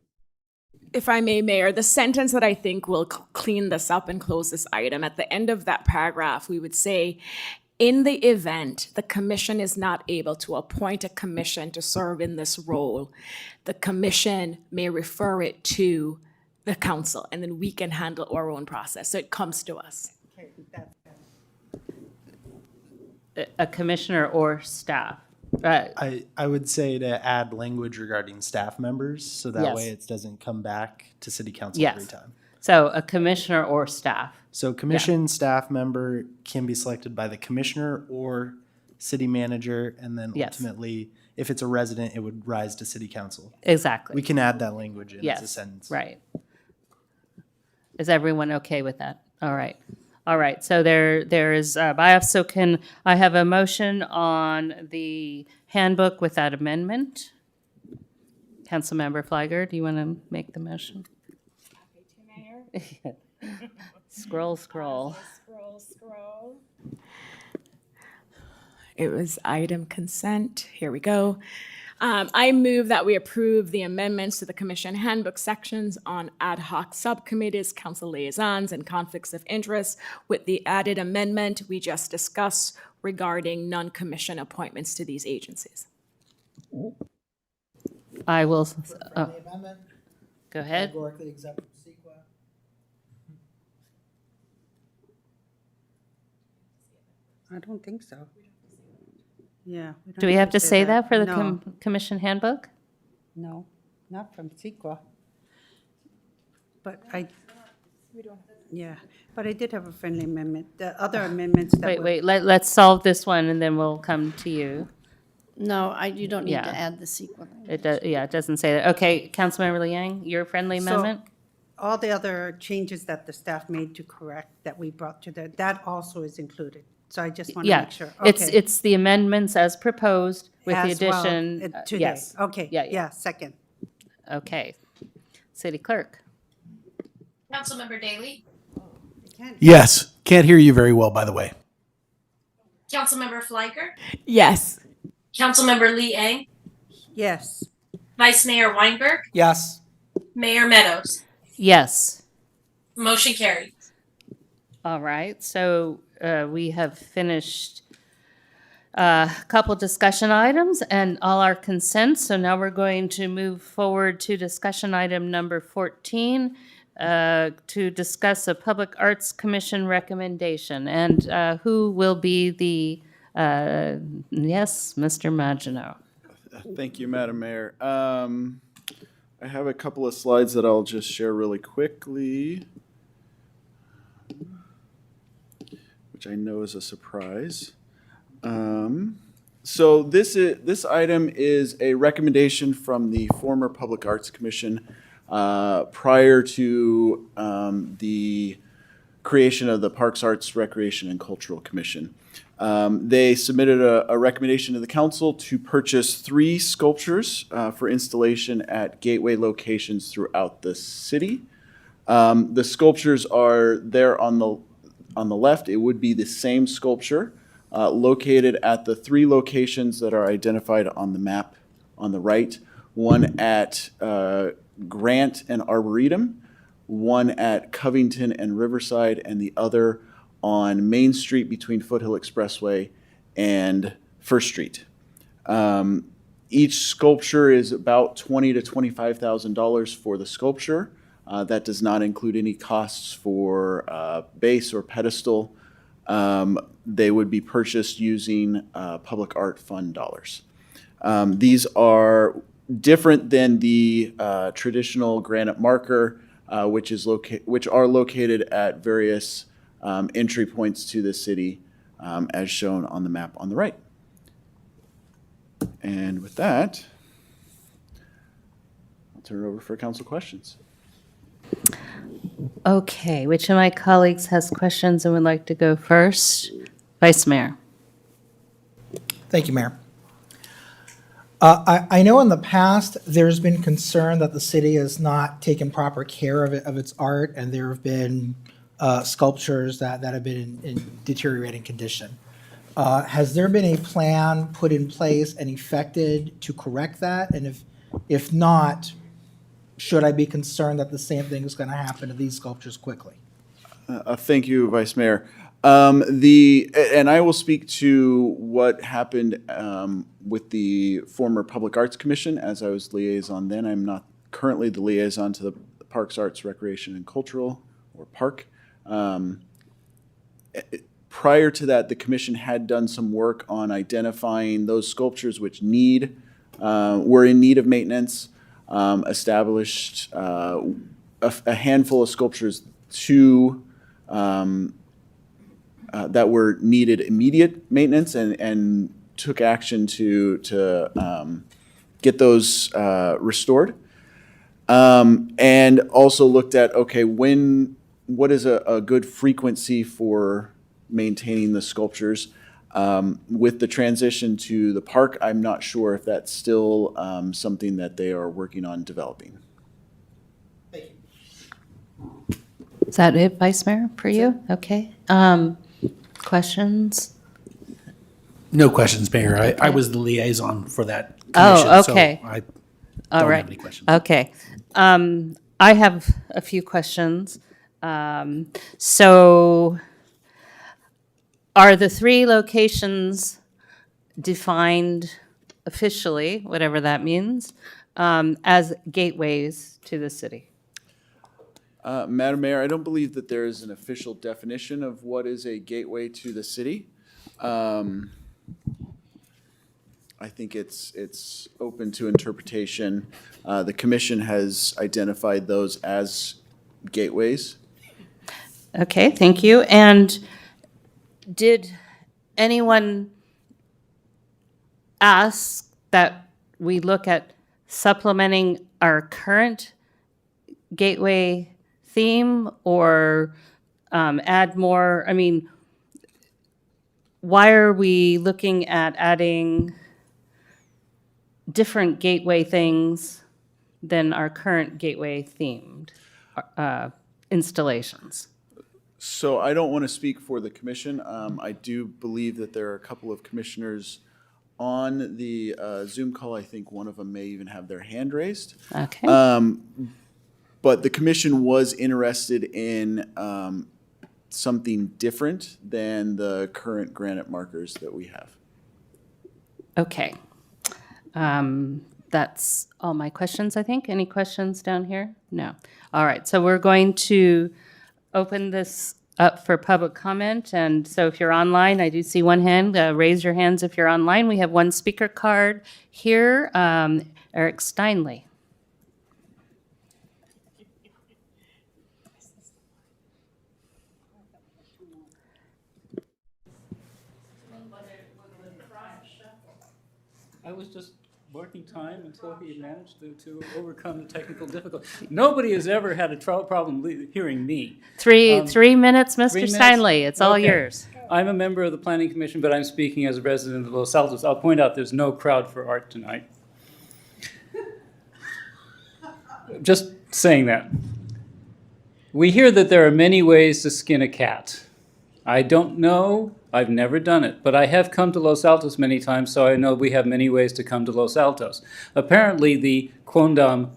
If I may, Mayor, the sentence that I think will clean this up and close this item, at the end of that paragraph, we would say, in the event the commission is not able to appoint a commission to serve in this role, the commission may refer it to the council, and then we can handle our own process. So it comes to us. a commissioner or staff. I would say to add language regarding staff members, so that Yes. way it doesn't come back to city council Yes. every time. So a commissioner or staff. So commission staff member can be selected by the commissioner or city manager, and then Yes. ultimately, if it's a resident, it would rise to city council. Exactly. We can add that language in as a Yes, sentence. right. Is everyone okay with that? All right. All right, so there is bias. So can I have a motion on the handbook with that amendment? Councilmember Fliger, do you want to make the motion? Scroll. Scroll. It was item consent. Here we go. I move that we approve the amendments to the commission handbook sections on ad hoc subcommittees, council liaisons, and conflicts of interest with the added amendment we just discussed regarding non-commission appointments to these agencies. I will, Friendly amendment, go ahead. categorically exempt from CEQA. I don't think so. Yeah. don't Do we have to say that for the No. commission handbook? No, not from CEQA. But yeah, but I did have a friendly amendment. The other amendments that were. Wait, let's solve this one and then we'll come to you. No, you don't need Yeah. to add the sequel. It does, yeah, it doesn't say that. Okay, Councilmember Liang, your friendly So, amendment? all the other changes that the staff made to correct that we brought to that also is included. So I just want to Yeah, make sure. it's, Okay. it's the amendments as proposed with the As well, addition. today. Yes. Okay, Yeah, yeah, second. Okay. City Clerk. Councilmember Daley, Yes, can't hear you very well, by the way. Councilmember Fliker, Yes. Councilmember Lee Eng, Yes. Vice Mayor Weinberg, Yes. Mayor Meadows. Yes. Motion carried. All right, so we have finished a couple discussion items and all our consents. So now we're going to move forward to discussion item number 14, to discuss a Public Arts Commission recommendation. And who will be the, yes, Mr. Maginot. Thank you, Madam Mayor. I have a couple of slides that I'll just share really quickly, which I know is a surprise. So this item is a recommendation from the former Public Arts Commission prior to the creation of the Parks, Arts, Recreation, and Cultural Commission. They submitted a recommendation to the council to purchase 3 sculptures for installation at gateway locations throughout the city. The sculptures are there on the left. It would be the same sculpture located at the 3 locations that are identified on the map on the right. One at Grant and Arboretum, one at Covington and Riverside, and the other on Main Street between Foothill Expressway and First Street. Each sculpture is about $20,000 to $25,000 for the sculpture. That does not include any costs for base or pedestal. They would be purchased using public art fund dollars. These are different than the traditional granite marker, which are located at various entry points to the city, as shown on the map on the right. And with that, I'll turn it over for council questions. Okay, which of my colleagues has questions and would like to go first? Vice Mayor. Thank you, Mayor. I know in the past, there's been concern that the city has not taken proper care of its art, and there have been sculptures that have been in deteriorating condition. Has there been a plan put in place and effected to correct that? And if not, should I be concerned that the same thing is going to happen to these sculptures quickly? Thank you, Vice Mayor. And I will speak to what happened with the former Public Arts Commission as I was liaison then. I'm not currently the liaison to the Parks, Arts, Recreation, and Cultural, or PARC. Prior to that, the commission had done some work on identifying those sculptures which were in need of maintenance, established a handful of sculptures that were needed immediate maintenance and took action to get those restored. And also looked at, okay, what is a good frequency for maintaining the sculptures? With the transition to the park, I'm not sure if that's still something that they are working on developing. Is that it, Vice Mayor, for you? Okay. Questions? No questions, Mayor. I was the liaison for that commission. Oh, okay. So I All don't right. have any questions. Okay. I have a few questions. So are the 3 locations defined officially, whatever that means, as gateways to the city? Madam Mayor, I don't believe that there is an official definition of what is a gateway to the city. I think it's open to interpretation. The commission has identified those as gateways. Okay, thank you. And did anyone ask that we look at supplementing our current gateway theme or add more? I mean, why are we looking at adding different gateway things than our current gateway themed installations? So I don't want to speak for the commission. I do believe that there are a couple of commissioners on the Zoom call. I think one of them may even have their hand raised. Okay. But the commission was interested in something different than the current granite markers that we have. Okay. That's all my questions, I think. Any questions down here? No. All right, so we're going to open this up for public comment. And so if you're online, I do see one hand. Raise your hands if you're online. We have one speaker card here. Eric Steinley. I was just marking time until he managed to overcome the technical difficulty. Nobody has ever had a problem hearing me. Three minutes, 3 Mr. minutes? Steinley. It's all Okay. yours. I'm a member of the Planning Commission, but I'm speaking as a resident of Los Altos. I'll point out there's no crowd for art tonight. Just saying that. We hear that there are many ways to skin a cat. I don't know, I've never done it, but I have come to Los Altos many times, so I know we have many ways to come to Los Altos. Apparently, the Quondam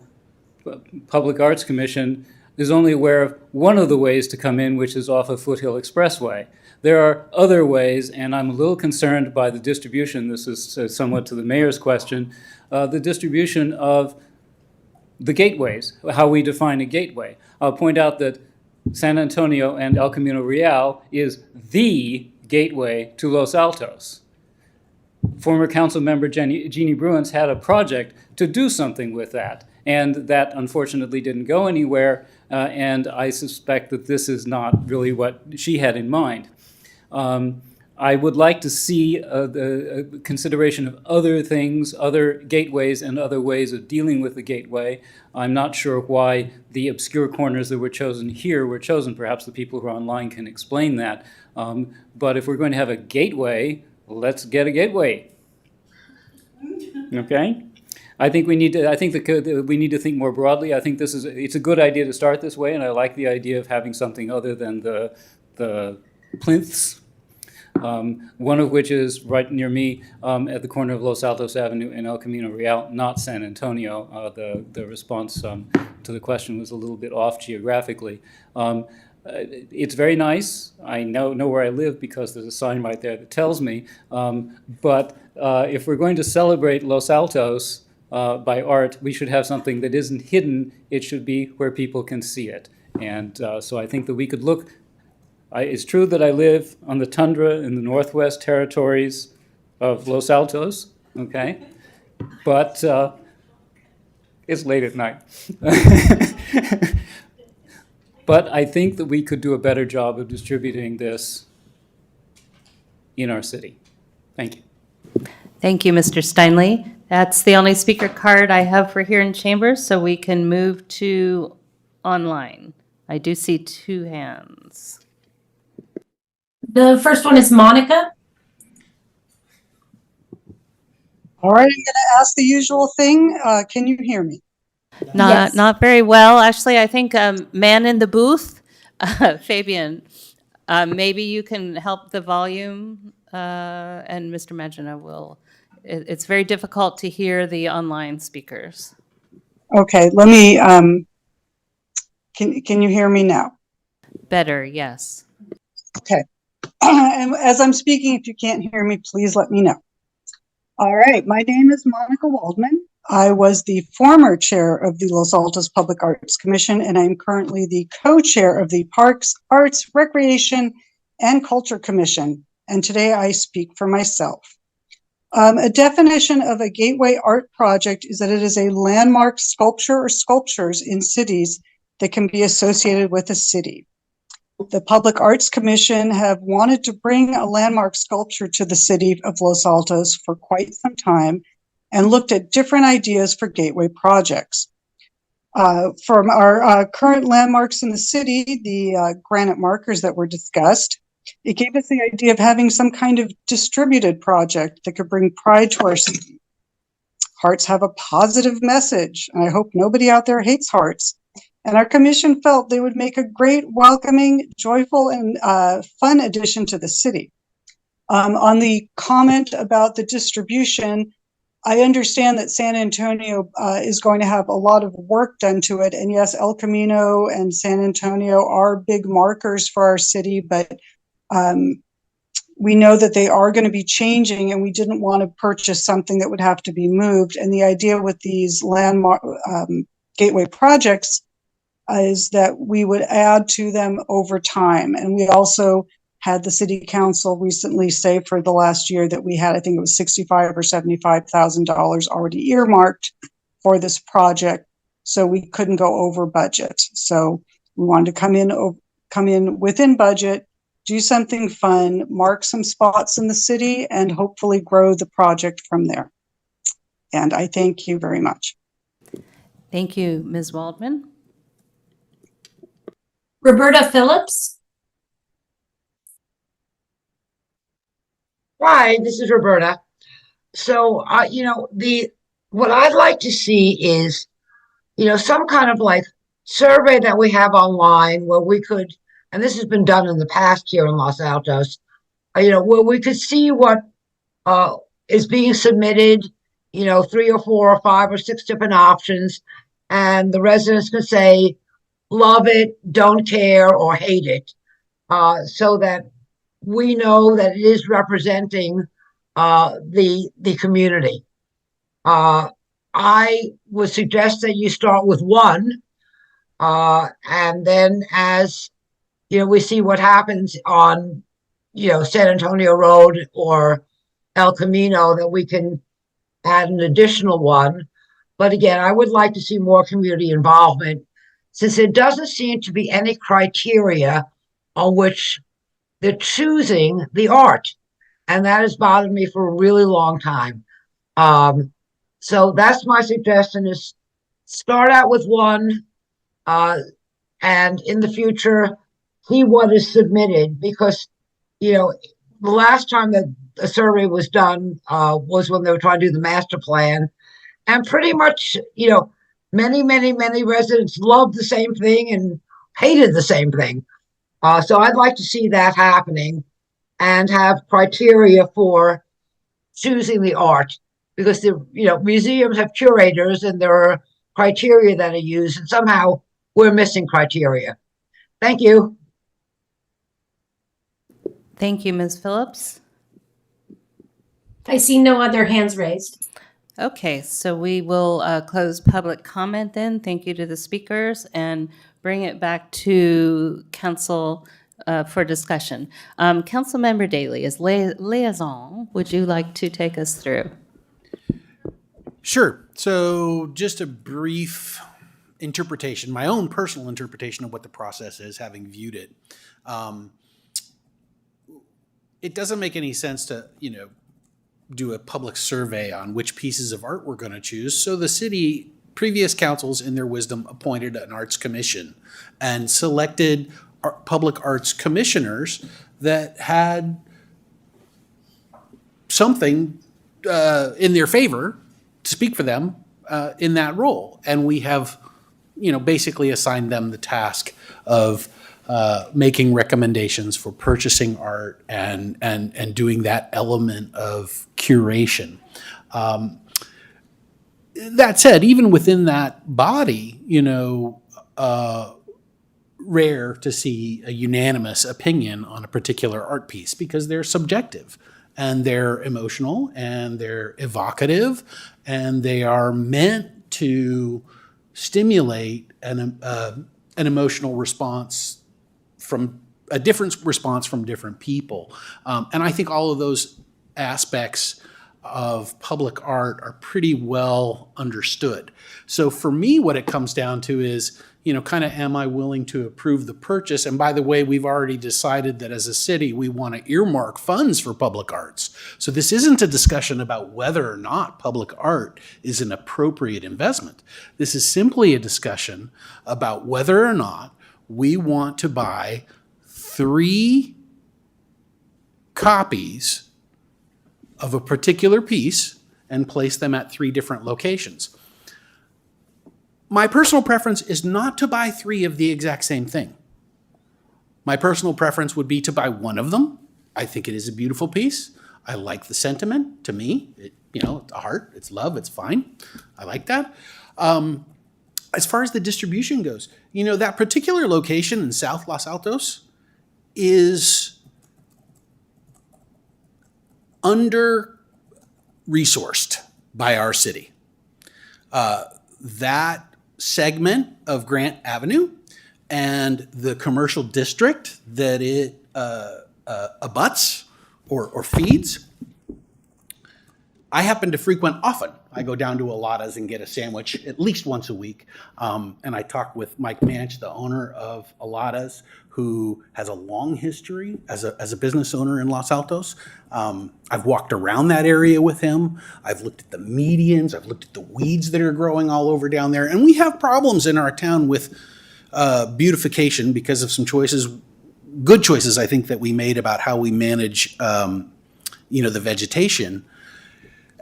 Public Arts Commission is only aware of one of the ways to come in, which is off of Foothill Expressway. There are other ways, and I'm a little concerned by the distribution. This is somewhat to the mayor's question, the distribution of the gateways, how we define a gateway. I'll point out that San Antonio and El Camino Real is the gateway to Los Altos. Former council member Jeannie Bruins had a project to do something with that, and that unfortunately didn't go anywhere, and I suspect that this is not really what she had in mind. I would like to see the consideration of other things, other gateways, and other ways of dealing with the gateway. I'm not sure why the obscure corners that were chosen here were chosen. Perhaps the people who are online can explain that. But if we're going to have a gateway, let's get a gateway. Okay? I think we need to. I think we need to think more broadly. I think it's a good idea to start this way, and I like the idea of having something other than the plinths. One of which is right near me at the corner of Los Altos Avenue and El Camino Real, not San Antonio. The response to the question was a little bit off geographically. It's very nice. I know where I live because there's a sign right there that tells me. But if we're going to celebrate Los Altos by art, we should have something that isn't hidden. It should be where people can see it. And so I think that we could look. It's true that I live on the tundra in the Northwest Territories of Los Altos, okay? But it's late at night. But I think that we could do a better job of distributing this in our city. Thank you. Thank you, Mr. Steinley. That's the only speaker card I have for here in chambers, so we can move to online. I do see 2 hands. The first one is Monica. All right, I'm going to ask the usual thing. Can you hear me? Not very well. Actually, I think man in the booth, Fabian, maybe you can help the volume, and Mr. Magina will. It's very difficult to hear the online speakers. Okay, let me, can you hear me now? Better, yes. Okay. And as I'm speaking, if you can't hear me, please let me know. All right, my name is Monica Waldman. I was the former chair of the Los Altos Public Arts Commission, and I'm currently the co-chair of the Parks, Arts, Recreation, and Culture Commission. And today I speak for myself. A definition of a gateway art project is that it is a landmark sculpture or sculptures in cities that can be associated with a city. The Public Arts Commission have wanted to bring a landmark sculpture to the city of Los Altos for quite some time and looked at different ideas for gateway projects. From our current landmarks in the city, the granite markers that were discussed, it gave us the idea of having some kind of distributed project that could bring pride to our city. Hearts have a positive message, and I hope nobody out there hates hearts. And our commission felt they would make a great, welcoming, joyful, and fun addition to the city. On the comment about the distribution, I understand that San Antonio is going to have a lot of work done to it. And yes, El Camino and San Antonio are big markers for our city, but we know that they are going to be changing, and we didn't want to purchase something that would have to be moved. And the idea with these landmark gateway projects is that we would add to them over time. And we also had the city council recently say for the last year that we had, I think it was $65,000 or $75,000 already earmarked for this project. So we couldn't go over budget. So we wanted to come in within budget, do something fun, mark some spots in the city, and hopefully grow the project from there. And I thank you very much. Thank you, Ms. Waldman. Roberta Phillips. Hi, this is Roberta. So, what I'd like to see is, some kind of like survey that we have online where we could, and this has been done in the past here in Los Altos, where we could see what is being submitted, 3 or 4 or 5 or 6 different options, and the residents could say, love it, don't care, or hate it, so that we know that it is representing the community. I would suggest that you start with one, and then as we see what happens on San Antonio Road or El Camino, that we can add an additional one. But again, I would like to see more community involvement, since there doesn't seem to be any criteria on which they're choosing the art. And that has bothered me for a really long time. So that's my suggestion, is start out with one, and in the future, see what is submitted, because, the last time that a survey was done was when they were trying to do the master plan. And pretty much, many, many, many residents loved the same thing and hated the same thing. So I'd like to see that happening and have criteria for choosing the art, because the museums have curators and there are criteria that are used, and somehow we're missing criteria. Thank you. Thank you, Ms. Phillips. I see no other hands raised. Okay, so we will close public comment then. Thank you to the speakers, and bring it back to council for discussion. Councilmember Daley, as liaison, would you like to take us through? Sure. So just a brief interpretation, my own personal interpretation of what the process is, having viewed it. It doesn't make any sense to, do a public survey on which pieces of art we're going to choose. So the city, previous councils in their wisdom, appointed an arts commission and selected public arts commissioners that had something in their favor to speak for them in that role. And we have, basically assigned them the task of making recommendations for purchasing art and doing that element of curation. That said, even within that body, rare to see a unanimous opinion on a particular art piece, because they're subjective and they're emotional and they're evocative and they are meant to stimulate an emotional response, from a different response from different people. And I think all of those aspects of public art are pretty well understood. So for me, what it comes down to is, kind of, am I willing to approve the purchase? And by the way, we've already decided that as a city, we want to earmark funds for public arts. So this isn't a discussion about whether or not public art is an appropriate investment. This is simply a discussion about whether or not we want to buy 3 copies of a particular piece and place them at 3 different locations. My personal preference is not to buy 3 of the exact same thing. My personal preference would be to buy one of them. I think it is a beautiful piece. I like the sentiment. To me, it's a heart, it's love, it's fine. I like that. As far as the distribution goes, that particular location in South Los Altos is under-resourced by our city. That segment of Grant Avenue and the commercial district that it abuts or feeds, I happen to frequent often. I go down to Altos and get a sandwich at least once a week. And I talked with Mike Manch, the owner of Altos, who has a long history as a business owner in Los Altos. I've walked around that area with him. I've looked at the medians. I've looked at the weeds that are growing all over down there. And we have problems in our town with beautification because of some choices, good choices, I think, that we made about how we manage, the vegetation.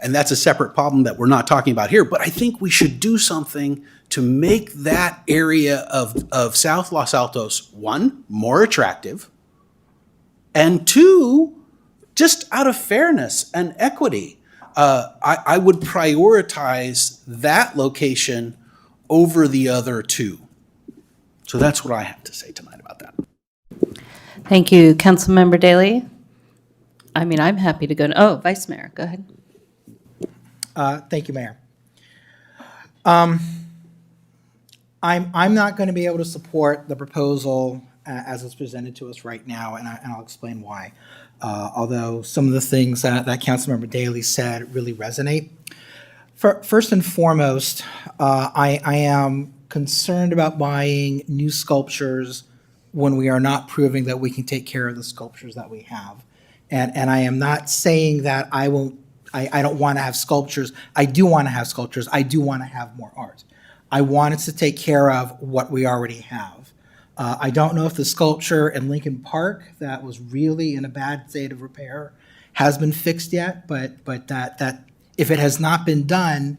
And that's a separate problem that we're not talking about here. But I think we should do something to make that area of South Los Altos, one, more attractive, and two, just out of fairness and equity. I would prioritize that location over the other two. So that's what I have to say tonight about that. Thank you. Councilmember Daley? I mean, I'm happy to go. Vice Mayor, go ahead. Thank you, Mayor. I'm not going to be able to support the proposal as it's presented to us right now, and I'll explain why. Although some of the things that Councilmember Daley said really resonate. First and foremost, I am concerned about buying new sculptures when we are not proving that we can take care of the sculptures that we have. And I am not saying that I don't want to have sculptures. I do want to have sculptures. I do want to have more art. I wanted to take care of what we already have. I don't know if the sculpture in Lincoln Park that was really in a bad state of repair has been fixed yet, but that if it has not been done,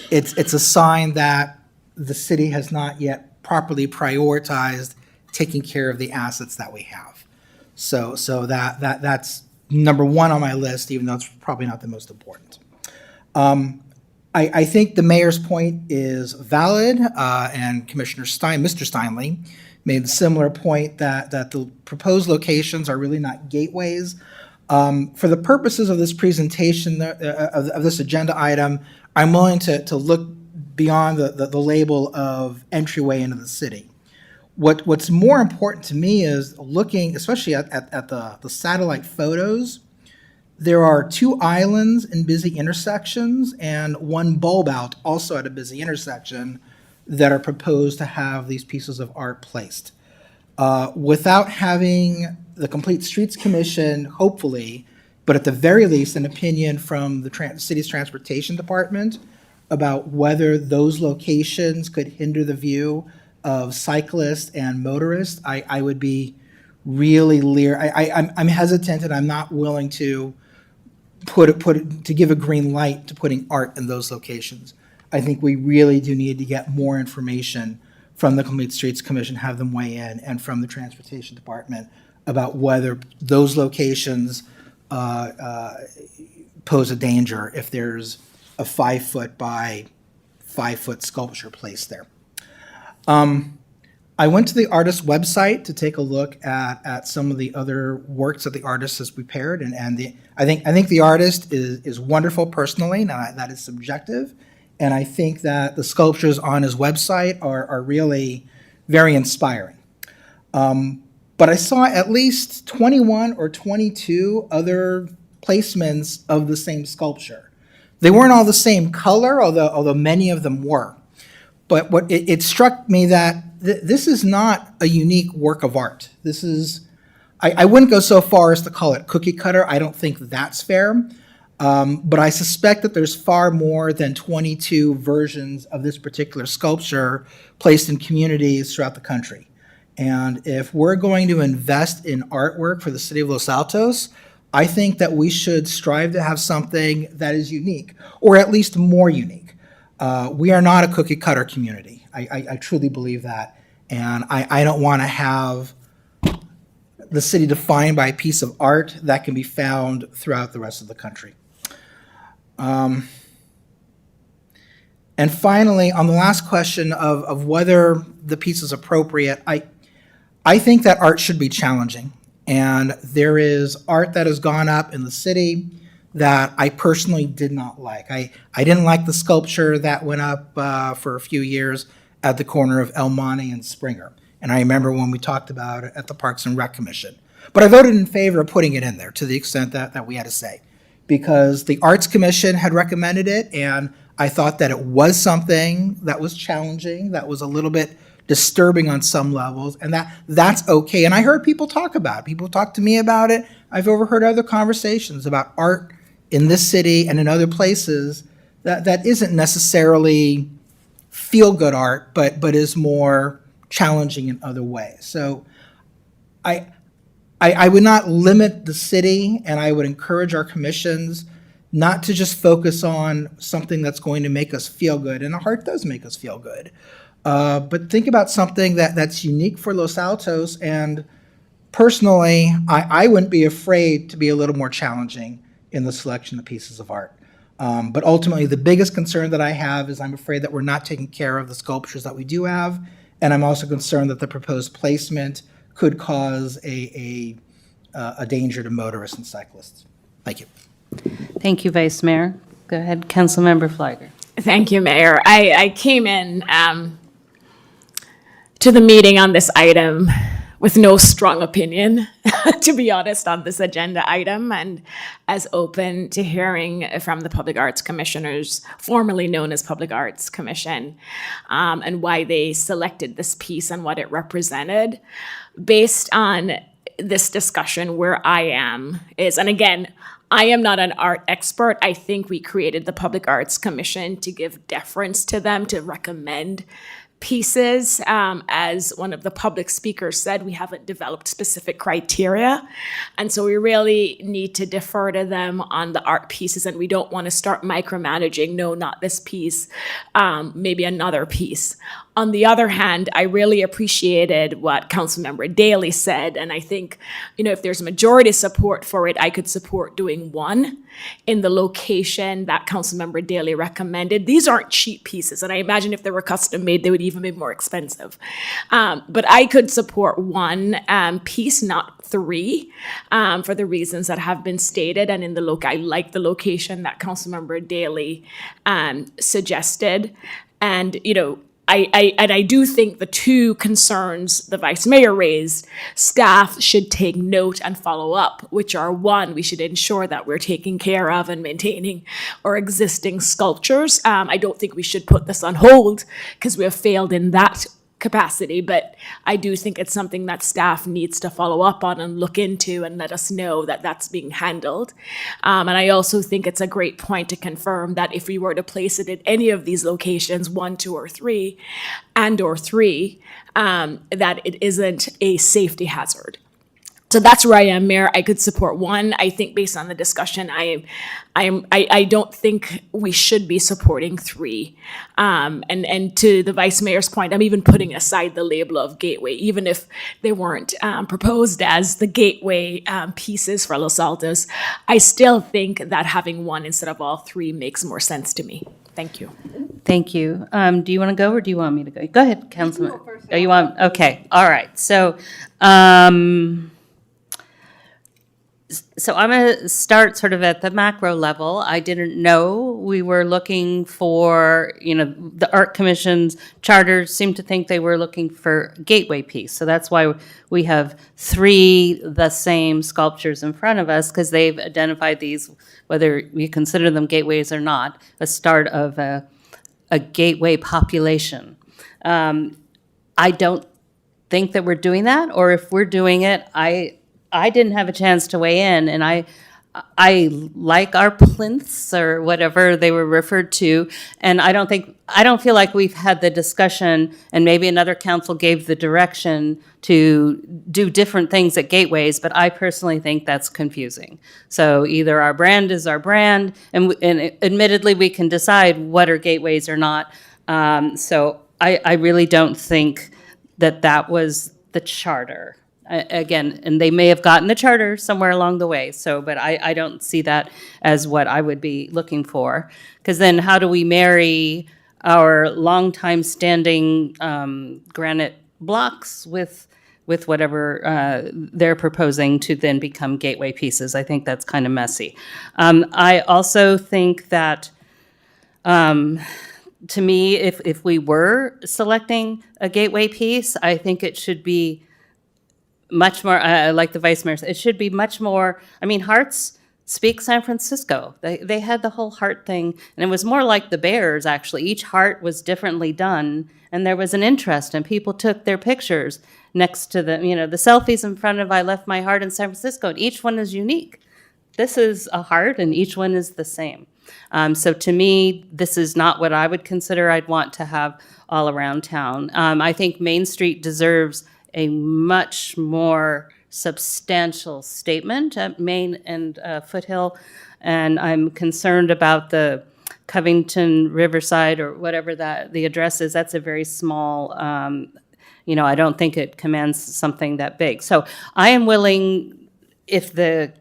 it's a sign that the city has not yet properly prioritized taking care of the assets that we have. So that's number one on my list, even though it's probably not the most important. I think the mayor's point is valid, and Mr. Steinley made the similar point that the proposed locations are really not gateways. For the purposes of this presentation, of this agenda item, I'm willing to look beyond the label of entryway into the city. What's more important to me is looking, especially at the satellite photos. There are two islands in busy intersections and one bulb out also at a busy intersection that are proposed to have these pieces of art placed. Without having the Complete Streets Commission, hopefully, but at the very least, an opinion from the city's transportation department about whether those locations could hinder the view of cyclists and motorists, I would be really leery. I'm hesitant and I'm not willing to to give a green light to putting art in those locations. I think we really do need to get more information from the Complete Streets Commission, have them weigh in, and from the Transportation Department about whether those locations pose a danger if there's a 5-foot by 5-foot sculpture placed there. I went to the artist's website to take a look at some of the other works that the artist has prepared, and I think the artist is wonderful personally. Now that is subjective, and I think that the sculptures on his website are really very inspiring. But I saw at least 21 or 22 other placements of the same sculpture. They weren't all the same color, although many of them were. But it struck me that this is not a unique work of art. This is, I wouldn't go so far as to call it cookie cutter. I don't think that's fair. But I suspect that there's far more than 22 versions of this particular sculpture placed in communities throughout the country. And if we're going to invest in artwork for the city of Los Altos, I think that we should strive to have something that is unique, or at least more unique. We are not a cookie cutter community. I truly believe that. And I don't want to have the city defined by a piece of art that can be found throughout the rest of the country. And finally, on the last question of whether the piece is appropriate, I think that art should be challenging. And there is art that has gone up in the city that I personally did not like. I didn't like the sculpture that went up for a few years at the corner of El Monte and Springer. And I remember when we talked about it at the Parks and Rec Commission. But I voted in favor of putting it in there to the extent that we had to say. because the Arts Commission had recommended it, and I thought that it was something that was challenging, that was a little bit disturbing on some levels, and that's okay. And I heard people talk about it. People talk to me about it. I've overheard other conversations about art in this city and in other places that isn't necessarily feel-good art, but is more challenging in other ways. So I would not limit the city, and I would encourage our commissions not to just focus on something that's going to make us feel good, and art does make us feel good. But think about something that's unique for Los Altos, and personally, I wouldn't be afraid to be a little more challenging in the selection of pieces of art. But ultimately, the biggest concern that I have is I'm afraid that we're not taking care of the sculptures that we do have, and I'm also concerned that the proposed placement could cause a danger to motorists and cyclists. Thank you. Thank you, Vice Mayor. Go ahead, Councilmember Flagger. Thank you, Mayor. I came in to the meeting on this item with no strong opinion, to be honest, on this agenda item, and as open to hearing from the Public Arts Commissioners, formerly known as Public Arts Commission, and why they selected this piece and what it represented. Based on this discussion, where I am is, and again, I am not an art expert. I think we created the Public Arts Commission to give deference to them, to recommend pieces. As one of the public speakers said, we haven't developed specific criteria. And so we really need to defer to them on the art pieces, and we don't want to start micromanaging, no, not this piece, maybe another piece. On the other hand, I really appreciated what Councilmember Daley said, and I think, if there's majority support for it, I could support doing one in the location that Councilmember Daley recommended. These aren't cheap pieces, and I imagine if they were custom made, they would even be more expensive. But I could support one piece, not three, for the reasons that have been stated. And in I like the location that Councilmember Daley suggested, and I do think the two concerns the Vice Mayor raised, staff should take note and follow up, which are: one, we should ensure that we're taking care of and maintaining our existing sculptures. I don't think we should put this on hold because we have failed in that capacity, but I do think it's something that staff needs to follow up on and look into and let us know that that's being handled. And I also think it's a great point to confirm that if we were to place it at any of these locations, 1, 2, or 3, or 3, that it isn't a safety hazard. So that's where I am, Mayor. I could support one. I think based on the discussion, I don't think we should be supporting 3. And to the Vice Mayor's point, I'm even putting aside the label of gateway, even if they weren't proposed as the gateway pieces for Los Altos. I still think that having one instead of all 3 makes more sense to me. Thank you. Thank you. Do you want to go, or do you want me to go? Go ahead, Councilman. Oh, you want? Okay. All right. So I'm going to start sort of at the macro level. I didn't know we were looking for, the Art Commission's charters seem to think they were looking for gateway piece. So that's why we have 3 the same sculptures in front of us, because they've identified these, whether we consider them gateways or not, a start of a gateway population. I don't think that we're doing that, or if we're doing it, I didn't have a chance to weigh in, and I like our plinths or whatever they were referred to, and I don't feel like we've had the discussion, and maybe another council gave the direction to do different things at gateways, but I personally think that's confusing. So either our brand is our brand, and admittedly we can decide what are gateways or not. So I really don't think that was the charter. Again, and they may have gotten the charter somewhere along the way, but I don't see that as what I would be looking for. Because then how do we marry our longtime standing granite blocks with whatever they're proposing to then become gateway pieces? I think that's kind of messy. I also think that, to me, if we were selecting a gateway piece, I think it should be much more, like the Vice Mayor said, it should be much more, hearts Speak San Francisco. They had the whole heart thing, and it was more like the Bears, actually. Each heart was differently done, and there was an interest, and people took their pictures next to the selfies in front of I left my heart in San Francisco, and each one is unique. This is a heart, and each one is the same. So to me, this is not what I would consider I'd want to have all around town. I think Main Street deserves a much more substantial statement at Main and Foothill, and I'm concerned about the Covington Riverside or whatever the address is. That's a very small, I don't think it commands something that big. So I am willing, if the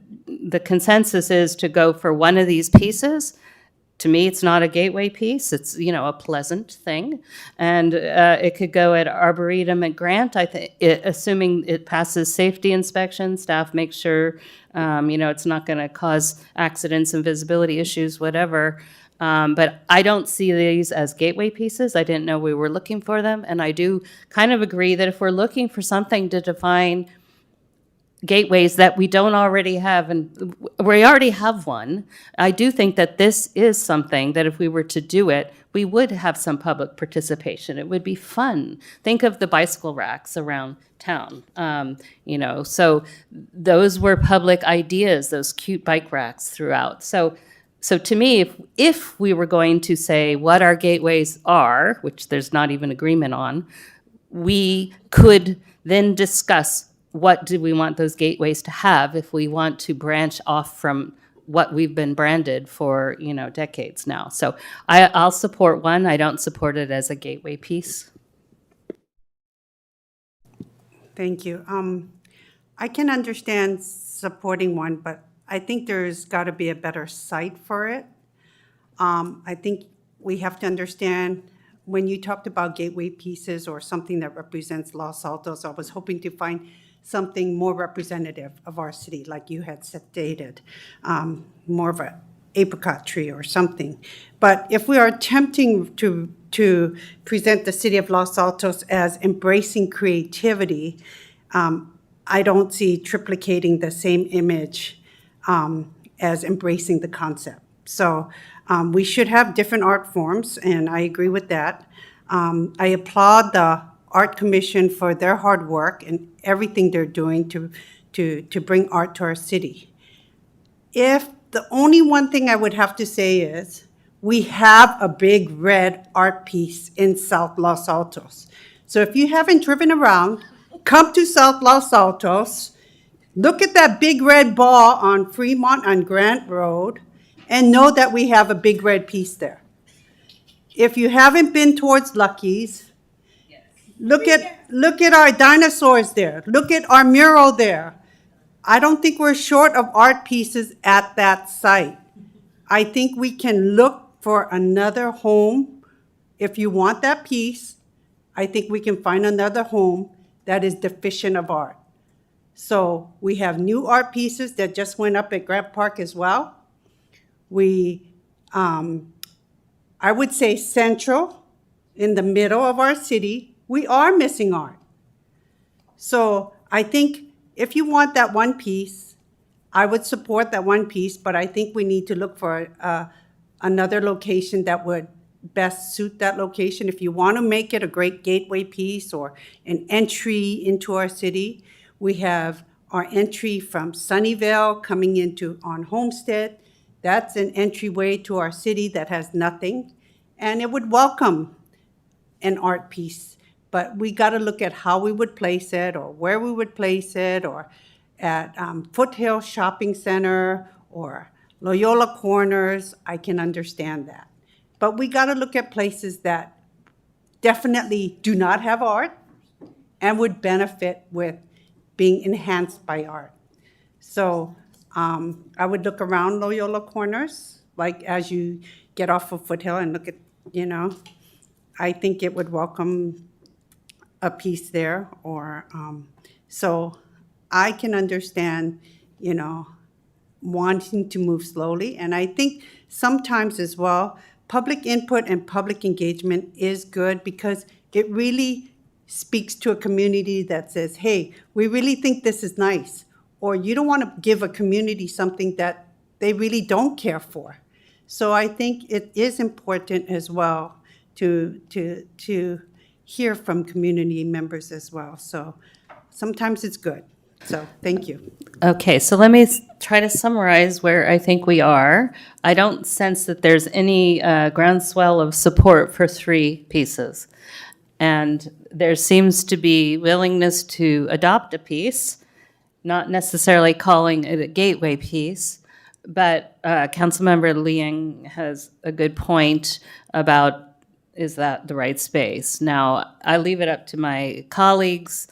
consensus is to go for one of these pieces. To me, it's not a gateway piece. It's, a pleasant thing. And it could go at Arboretum at Grant, assuming it passes safety inspection. Staff makes sure, it's not going to cause accidents and visibility issues, whatever. But I don't see these as gateway pieces. I didn't know we were looking for them. And I do kind of agree that if we're looking for something to define gateways that we don't already have, and we already have one, I do think that this is something that if we were to do it, we would have some public participation. It would be fun. Think of the bicycle racks around town. So those were public ideas, those cute bike racks throughout. So to me, if we were going to say what our gateways are, which there's not even agreement on, we could then discuss what do we want those gateways to have if we want to branch off from what we've been branded for, decades now. So I'll support one. I don't support it as a gateway piece. Thank you. I can understand supporting one, but I think there's got to be a better site for it. I think we have to understand when you talked about gateway pieces or something that represents Los Altos, I was hoping to find something more representative of our city, like you had stated, more of an apricot tree or something. But if we are attempting to present the city of Los Altos as embracing creativity, I don't see triplicating the same image as embracing the concept. So we should have different art forms, and I agree with that. I applaud the Art Commission for their hard work and everything they're doing to bring art to our city. If the only one thing I would have to say is, we have a big red art piece in South Los Altos. So if you haven't driven around, come to South Los Altos, look at that big red ball on Fremont on Grant Road, and know that we have a big red piece there. If you haven't been towards Lucky's, look at our dinosaurs there. Look at our mural there. I don't think we're short of art pieces at that site. I think we can look for another home. If you want that piece, I think we can find another home that is deficient of art. So we have new art pieces that just went up at Grant Park as well. I would say central, in the middle of our city, we are missing art. So I think if you want that one piece, I would support that one piece, but I think we need to look for another location that would best suit that location. If you want to make it a great gateway piece or an entry into our city, we have our entry from Sunnyvale coming into on Homestead. That's an entryway to our city that has nothing, and it would welcome an art piece. But we got to look at how we would place it or where we would place it, or at Foothill Shopping Center or Loyola Corners. I can understand that. But we got to look at places that definitely do not have art and would benefit with being enhanced by art. So I would look around Loyola Corners, like as you get off of Foothill and look at, I think it would welcome a piece there, or so I can understand, wanting to move slowly. And I think sometimes as well, public input and public engagement is good because it really speaks to a community that says, hey, we really think this is nice. Or you don't want to give a community something that they really don't care for. So I think it is important as well to hear from community members as well. So sometimes it's good. So thank you. Okay, so let me try to summarize where I think we are. I don't sense that there's any groundswell of support for 3 pieces. And there seems to be willingness to adopt a piece, not necessarily calling it a gateway piece. But Councilmember Liang has a good point about, is that the right space? Now, I leave it up to my colleagues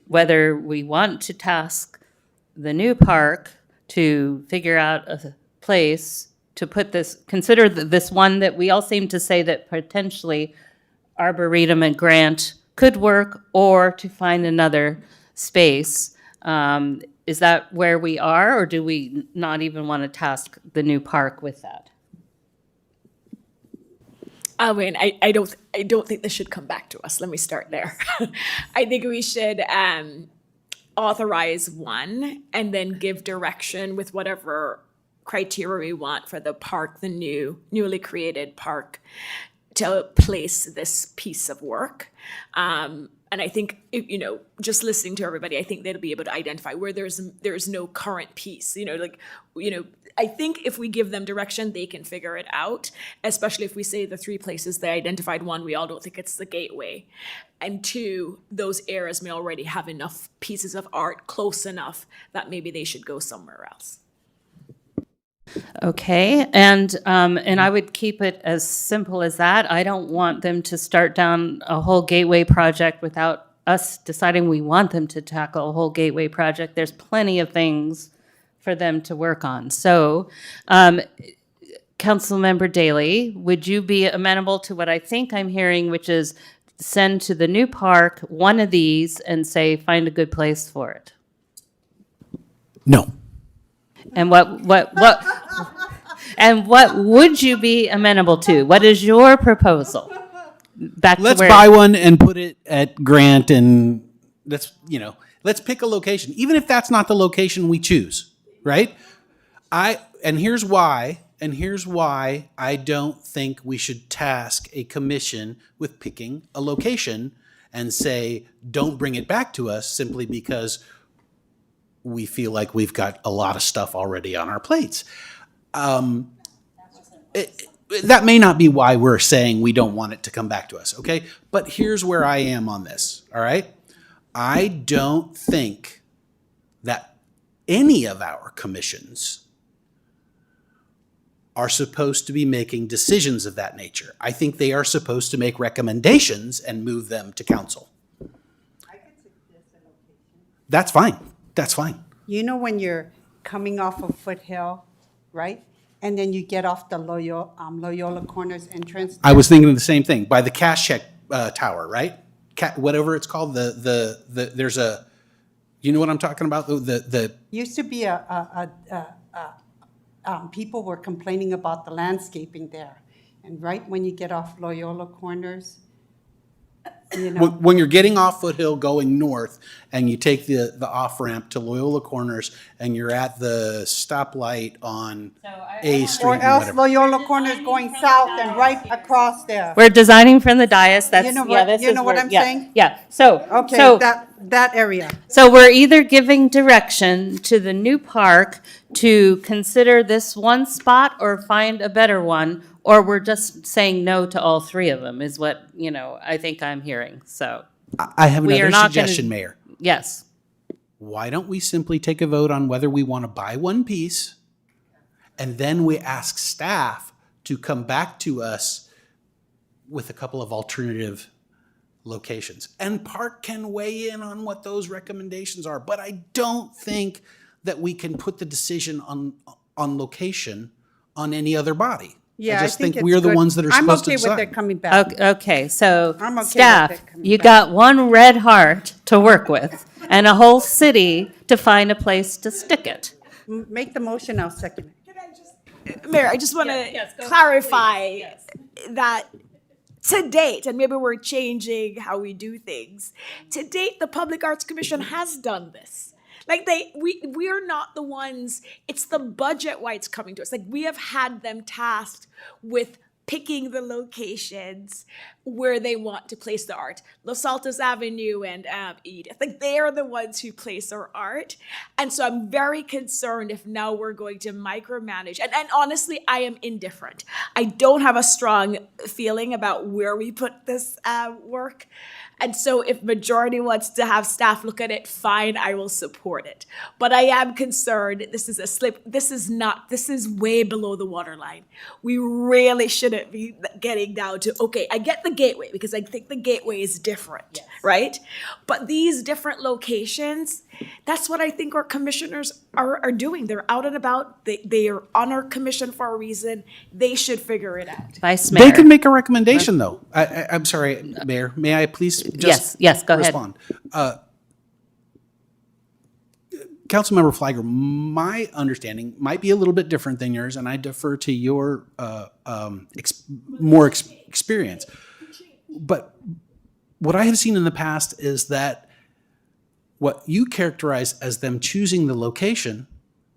whether we want to task the new park to figure out a place to put this, consider this one that we all seem to say that potentially Arboretum and Grant could work, or to find another space. Is that where we are, or do we not even want to task the new park with that? I mean, I don't think this should come back to us. Let me start there. I think we should authorize one and then give direction with whatever criteria we want for the park, the newly created park, to place this piece of work. And I think, just listening to everybody, I think they'll be able to identify where there's no current piece. I think if we give them direction, they can figure it out, especially if we say the 3 places they identified. 1, we all don't think it's the gateway. And 2, those areas may already have enough pieces of art close enough that maybe they should go somewhere else. Okay, and I would keep it as simple as that. I don't want them to start down a whole gateway project without us deciding we want them to tackle a whole gateway project. There's plenty of things for them to work on. So, Councilmember Daley, would you be amenable to what I think I'm hearing, which is send to the new park one of these and say, find a good place for it? No. And what would you be amenable to? What is your proposal? Let's buy one and put it at Grant, and let's pick a location, even if that's not the location we choose, right? And here's why I don't think we should task a commission with picking a location and say, don't bring it back to us simply because we feel like we've got a lot of stuff already on our plates. That may not be why we're saying we don't want it to come back to us, okay? But here's where I am on this, all right? I don't think that any of our commissions are supposed to be making decisions of that nature. I think they are supposed to make recommendations and move them to council. That's fine. That's fine. When you're coming off of Foothill, right? And then you get off the Loyola Corners entrance. I was thinking of the same thing, by the cash check tower, right? Whatever it's called, there's a, you know what I'm talking about? The Used to be people were complaining about the landscaping there. And right when you get off Loyola Corners, when you're getting off Foothill going north and you take the off-ramp to Loyola Corners and you're at the stoplight on A Street or and else whatever. Loyola Corners going south and right across there. We're designing from the dais. That's, You know yeah, what- this you is know what where- I'm yeah, saying? Yeah, so. Okay, so- that area. So we're either giving direction to the new park to consider this one spot or find a better one, or we're just saying no to all 3 of them, is what, I think I'm hearing, so. I have We are another not gonna- suggestion, Mayor. Yes. Why don't we simply take a vote on whether we want to buy one piece, and then we ask staff to come back to us with a couple of alternative locations. And Park can weigh in on what those recommendations are, but I don't think that we can put the decision on location on any other body. Yeah, I just think it's we're the good. ones that are supposed to I'm decide. okay with it coming back. Okay, so I'm okay with staff, it coming you back. got one red heart to work with and a whole city to find a place to stick it. Make the motion, I'll second it. Mayor, I just want to clarify that to date, and maybe we're changing how we do things, to date, the Public Arts Commission has done this. Like we are not the ones, it's the budget why it's coming to us. Like we have had them tasked with picking the locations where they want to place the art. Los Altos Avenue and Edith, like they are the ones who place our art. And so I'm very concerned if now we're going to micromanage. And honestly, I am indifferent. I don't have a strong feeling about where we put this work. And so if majority wants to have staff look at it, fine, I will support it. But I am concerned, this is a slip, this is way below the waterline. We really shouldn't be getting down to, okay, I get the gateway because I think the gateway is different, right? But these different locations, that's what I think our commissioners are doing. They're out and about, they are on our commission for a reason, they should figure it out. Vice Mayor. They can make a recommendation, though. I'm sorry, Mayor, may I please just yes, go ahead. respond? Councilmember Flagger, my understanding might be a little bit different than yours, and I defer to your experience. But what I have seen in the past is that what you characterize as them choosing the location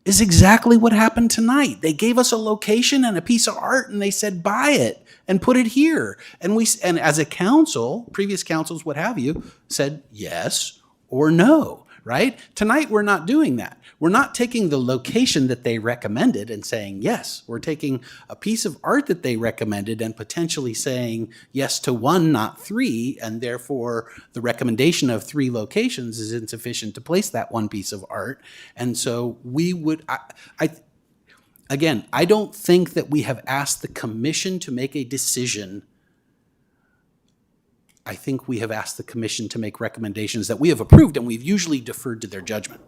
is exactly what happened tonight. They gave us a location and a piece of art, and they said, buy it and put it here. And as a council, previous councils, what have you, said yes or no, right? Tonight, we're not doing that. We're not taking the location that they recommended and saying yes. We're taking a piece of art that they recommended and potentially saying yes to one, not three, and therefore the recommendation of 3 locations is insufficient to place that one piece of art. And so we would, again, I don't think that we have asked the commission to make a decision. I think we have asked the commission to make recommendations that we have approved, and we've usually deferred to their judgment.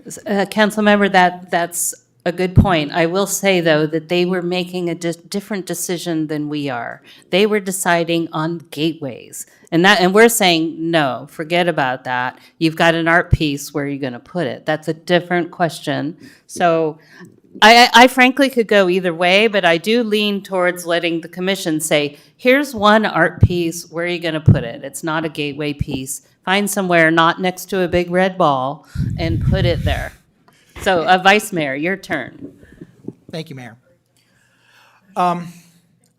Councilmember, that's a good point. I will say, though, that they were making a different decision than we are. They were deciding on gateways. And we're saying, no, forget about that. You've got an art piece, where are you going to put it? That's a different question. So I frankly could go either way, but I do lean towards letting the commission say, here's one art piece, where are you going to put it? It's not a gateway piece. Find somewhere not next to a big red ball and put it there. So, Vice Mayor, your turn. Thank you, Mayor. I'm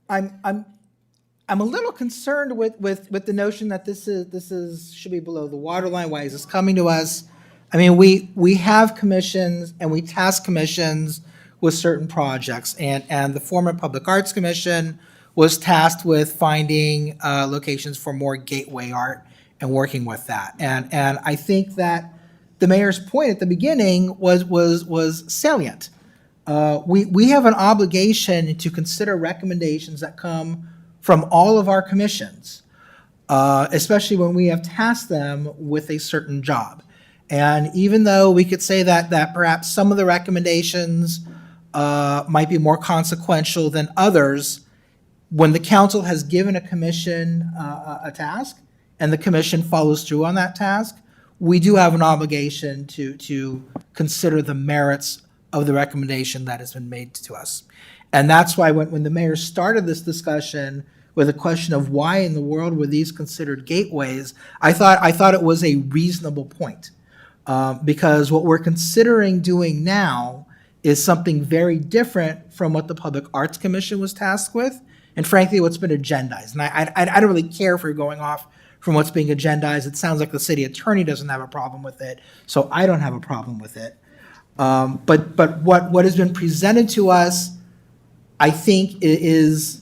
a little concerned with the notion that this should be below the waterline. Why is this coming to us? I mean, we have commissions and we task commissions with certain projects, and the former Public Arts Commission was tasked with finding locations for more gateway art and working with that. And I think that the mayor's point at the beginning was salient. We have an obligation to consider recommendations that come from all of our commissions, especially when we have tasked them with a certain job. And even though we could say that perhaps some of the recommendations might be more consequential than others, when the council has given a commission a task and the commission follows through on that task, we do have an obligation to consider the merits of the recommendation that has been made to us. And that's why when the mayor started this discussion with a question of why in the world were these considered gateways, I thought it was a reasonable point. Because what we're considering doing now is something very different from what the Public Arts Commission was tasked with, and frankly, what's been agendized. And I don't really care if we're going off from what's being agendized. It sounds like the city attorney doesn't have a problem with it, so I don't have a problem with it. But what has been presented to us, I think is,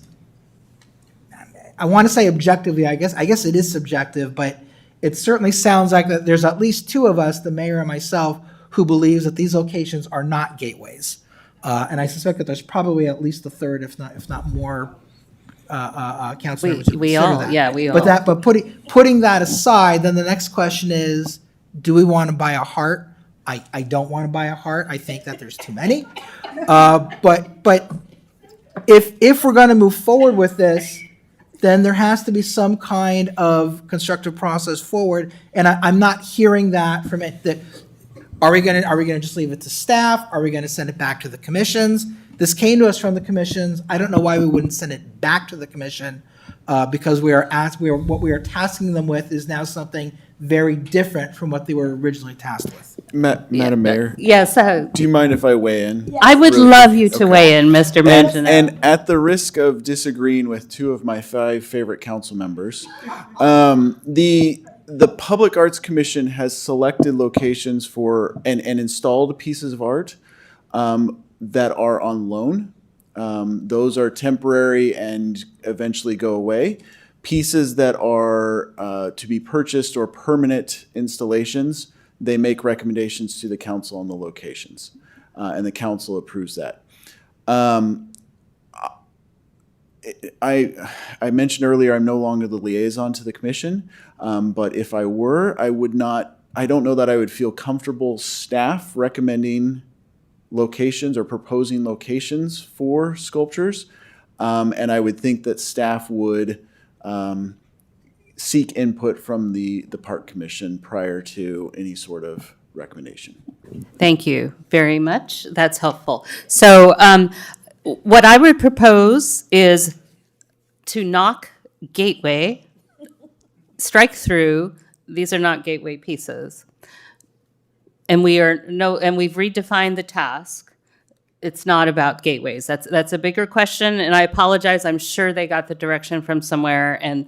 I want to say objectively, I guess it is subjective, but it certainly sounds like that there's at least 2 of us, the mayor and myself, who believes that these locations are not gateways. And I suspect that there's probably at least a third, if not more, council members who We consider all, that. yeah, we all. But putting that aside, then the next question is, do we want to buy a heart? I don't want to buy a heart. I think that there's too many. But if we're going to move forward with this, then there has to be some kind of constructive process forward. And I'm not hearing that from it. That are we going to just leave it to staff? Are we going to send it back to the commissions? This came to us from the commissions. I don't know why we wouldn't send it back to the commission, because what we are tasking them with is now something very different from what they were originally tasked with. Madam Mayor, Yes, do you mind if I weigh in? I would Really love quick? you to Okay. weigh in, Mr. Mangiano. And at the risk of disagreeing with two of my 5 favorite council members, the Public Arts Commission has selected locations for and installed pieces of art that are on loan. Those are temporary and eventually go away. Pieces that are to be purchased or permanent installations, they make recommendations to the council on the locations, and the council approves that. I mentioned earlier I'm no longer the liaison to the commission, but if I were, I don't know that I would feel comfortable staff recommending locations or proposing locations for sculptures. And I would think that staff would seek input from the Park Commission prior to any sort of recommendation. Thank you very much. That's helpful. So what I would propose is to knock gateway, strike through, these are not gateway pieces. And we've redefined the task. It's not about gateways. That's a bigger question, and I apologize. I'm sure they got the direction from somewhere, and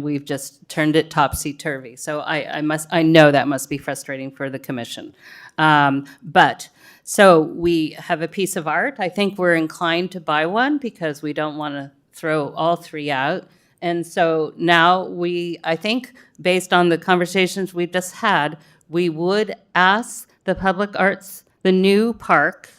we've just turned it topsy-turvy. So I know that must be frustrating for the commission. So we have a piece of art. I think we're inclined to buy one because we don't want to throw all 3 out. And so now I think, based on the conversations we just had, we would ask the Public Arts, the new park,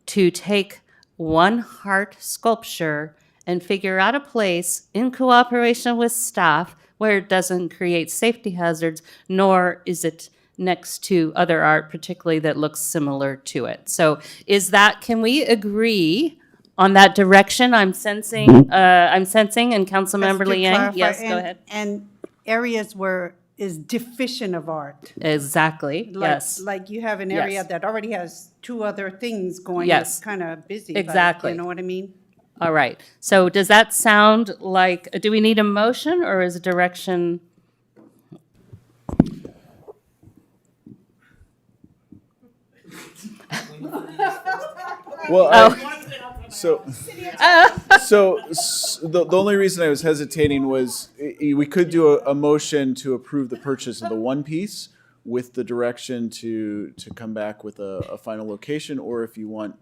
to take one heart sculpture and figure out a place in cooperation with staff where it doesn't create safety hazards, nor is it next to other art, particularly that looks similar to it. So can we agree on that direction? I'm sensing, and Councilmember Just to Liang, clarify, yes, go ahead. And areas where is deficient of art. Exactly, yes. Like you have an area Yes. that already has 2 other things going. Yes. It's kind of busy. but Exactly. You know what I mean? All right. So does that sound like, do we need a motion or is direction? Well, the only reason I was hesitating was we could do a motion to approve the purchase of the one piece with the direction to come back with a final location, or if you want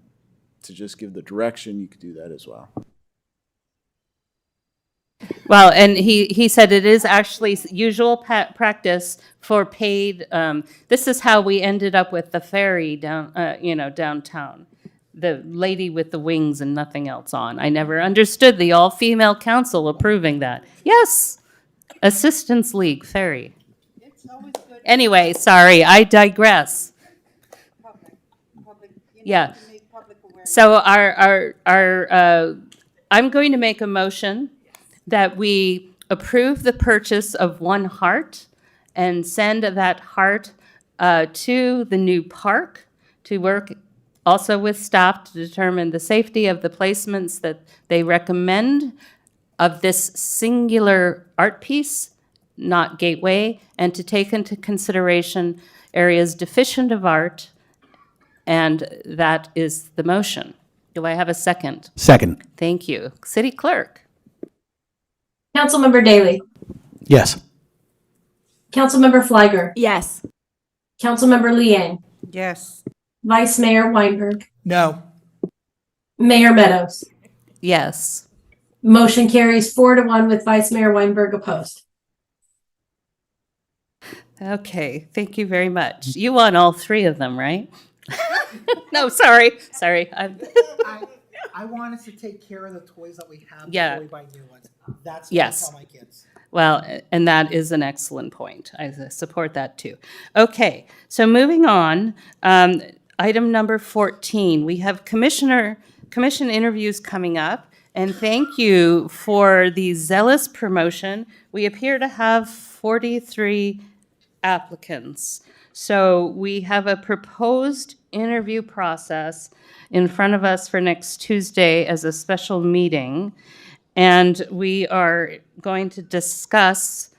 to just give the direction, you could do that as well. Well, and he said it is actually usual practice for paid, this is how we ended up with the ferry downtown. The lady with the wings and nothing else on. I never understood the all-female council approving that. Yes, Assistance League ferry. Anyway, sorry, I digress. Yeah. So I'm going to make a motion that we approve the purchase of one heart and send that heart to the new park to work also with staff to determine the safety of the placements that they recommend of this singular art piece, not gateway, and to take into consideration areas deficient of art, and that is the motion. Do I have a second? Second. Thank you. City Clerk? Councilmember Daley. Yes. Councilmember Fliger. Yes. Councilmember Liang. Yes. Vice Mayor Weinberg. No. Mayor Meadows. Yes. Motion carries 4-1 with Vice Mayor Weinberg opposed. Okay, thank you very much. You want all 3 of them, right? No, sorry. I want us to take care of the toys that we have Yeah. before we buy new ones. That's what Yes. I tell my kids. Well, and that is an excellent point. I support that too. Okay, so moving on, item number 14, we have commission interviews coming up, and thank you for the zealous promotion. We appear to have 43 applicants. So we have a proposed interview process in front of us for next Tuesday as a special meeting. And we are going to discuss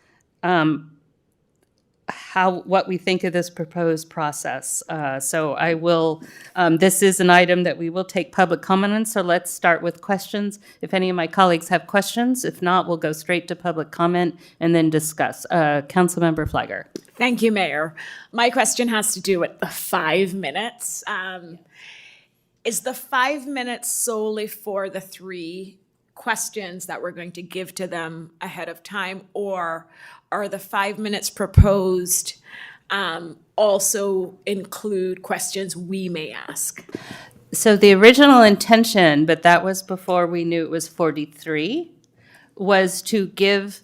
what we think of this proposed process. So I will, this is an item that we will take public comment on, so let's start with questions. If any of my colleagues have questions, if not, we'll go straight to public comment and then discuss. Councilmember Flagger. Thank you, Mayor. My question has to do with the 5 minutes. Is the 5 minutes solely for the 3 questions that we're going to give to them ahead of time, or are the 5 minutes proposed also include questions we may ask? So the original intention, but that was before we knew it was 43, was to give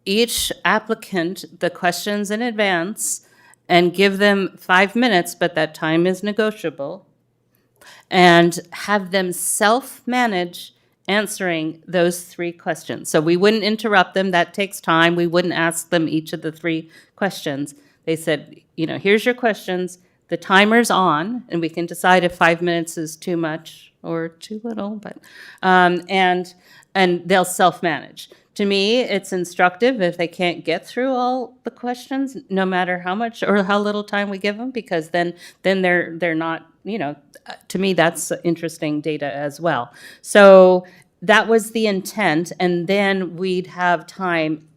each applicant the questions in advance and give them 5 minutes, but that time is negotiable, and have them self-manage answering those 3 questions. So we wouldn't interrupt them. That takes time. We wouldn't ask them each of the 3 questions. They said, here's your questions. The timer's on, and we can decide if 5 minutes is too much or too little. But and they'll self-manage. To me, it's instructive if they can't get through all the questions, no matter how much or how little time we give them, because then they're not. To me, that's interesting data as well. So that was the intent, and then we'd have time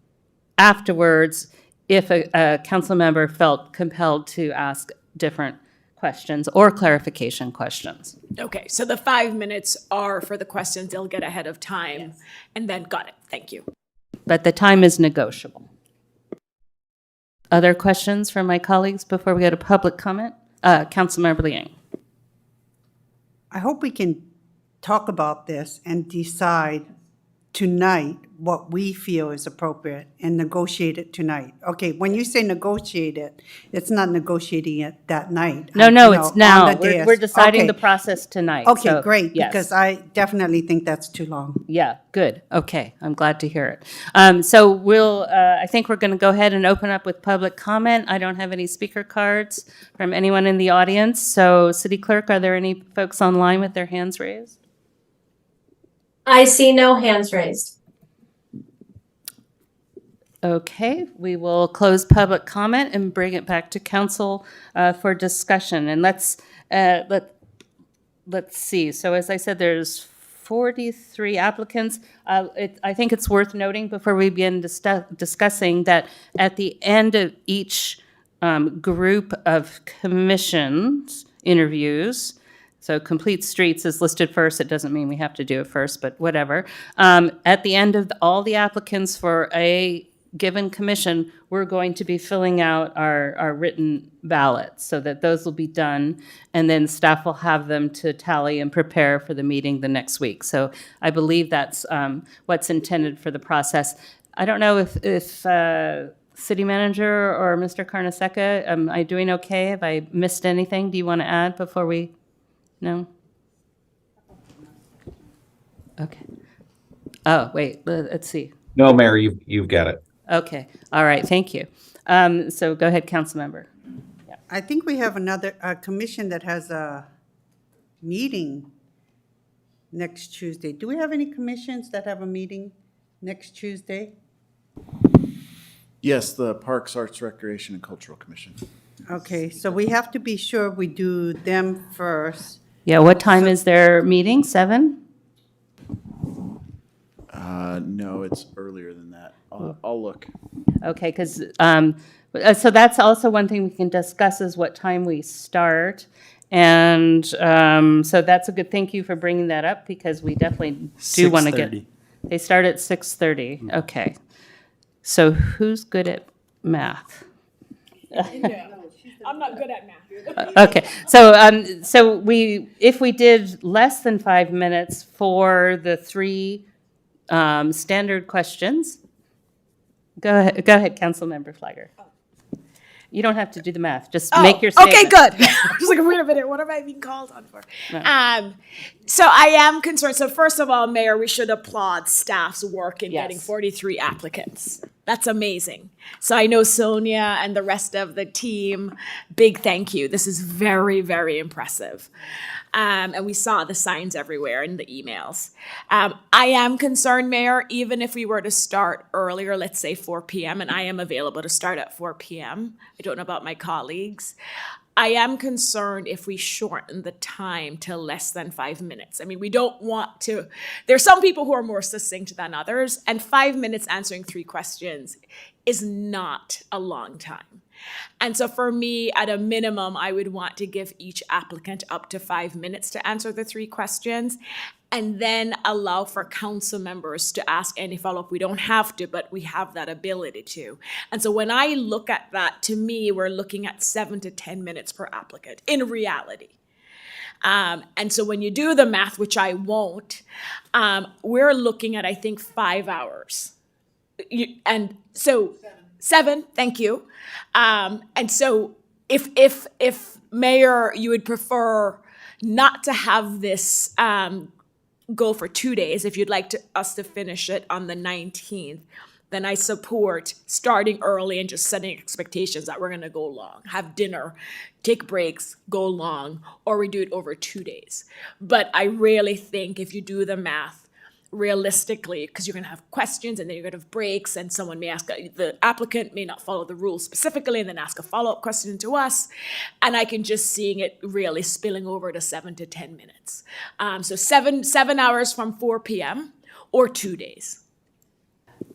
afterwards if a council member felt compelled to ask different questions or clarification questions. Okay, so the 5 minutes are for the questions they'll get ahead of time. Yes. And then got it. Thank you. But the time is negotiable. Other questions from my colleagues before we go to public comment? Councilmember Liang. I hope we can talk about this and decide tonight what we feel is appropriate and negotiate it tonight. Okay, when you say negotiate it, it's not negotiating it that night. No, You know, it's now. on the dais. We're deciding Okay. the process tonight. Okay, so, great, yes. because I definitely think that's too long. Yeah, good. Okay, I'm glad to hear it. So we'll, I think we're going to go ahead and open up with public comment. I don't have any speaker cards from anyone in the audience. So City Clerk, are there any folks online with their hands raised? I see no hands raised. Okay, we will close public comment and bring it back to council for discussion. And let's see. So as I said, there's 43 applicants. I think it's worth noting before we begin discussing that at the end of each group of commissions interviews, so Complete Streets is listed first. It doesn't mean we have to do it first, but whatever. At the end of all the applicants for a given commission, we're going to be filling out our written ballots so that those will be done, and then staff will have them to tally and prepare for the meeting the next week. So I believe that's what's intended for the process. I don't know if City Manager or Mr. Carnesecca, am I doing okay? Have I missed anything? Do you want to add before we? No? Okay. Oh, wait, let's see. No, Mayor, you've got it. Okay, all right, thank you. So go ahead, Councilmember. Yeah. I think we have another commission that has a meeting next Tuesday. Do we have any commissions that have a meeting next Tuesday? Yes, the Parks, Arts, Recreation, and Cultural Commission. Okay, so we have to be sure we do them first. Yeah, what time is their meeting? 7? No, it's earlier than that. I'll look. Okay, because, so that's also one thing we can discuss is what time we start. And so that's a good, thank you for bringing that up, because we definitely do want to get. 6:30. They start at 6:30, okay. So who's good at math? I'm not good at math. Okay, so if we did less than 5 minutes for the 3 standard questions, go ahead, Councilmember Flagger. You don't have to do the math, just make your statement. Okay, good. I was like, wait a minute, what am I being called on for? No. So I am concerned. So first of all, Mayor, we should applaud staff's work in Yes. getting 43 applicants. That's amazing. So I know Sonia and the rest of the team, big thank you. This is very, very impressive. And we saw the signs everywhere in the emails. I am concerned, Mayor, even if we were to start earlier, let's say 4 p.m., and I am available to start at 4 p.m. I don't know about my colleagues. I am concerned if we shorten the time to less than 5 minutes. I mean, we don't want to. There's some people who are more succinct than others, and 5 minutes answering 3 questions is not a long time. And so for me, at a minimum, I would want to give each applicant up to 5 minutes to answer the 3 questions, and then allow for council members to ask any follow-up. We don't have to, but we have that ability to. And so when I look at that, to me, we're looking at 7 to 10 minutes per applicant in reality. And so when you do the math, which I won't, we're looking at, I think, 5 hours. And so 7, thank you. And so if Mayor, you would prefer not to have this go for 2 days, if you'd like us to finish it on the 19th, then I support starting early and just setting expectations that we're going to go long, have dinner, take breaks, go long, or we do it over 2 days. But I really think if you do the math, realistically, because you're going to have questions and then you're going to have breaks, and someone may ask, the applicant may not follow the rules specifically and then ask a follow-up question to us, and I can just seeing it really spilling over to 7 to 10 minutes. So 7 hours from 4 p.m. or 2 days.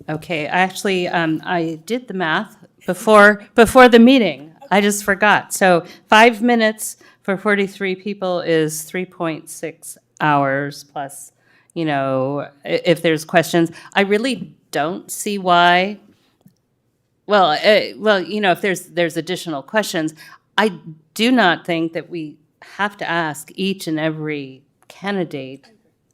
Okay, actually, I did the math before the meeting. I just forgot. So 5 minutes for 43 people is 3.6 hours plus, you know, if there's questions. I really don't see why. Well, you know, if there's additional questions, I do not think that we have to ask each and every candidate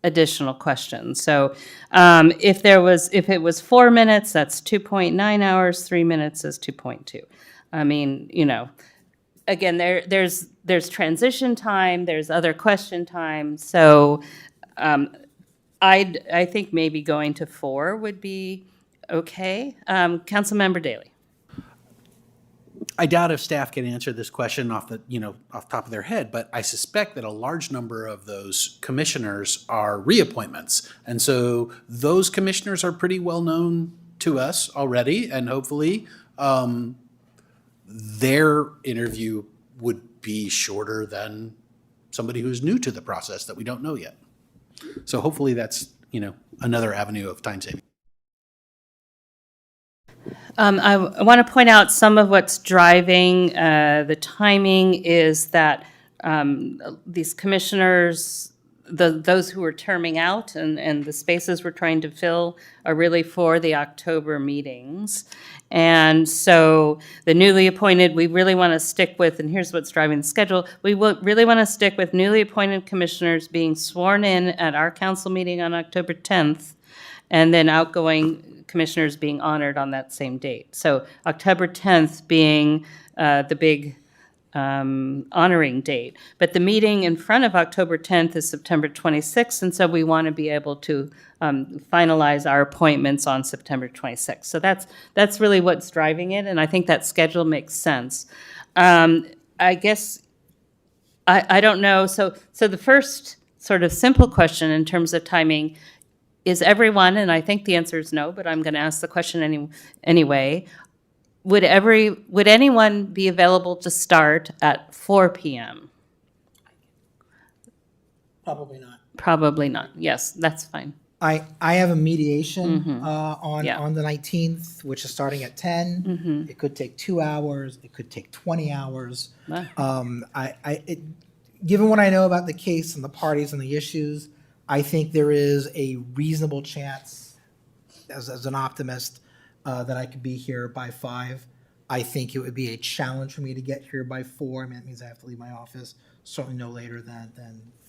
additional questions. So if it was 4 minutes, that's 2.9 hours. 3 minutes is 2.2. I mean, you know, again, there's transition time, there's other question time. So I think maybe going to 4 would be okay. Councilmember Daley. I doubt if staff can answer this question off the top of their head, but I suspect that a large number of those commissioners are reappointments. And so those commissioners are pretty well known to us already, and hopefully their interview would be shorter than somebody who's new to the process that we don't know yet. So hopefully that's, another avenue of time saving. I want to point out some of what's driving the timing is that these commissioners, those who are terming out and the spaces we're trying to fill are really for the October meetings. And so the newly appointed, we really want to stick with, and here's what's driving the schedule, we really want to stick with newly appointed commissioners being sworn in at our council meeting on October 10th, and then outgoing commissioners being honored on that same date. So October 10th being the big honoring date. But the meeting in front of October 10th is September 26th, and so we want to be able to finalize our appointments on September 26th. So that's really what's driving it, and I think that schedule makes sense. I guess, I don't know, so the first sort of simple question in terms of timing is everyone, and I think the answer is no, but I'm going to ask the question anyway. Would anyone be available to start at 4 p.m.? Probably not. Probably not. Yes, that's fine. I have a mediation Yeah. on the 19th, which is starting at 10. It could take 2 hours. It could take 20 hours. Wow. Given what I know about the case and the parties and the issues, I think there is a reasonable chance, as an optimist, that I could be here by 5. I think it would be a challenge for me to get here by 4. I mean, that means I have to leave my office certainly no later than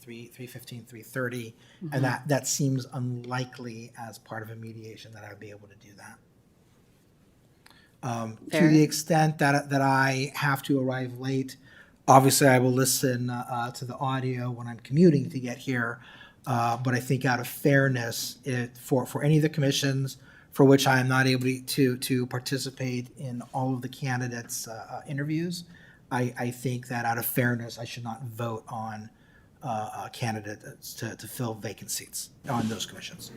3:15, 3:30. And that seems unlikely as part of a mediation that I would be able to do that. To the extent that I have to arrive late, obviously I will listen to the audio when I'm commuting to get here. But I think out of fairness, for any of the commissions, for which I am not able to participate in all of the candidates' interviews, I think that out of fairness, I should not vote on candidates to fill vacant seats on those commissions.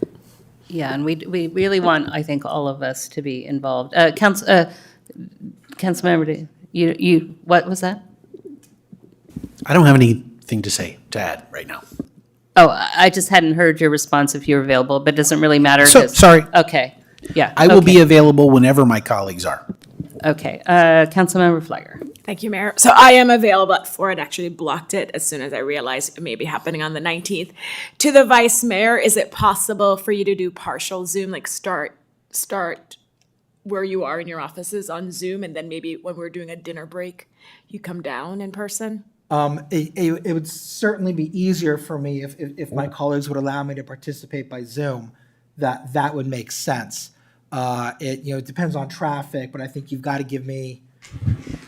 Yeah, and we really want, I think, all of us to be involved. Councilmember, what was that? I don't have anything to say, to add right now. Oh, I just hadn't heard your response if you're available, but it doesn't really matter. So, 'cause- sorry. Okay, yeah. I will okay. be available whenever my colleagues are. Okay, Councilmember Flagger. Thank you, Mayor. So I am available at 4 and actually blocked it as soon as I realized it may be happening on the 19th. To the Vice Mayor, is it possible for you to do partial Zoom, like start where you are in your offices on Zoom, and then maybe when we're doing a dinner break, you come down in person? It would certainly be easier for me if my colleagues would allow me to participate by Zoom. That would make sense. It depends on traffic, but I think you've got to give me,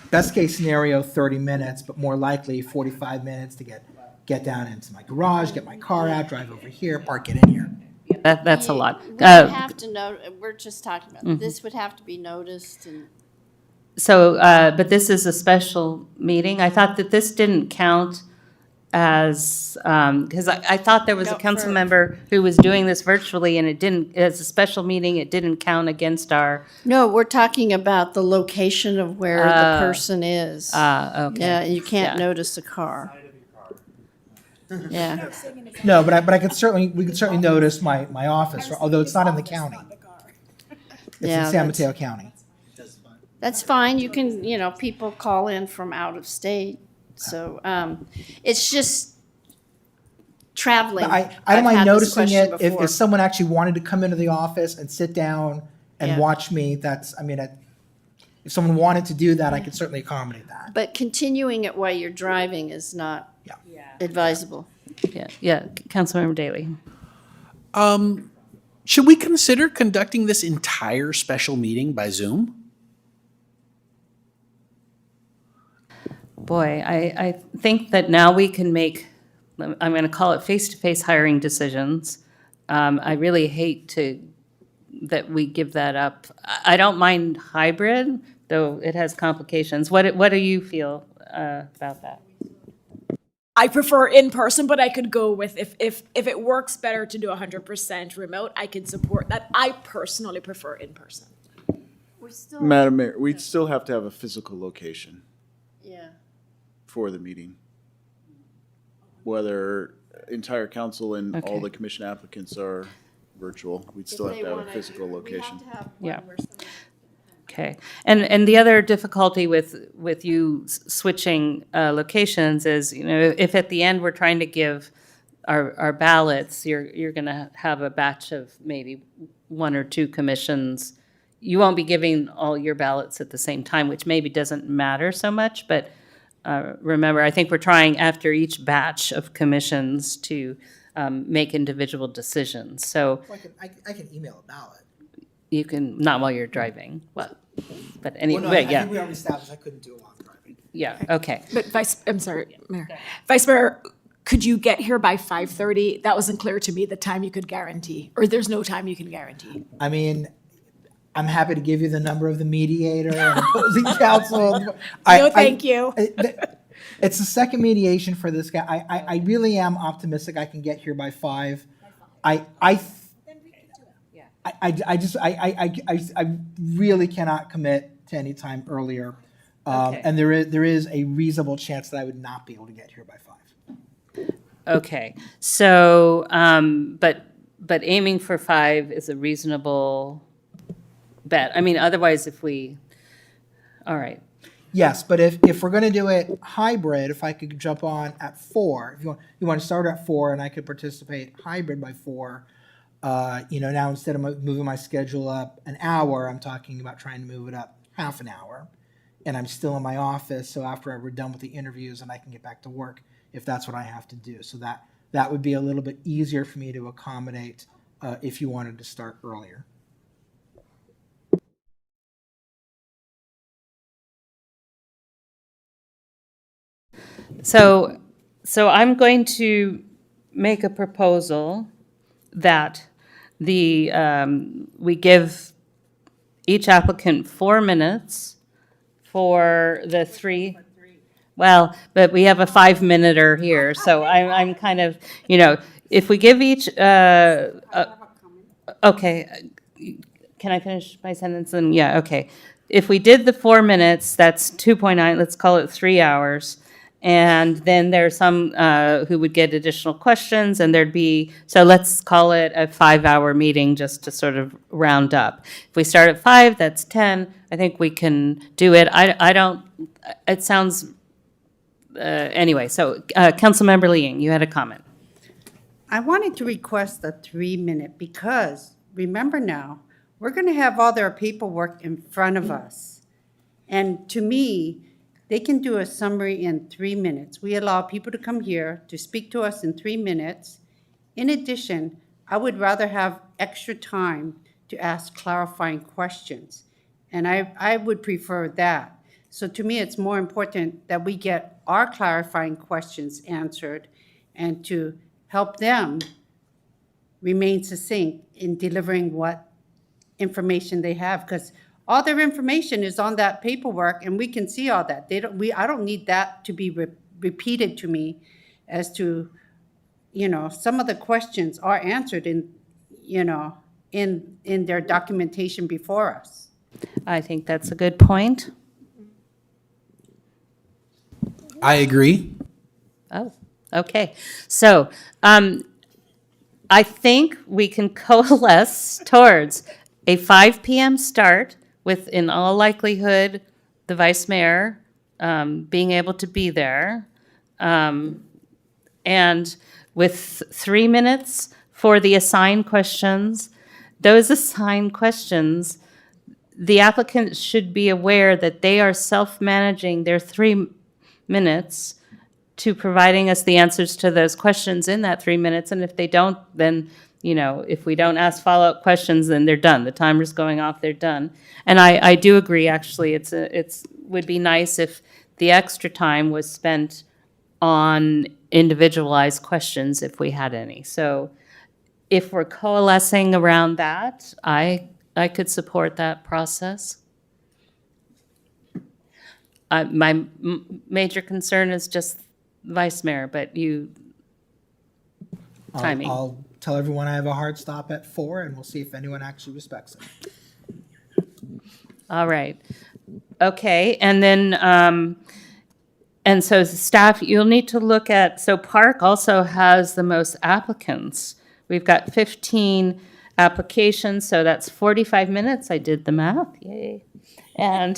best case scenario, 30 minutes, but more likely 45 minutes to get down into my garage, get my car out, drive over here, park it in here. That's a lot. We would have to know, we're just talking about, this would have to be noticed and. So, but this is a special meeting. I thought that this didn't count as, because I thought there was a council member who was doing this virtually and it didn't, as a special meeting, it didn't count against our. No, we're talking about the location of where the person is. Okay. Yeah, you can't Yeah. notice a car. Yeah. No, but we could certainly notice my office, although it's not in the county. It's Yeah, in San Mateo County. That's fine. You can, people call in from out of state. So it's just traveling. I I've don't mind had this noticing question it if before. someone actually wanted to come into the office and sit down and Yeah. watch me. If someone wanted to do that, I could certainly accommodate that. But continuing it while you're driving is not advisable. Yeah, Councilmember Daley. Should we consider conducting this entire special meeting by Zoom? Boy, I think that now we can make, I'm going to call it face-to-face hiring decisions. I really hate that we give that up. I don't mind hybrid, though it has complications. What do you feel about that? I prefer in person, but I could go with if it works better to do 100% remote, I can support that. I personally prefer in person. Madam Mayor, we'd still have to have a physical location Yeah. for the meeting. Whether entire council and all Okay. the commission applicants are virtual, we'd still have to have a physical location. Yeah. Okay. And the other difficulty with you switching locations is, if at the end we're trying to give our ballots, you're going to have a batch of maybe one or two commissions. You won't be giving all your ballots at the same time, which maybe doesn't matter so much, but remember, I think we're trying after each batch of commissions to make individual decisions. So I can email a ballot. you can, not while you're driving, but anyway, Well, no, I yeah. think we already established I couldn't do it while I'm driving. Yeah, okay. But I'm sorry, Mayor. Vice Mayor, could you get here by 5:30? That wasn't clear to me, the time you could guarantee, or there's no time you can guarantee. I mean, I'm happy to give you the number of the mediator and opposing counsel. No, thank you. It's the second mediation for this guy. I really am optimistic I can get here by 5. I really cannot commit to any time earlier. Okay. And there is a reasonable chance that I would not be able to get here by 5. Okay, so, but aiming for 5 is a reasonable bet. I mean, otherwise all right. Yes, but if we're going to do it hybrid, if I could jump on at 4, if you want to start at 4 and I could participate hybrid by 4, now instead of moving my schedule up an hour, I'm talking about trying to move it up half an hour, and I'm still in my office. So after we're done with the interviews, and I can get back to work if that's what I have to do. So that would be a little bit easier for me to accommodate if you wanted to start earlier. So I'm going to make a proposal that we give each applicant 4 minutes for the three. Well, but we have a 5-minuter here, so I'm kind of, if we give each, okay, can I finish my sentence? And yeah, okay. If we did the 4 minutes, that's 2.9, let's call it 3 hours. And then there's some who would get additional questions, and there'd be, so let's call it a 5-hour meeting just to sort of round up. If we start at 5, that's 10. I think we can do it. I don't, it sounds, anyway, so Councilmember Liang, you had a comment. I wanted to request a 3-minute because remember now, we're going to have all their paperwork in front of us. And to me, they can do a summary in 3 minutes. We allow people to come here to speak to us in 3 minutes. In addition, I would rather have extra time to ask clarifying questions. And I would prefer that. So to me, it's more important that we get our clarifying questions answered and to help them remain succinct in delivering what information they have, because all their information is on that paperwork and we can see all that. I don't need that to be repeated to me as to, some of the questions are answered in their documentation before us. I think that's a good point. I agree. Oh, okay. So I think we can coalesce towards a 5 p.m. start with, in all likelihood, the vice mayor being able to be there. And with 3 minutes for the assigned questions. Those assigned questions, the applicant should be aware that they are self-managing their 3 minutes to providing us the answers to those questions in that 3 minutes. And if they don't, then, if we don't ask follow-up questions, then they're done. The timer's going off, they're done. And I do agree, actually, it's would be nice if the extra time was spent on individualized questions if we had any. So if we're coalescing around that, I could support that process. My major concern is just vice mayor, but timing. I'll tell everyone I have a hard stop at 4, and we'll see if anyone actually respects it. All right. Okay, and then, and so staff, you'll need to look at, so Park also has the most applicants. We've got 15 applications, so that's 45 minutes. I did the math, yay. And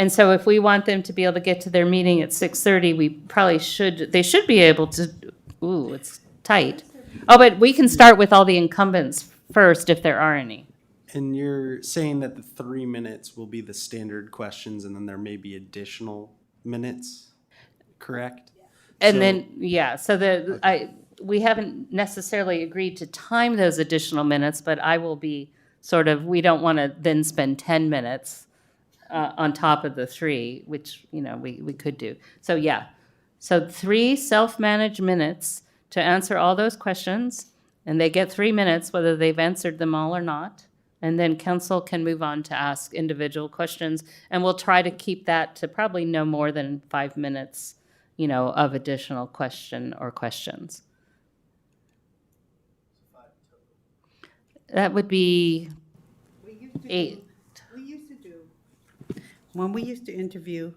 so if we want them to be able to get to their meeting at 6:30, we probably they should be able to, ooh, it's tight. Oh, but we can start with all the incumbents first if there are any. And you're saying that the 3 minutes will be the standard questions and then there may be additional minutes, correct? And then, yeah, so we haven't necessarily agreed to time those additional minutes, but I will be we don't want to then spend 10 minutes on top of the 3, which, we could do. So, yeah. So 3 self-managed minutes to answer all those questions, and they get 3 minutes whether they've answered them all or not. And then council can move on to ask individual questions, and we'll try to keep that to probably no more than 5 minutes, of additional question or questions. That would be 8. When we used to interview,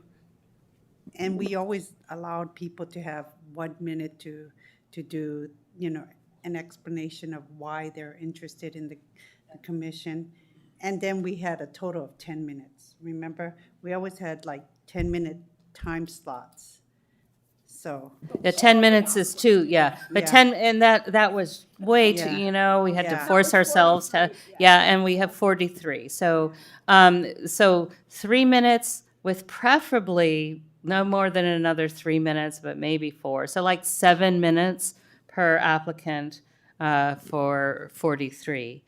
and we always allowed people to have 1 minute to do, an explanation of why they're interested in the commission. And then we had a total of 10 minutes. Remember? We always had like 10-minute time slots. So. Yeah, 10 minutes is too, yeah. But Yeah. 10, and that was way too, Yeah. we had to Yeah. force ourselves to, and we have 43. So, 3 minutes with preferably no more than another 3 minutes, but maybe 4. So like 7 minutes per applicant for 43.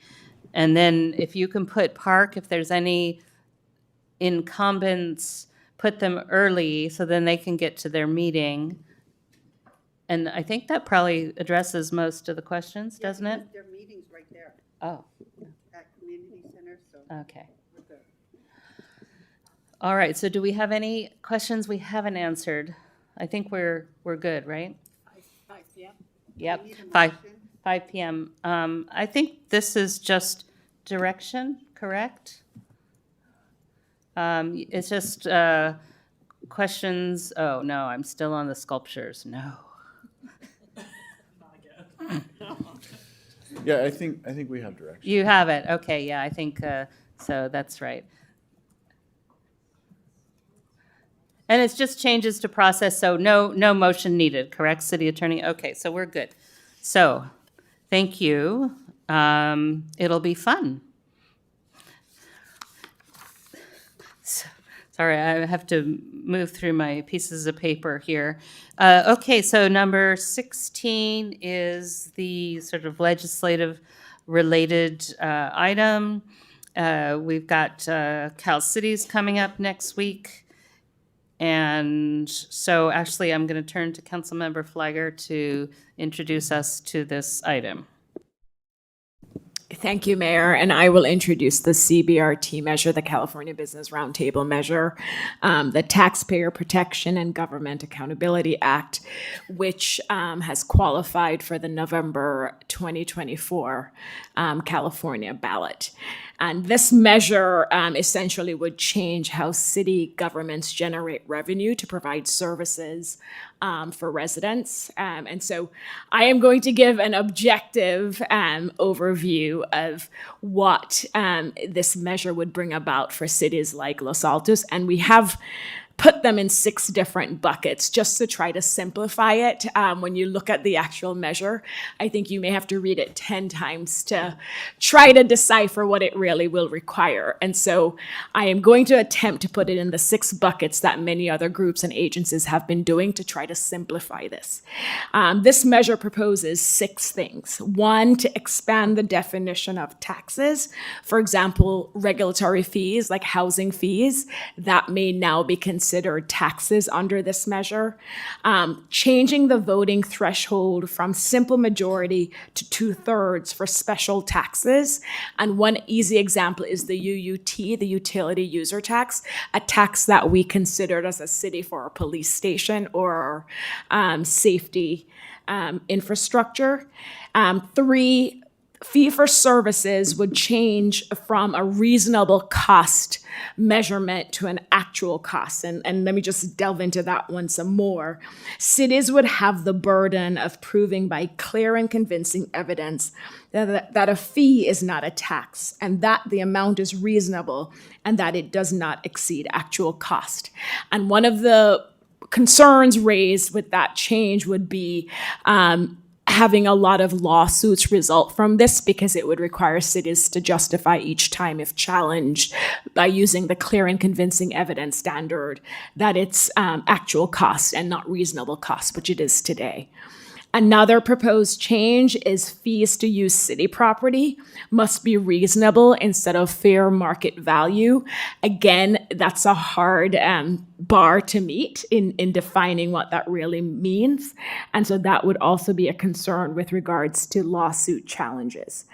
And then if you can put Park, if there's any incumbents, put them early so then they can get to their meeting. And I think that probably addresses most of the questions, doesn't it? Their meeting's right Oh, at community center, so okay. we're good. All right, so do we have any questions we haven't answered? I think we're good, right? 5 p.m. Yep, We need a 5 motion. p.m. I think this is just direction, correct? It's just questions. Oh, no, I'm still on the sculptures. No. Yeah, I think we have direction. You have it. Okay, yeah, I think so. That's right. And it's just changes to process, so no motion needed, correct, City Attorney? Okay, so we're good. So, thank you. It'll be fun. Sorry, I have to move through my pieces of paper here. Okay, so number 16 is the sort of legislative related item. We've got Cal Cities coming up next week. And so actually, I'm going to turn to Councilmember Flagger to introduce us to this item. Thank you, Mayor. And I will introduce the CBRT measure, the California Business Roundtable measure, the Taxpayer Protection and Government Accountability Act, which has qualified for the November 2024 California ballot. And this measure essentially would change how city governments generate revenue to provide services for residents. And so I am going to give an objective overview of what this measure would bring about for cities like Los Altos. And we have put them in 6 different buckets just to try to simplify it. When you look at the actual measure, I think you may have to read it 10 times to try to decipher what it really will require. And so I am going to attempt to put it in the 6 buckets that many other groups and agencies have been doing to try to simplify this. This measure proposes 6 things. 1, to expand the definition of taxes. For example, regulatory fees like housing fees that may now be considered taxes under this measure, changing the voting threshold from simple majority to 2/3 for special taxes. And one easy example is the UUT, the utility user tax, a tax that we considered as a city for a police station or safety infrastructure. 3, fee for services would change from a reasonable cost measurement to an actual cost. And let me just delve into that one some more. Cities would have the burden of proving by clear and convincing evidence that a fee is not a tax and that the amount is reasonable and that it does not exceed actual cost. And one of the concerns raised with that change would be having a lot of lawsuits result from this because it would require cities to justify each time if challenged by using the clear and convincing evidence standard that it's actual cost and not reasonable cost, which it is today. Another proposed change is fees to use city property must be reasonable instead of fair market value. Again, that's a hard bar to meet in defining what that really means. And so that would also be a concern with regards to lawsuit challenges.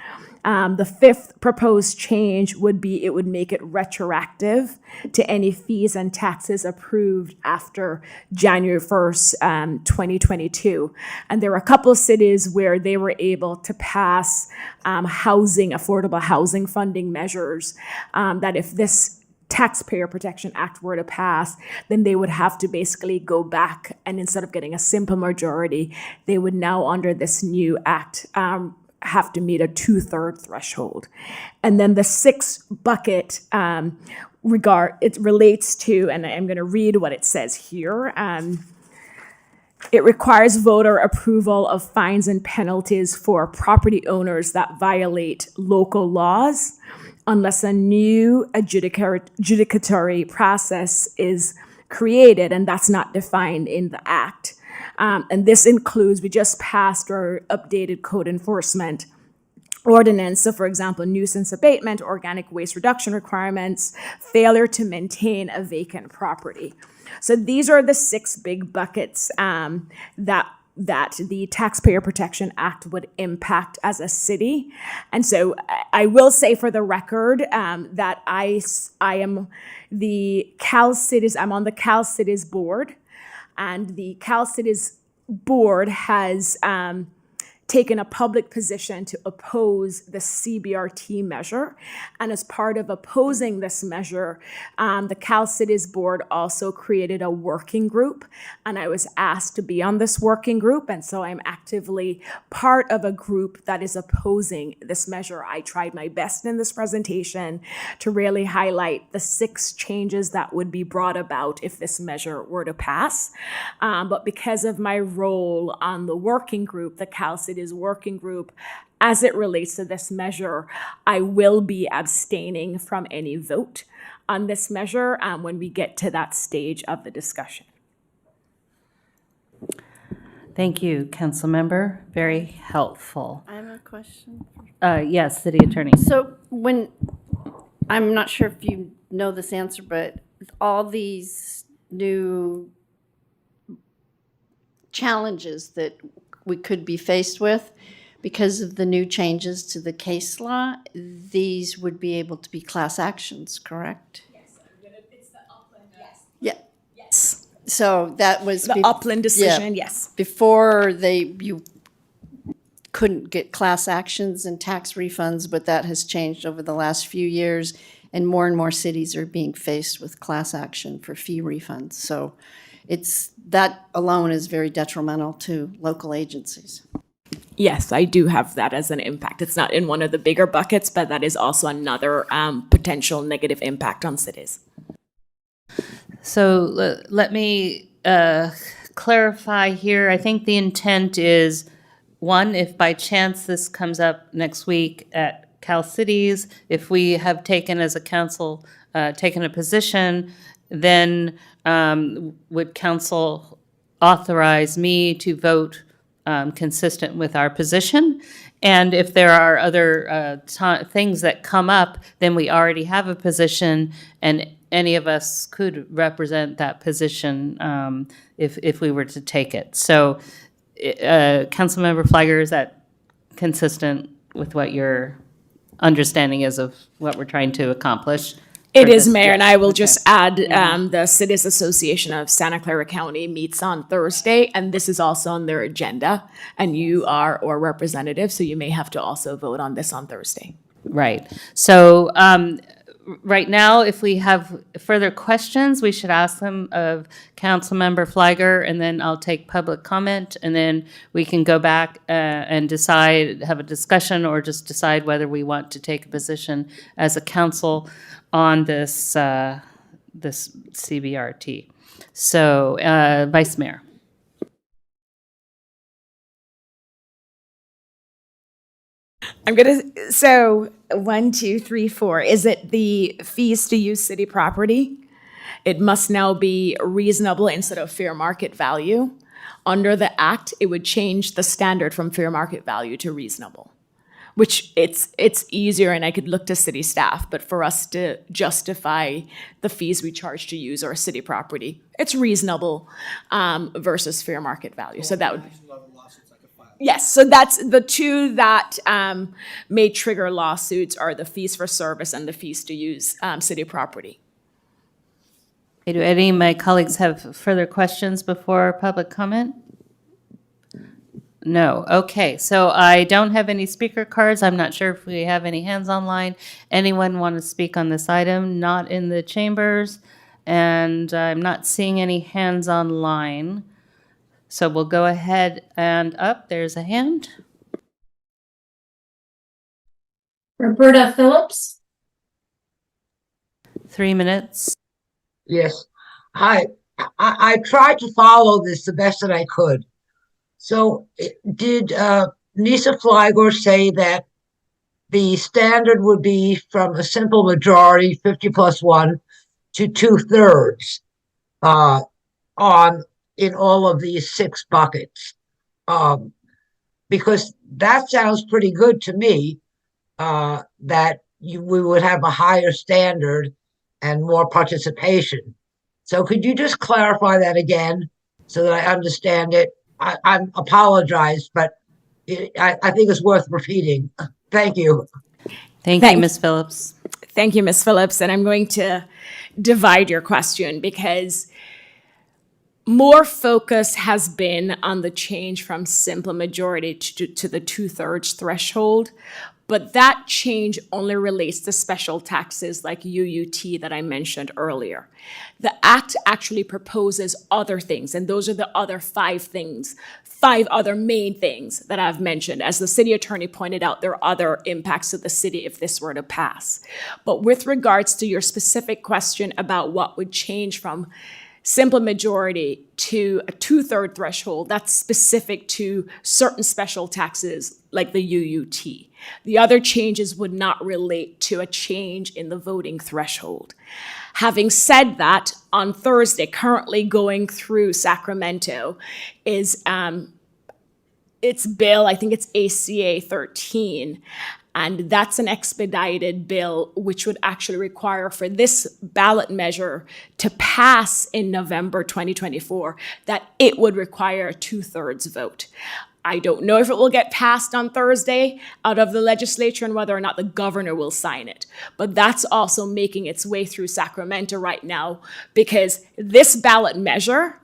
The 5th proposed change would be it would make it retroactive to any fees and taxes approved after January 1st, 2022. And there were a couple of cities where they were able to pass affordable housing funding measures that if this Taxpayer Protection Act were to pass, then they would have to basically go back and instead of getting a simple majority, they would now under this new act have to meet a 2/3 threshold. And then the 6th bucket it relates to, and I'm going to read what it says here. It requires voter approval of fines and penalties for property owners that violate local laws unless a new adjudicatory process is created, and that's not defined in the act. And this includes, we just passed our updated code enforcement ordinance. So for example, nuisance abatement, organic waste reduction requirements, failure to maintain a vacant property. So these are the 6 big buckets that that the Taxpayer Protection Act would impact as a city. And so I will say for the record that I am the Cal Cities, I'm on the Cal Cities board, and the Cal Cities board has taken a public position to oppose the CBRT measure. And as part of opposing this measure, the Cal Cities Board also created a working group, and I was asked to be on this working group, and so I'm actively part of a group that is opposing this measure. I tried my best in this presentation to really highlight the 6 changes that would be brought about if this measure were to pass. But because of my role on the working group, the Cal Cities working group, as it relates to this measure, I will be abstaining from any vote on this measure when we get to that stage of the discussion. Thank you, Council Member. Very helpful. I have a question. Yes, City Attorney. So when, I'm not sure if you know this answer, but all these new challenges that we could be faced with because of the new changes to the case law, these would be able to be class actions, correct? Yes, it's the Upland. Yes. Yeah. Yes. So that was The Upland decision, yes. Before you couldn't get class actions and tax refunds, but that has changed over the last few years, and more cities are being faced with class action for fee refunds. So that alone is very detrimental to local agencies. Yes, I do have that as an impact. It's not in one of the bigger buckets, but that is also another potential negative impact on cities. So let me clarify here. I think the intent is, one, if by chance this comes up next week at Cal Cities, if we have taken as a council, taken a position, then would council authorize me to vote consistent with our position? And if there are other things that come up, then we already have a position, and any of us could represent that position if we were to take it. So, Councilmember Flagger, is that consistent with what your understanding is of what we're trying to accomplish? It is, Mayor, and I will just add, the Cities Association of Santa Clara County meets on Thursday, and this is also on their agenda, and you are our representative, so you may have to also vote on this on Thursday. Right. So right now, if we have further questions, we should ask them of Councilmember Flagger, and then I'll take public comment, and then we can go back and decide, have a discussion, or just decide whether we want to take a position as a council on this this CBRT. So, Vice Mayor. So 1, 2, 3, 4. Is it the fees to use city property? It must now be reasonable instead of fair market value. Under the act, it would change the standard from fair market value to reasonable, which it's easier, and I could look to city staff, but for us to justify the fees we charge to use our city property, it's reasonable versus fair market value. So that would be. Yes, so that's the two that may trigger lawsuits are the fees for service and the fees to use city property. Okay, do any of my colleagues have further questions before public comment? No. Okay, so I don't have any speaker cards. I'm not sure if we have any hands online. Anyone want to speak on this item? Not in the chambers, and I'm not seeing any hands online. So we'll go ahead and up. There's a hand. Roberta Phillips. 3 minutes. Yes. I tried to follow this the best that I could. So did Nisa Flygor say that the standard would be from a simple majority, 50+1, to 2/3 in all of these 6 buckets? Because that sounds pretty good to me, that we would have a higher standard and more participation. So could you just clarify that again so that I understand it? I apologize, but I think it's worth repeating. Thank you. Thank you, Ms. Phillips. Thank you, Ms. Phillips. And I'm going to divide your question because more focus has been on the change from simple majority to the 2/3 threshold. But that change only relates to special taxes like UUT that I mentioned earlier. The Act actually proposes other things, and those are the other 5 other main things that I've mentioned. As the city attorney pointed out, there are other impacts to the city if this were to pass. But with regards to your specific question about what would change from simple majority to a 2/3 threshold, that's specific to certain special taxes like the UUT. The other changes would not relate to a change in the voting threshold. Having said that, on Thursday, currently going through Sacramento is its bill, I think it's ACA 13, and that's an expedited bill which would actually require for this ballot measure to pass in November 2024, that it would require a 2/3 vote. I don't know if it will get passed on Thursday out of the legislature and whether or not the governor will sign it. But that's also making its way through Sacramento right now because this ballot measure,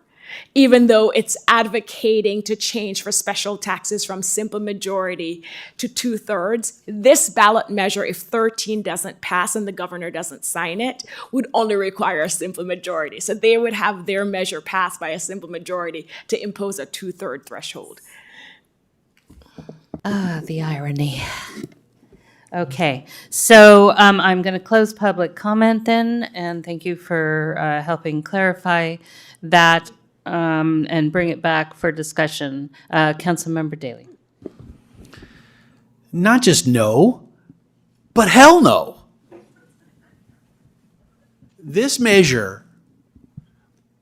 even though it's advocating to change for special taxes from simple majority to 2/3, this ballot measure, if 13 doesn't pass and the governor doesn't sign it, would only require a simple majority. So they would have their measure passed by a simple majority to impose a 2/3 threshold. The irony. Okay, so I'm going to close public comment then, and thank you for helping clarify that and bring it back for discussion. Councilmember Daley. Not just no, but hell no. This measure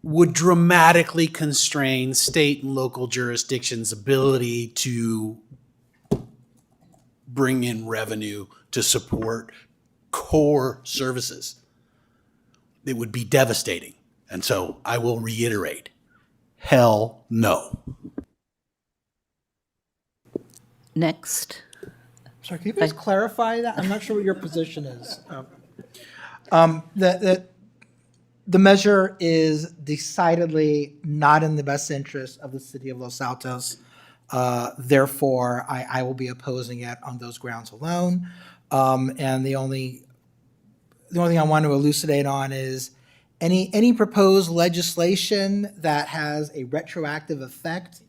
would dramatically constrain state and local jurisdictions' ability to bring in revenue to support core services. It would be devastating. And so I will reiterate, hell no. Next. Sorry, can you please clarify that? I'm not sure what your position is. The measure is decidedly not in the best interest of the city of Los Altos. Therefore, I will be opposing it on those grounds alone. And the only thing I want to elucidate on is any proposed legislation that has a retroactive effect,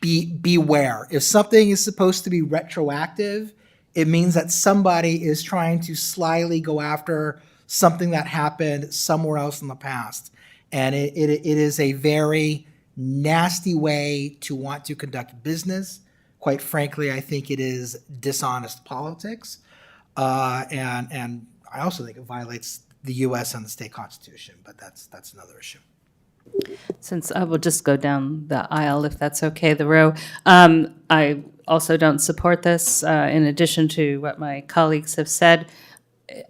beware. If something is supposed to be retroactive, it means that somebody is trying to slyly go after something that happened somewhere else in the past. And it is a very nasty way to want to conduct business. Quite frankly, I think it is dishonest politics. And I also think it violates the U.S. and the state constitution, but that's another issue. Since I will just go down the aisle, if that's okay, the row. I also don't support this. In addition to what my colleagues have said,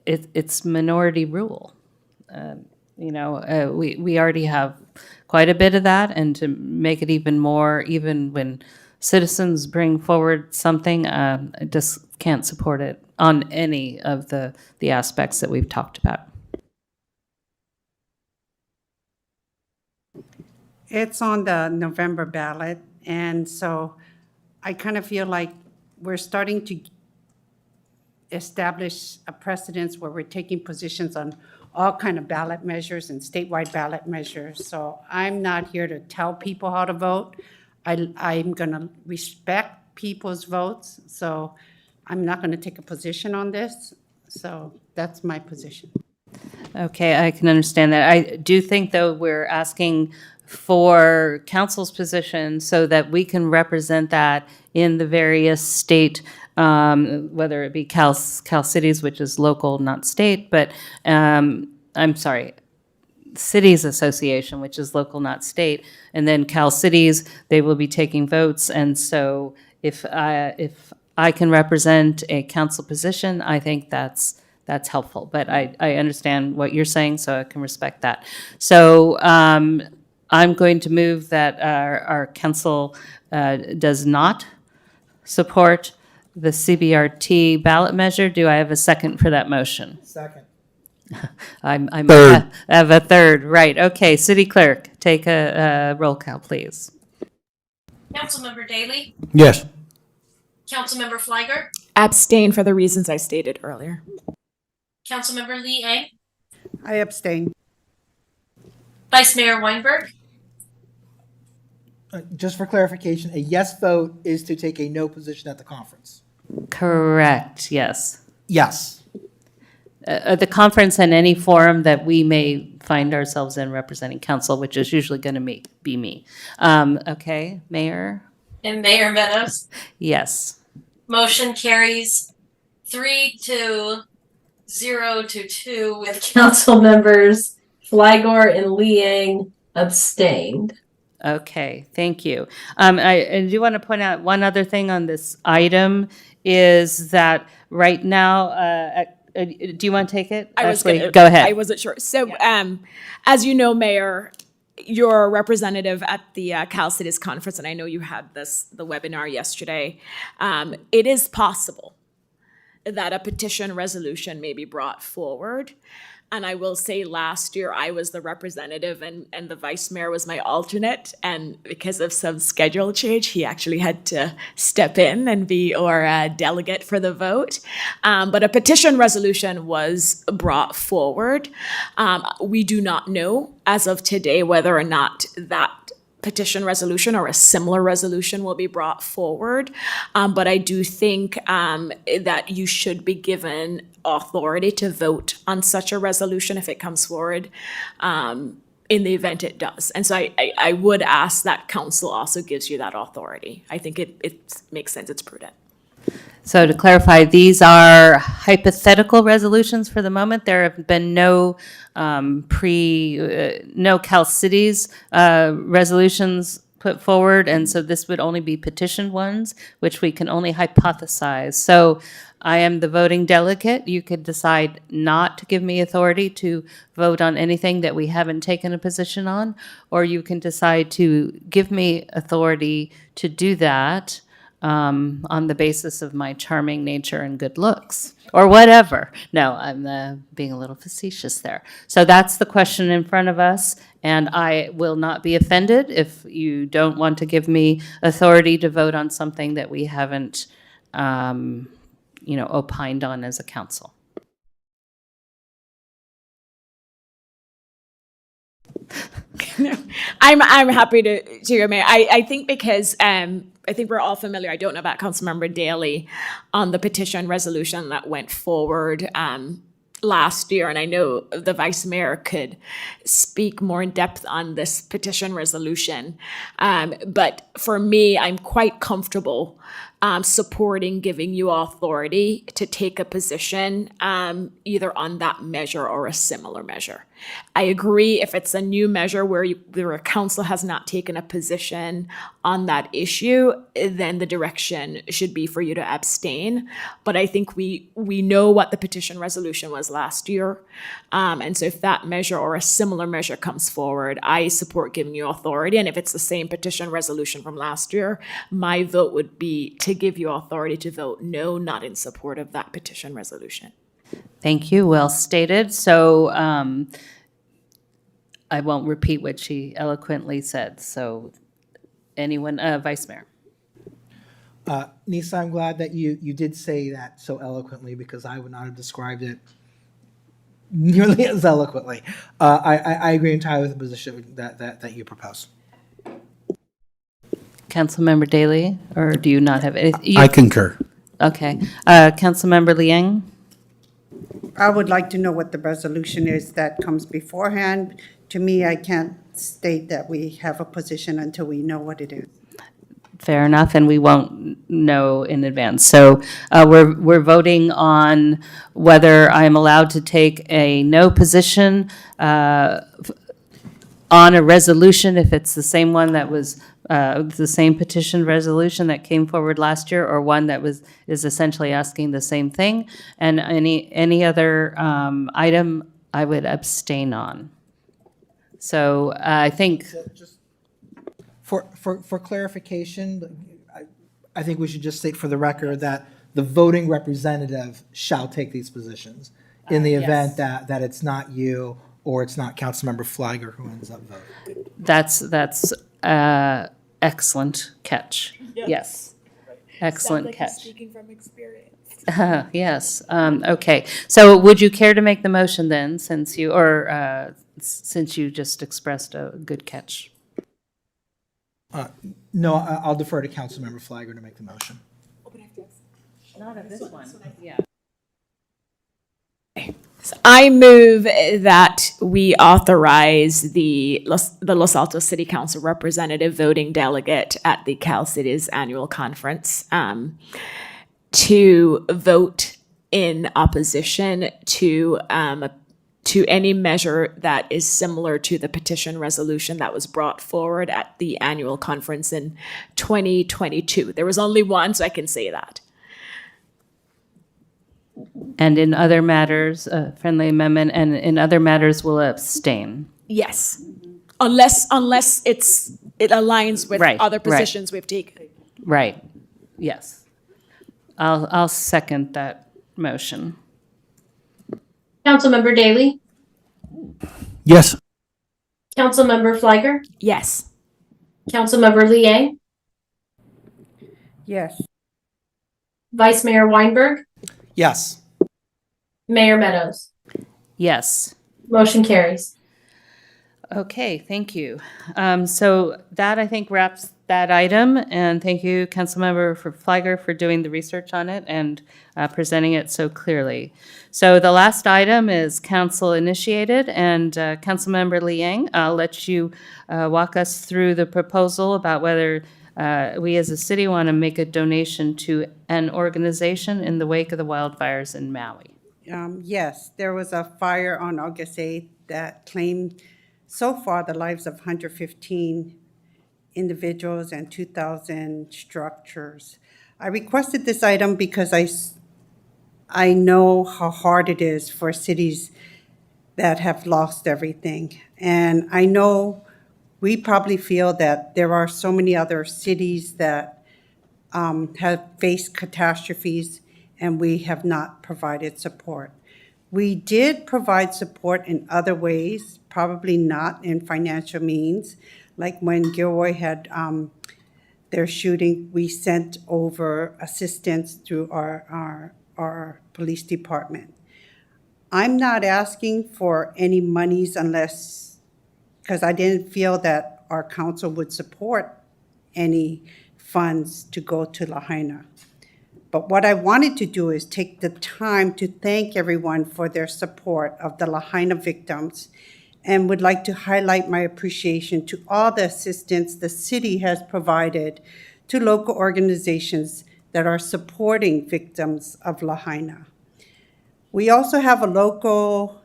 it's minority rule. We already have quite a bit of that, and to make it even more, even when citizens bring forward something, I just can't support it on any of the aspects that we've talked about. It's on the November ballot, and so I kind of feel like we're starting to establish a precedence where we're taking positions on all kind of ballot measures and statewide ballot measures. So I'm not here to tell people how to vote. I'm going to respect people's votes, so I'm not going to take a position on this. So that's my position. Okay, I can understand that. I do think, though, we're asking for council's position so that we can represent that in the various state, whether it be Cal Cities, which is local, not state, but I'm sorry, Cities Association, which is local, not state, and then Cal Cities, they will be taking votes. And so if I can represent a council position, I think that's helpful. But I understand what you're saying, so I can respect that. So I'm going to move that our council does not support the CBRT ballot measure. Do I have a second for that motion? Second. I'm Third. I have a third, right. Okay, City Clerk, take a roll call, please. Councilmember Daley, Yes. Councilmember Fliger, Abstain for the reasons I stated earlier. Councilmember Lee Eng, I abstain. Vice Mayor Weinberg, Just for clarification, a yes vote is to take a no position at the conference. Correct, yes. Yes. The conference and any forum that we may find ourselves in representing council, which is usually going to be me. Okay, Mayor? and Mayor Meadows. Yes. Motion carries 3-0 to 2 with council members Fligor and Liang abstained. Okay, thank you. I do want to point out one other thing on this item is that right now, do you want to take it? Ashley, go ahead. I wasn't sure. So, as you know, Mayor, you're a representative at the Cal Cities Conference, and I know you had the webinar yesterday. It is possible that a petition resolution may be brought forward. And I will say last year I was the representative and the vice mayor was my alternate. And because of some schedule change, he actually had to step in and be a delegate for the vote. But a petition resolution was brought forward. We do not know as of today whether or not that petition resolution or a similar resolution will be brought forward. But I do think that you should be given authority to vote on such a resolution if it comes forward in the event it does. And so I would ask that council also gives you that authority. I think it makes sense, it's prudent. So to clarify, these are hypothetical resolutions for the moment. There have been no no Cal Cities resolutions put forward, and so this would only be petitioned ones, which we can only hypothesize. So I am the voting delegate. You could decide not to give me authority to vote on anything that we haven't taken a position on, or you can decide to give me authority to do that on the basis of my charming nature and good looks, or whatever. No, I'm being a little facetious there. So that's the question in front of us, and I will not be offended if you don't want to give me authority to vote on something that we haven't, opined on as a council. I'm happy to hear, Mayor. I think because I think we're all familiar. I don't know about Councilmember Daley on the petition resolution that went forward last year, and I know the Vice Mayor could speak more in depth on this petition resolution. But for me, I'm quite comfortable supporting giving you authority to take a position either on that measure or a similar measure. I agree if it's a new measure where a council has not taken a position on that issue, then the direction should be for you to abstain. But I think we know what the petition resolution was last year. And so if that measure or a similar measure comes forward, I support giving you authority. And if it's the same petition resolution from last year, my vote would be to give you authority to vote no, not in support of that petition resolution. Thank you. Well stated. So I won't repeat what she eloquently said. So anyone, Vice Mayor? Nisa, I'm glad that you did say that so eloquently because I would not have described it nearly as eloquently. I agree entirely with the position that you propose. Councilmember Daley, or do you not have anything? I concur. Okay. Councilmember Liang? I would like to know what the resolution is that comes beforehand. To me, I can't state that we have a position until we know what it is. Fair enough, and we won't know in advance. So we're voting on whether I'm allowed to take a no position on a resolution if it's the same one that was the same petition resolution that came forward last year, or one that is essentially asking the same thing. And any other item I would abstain on. So I think, For clarification, I think we should just state for the record that the voting representative shall take these positions in the event that it's not you or it's not Councilmember Flagger who ends up voting. that's excellent catch. Yes. Excellent catch. Speaking from experience. Yes, okay. So would you care to make the motion then, since you just expressed a good catch? No, I'll defer to Councilmember Flagger to make the motion. Not of this one, yeah. I move that we authorize the Los Altos City Council representative voting delegate at the Cal Cities annual conference to vote in opposition to any measure that is similar to the petition resolution that was brought forward at the annual conference in 2022. There was only one, so I can say that. And in other matters, friendly amendment, and in other matters will abstain. Yes, unless it aligns with Right, other right. positions we've taken. Right, yes. I'll second that motion. Councilmember Daley? Yes. Councilmember Flagger? Yes. Councilmember Liang? Yes. Vice Mayor Weinberg? Yes. Mayor Meadows? Yes. Motion carries. Okay, thank you. So that, I think, wraps that item, and thank you, Councilmember Flagger, for doing the research on it and presenting it so clearly. So the last item is council initiated, and Councilmember Liang, I'll let you walk us through the proposal about whether we as a city want to make a donation to an organization in the wake of the wildfires in Maui. Yes, there was a fire on August 8th that claimed so far the lives of 115 individuals and 2,000 structures. I requested this item because I know how hard it is for cities that have lost everything. And I know we probably feel that there are so many other cities that have faced catastrophes and we have not provided support. We did provide support in other ways, probably not in financial means. Like when Gilroy had their shooting, we sent over assistance through our police department. I'm not asking for any monies because I didn't feel that our council would support any funds to go to Lahaina. But what I wanted to do is take the time to thank everyone for their support of the Lahaina victims, and would like to highlight my appreciation to all the assistance the city has provided to local organizations that are supporting victims of Lahaina. We also have a local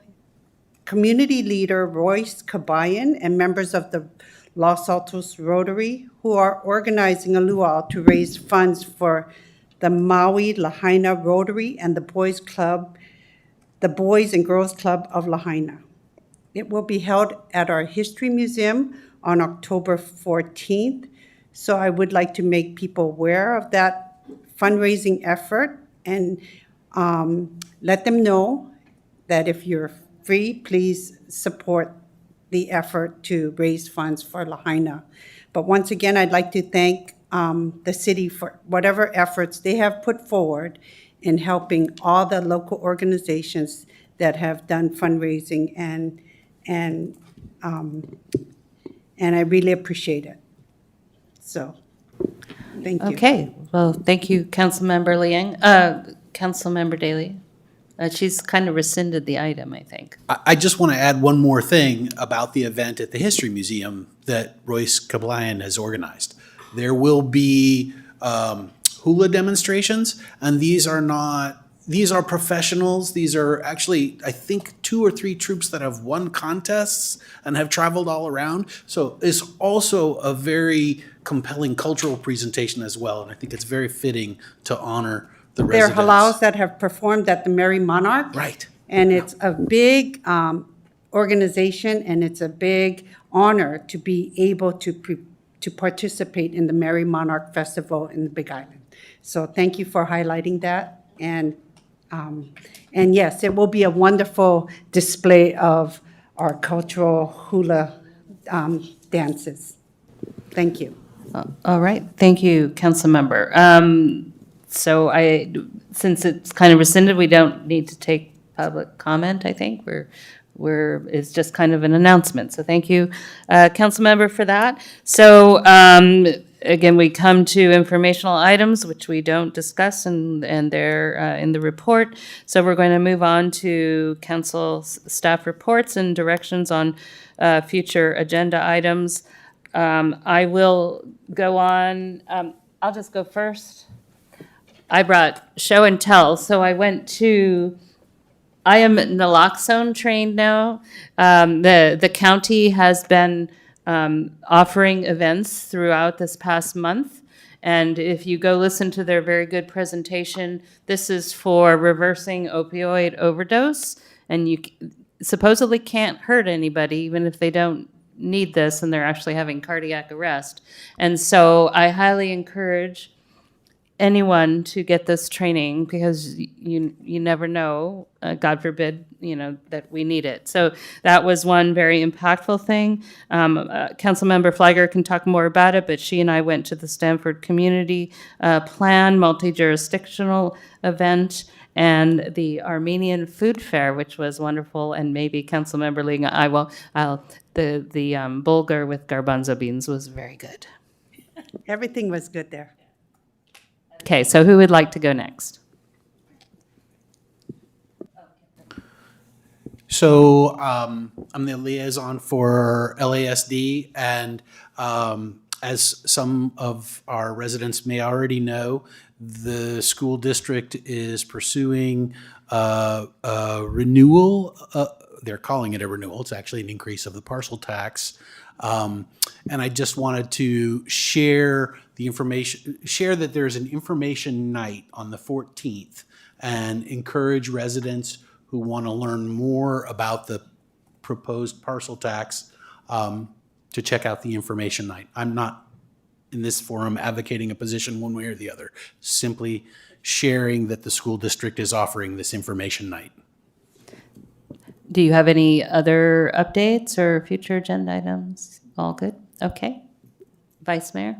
community leader, Royce Kabayan, and members of the Los Altos Rotary, who are organizing a luau to raise funds for the Maui Lahaina Rotary and the Boys and Girls Club of Lahaina. It will be held at our History Museum on October 14th. So I would like to make people aware of that fundraising effort and let them know that if you're free, please support the effort to raise funds for Lahaina. But once again, I'd like to thank the city for whatever efforts they have put forward in helping all the local organizations that have done fundraising, and I really appreciate it. So, thank you. Okay, well, thank you, Councilmember Liang. Councilmember Daley? She's kind of rescinded the item, I think. I just want to add one more thing about the event at the History Museum that Royce Kablayan has organized. There will be hula demonstrations, and these are professionals. These are actually, I think, 2 or 3 troops that have won contests and have traveled all around. So it's also a very compelling cultural presentation as well, and I think it's very fitting to honor the There are residents. halaus that have performed at the Merry Monarch. Right. And it's a big organization, and it's a big honor to be able to participate in the Merry Monarch Festival in the Big Island. So thank you for highlighting that. And yes, it will be a wonderful display of our cultural hula dances. Thank you. All right, thank you, Councilmember. So since it's kind of rescinded, we don't need to take public comment, I think. It's just kind of an announcement. So thank you, Councilmember, for that. So again, we come to informational items, which we don't discuss, and they're in the report. So we're going to move on to council staff reports and directions on future agenda items. I will go on. I'll just go first. I brought show and tell, so I am naloxone trained now. The county has been offering events throughout this past month. And if you go listen to their very good presentation, this is for reversing opioid overdose. And you supposedly can't hurt anybody, even if they don't need this and they're actually having cardiac arrest. And so I highly encourage anyone to get this training, because you never know, God forbid, that we need it. So that was one very impactful thing. Councilmember Flagger can talk more about it, but she and I went to the Stanford Community Plan multi-jurisdictional event and the Armenian Food Fair, which was wonderful. And maybe Councilmember Ling, the bulgur with garbanzo beans was very good. Everything was good there. Okay, so who would like to go next? So I'm the liaison for LASD, and as some of our residents may already know, the school district is pursuing a renewal. They're calling it a renewal. It's actually an increase of the parcel tax. And I just wanted to share the information, share that there's an information night on the 14th, and encourage residents who want to learn more about the proposed parcel tax to check out the information night. I'm not in this forum advocating a position one way or the other, simply sharing that the school district is offering this information night. Do you have any other updates or future agenda items? All good? Okay. Vice Mayor?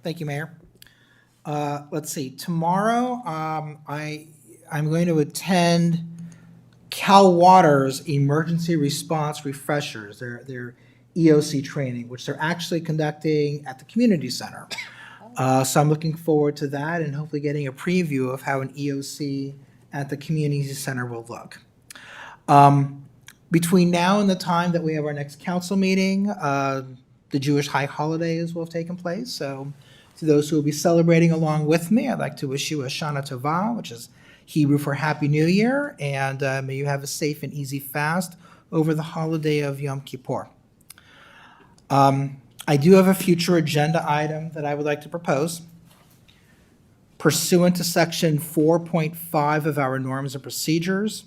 Thank you, Mayor. Let's see, tomorrow, I'm going to attend Cal Water's Emergency Response Refreshers, their EOC training, which they're actually conducting at the community center. So I'm looking forward to that and hopefully getting a preview of how an EOC at the community center will look. Between now and the time that we have our next council meeting, the Jewish high holidays will have taken place. So to those who will be celebrating along with me, I'd like to wish you a Shana Tova, which is Hebrew for Happy New Year, and may you have a safe and easy fast over the holiday of Yom Kippur. I do have a future agenda item that I would like to propose. Pursuant to section 4.5 of our norms and procedures,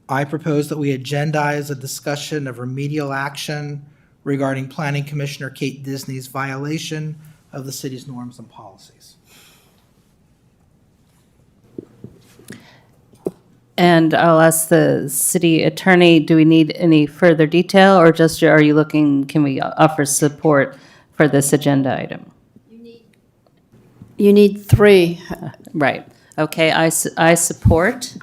I propose that we agendize a discussion of remedial action regarding Planning Commissioner Kate Disney's violation of the city's norms and policies. And I'll ask the city attorney, do we need any further detail, or just are you looking, can we offer support for this agenda item? You need 3. Right. Okay, I support.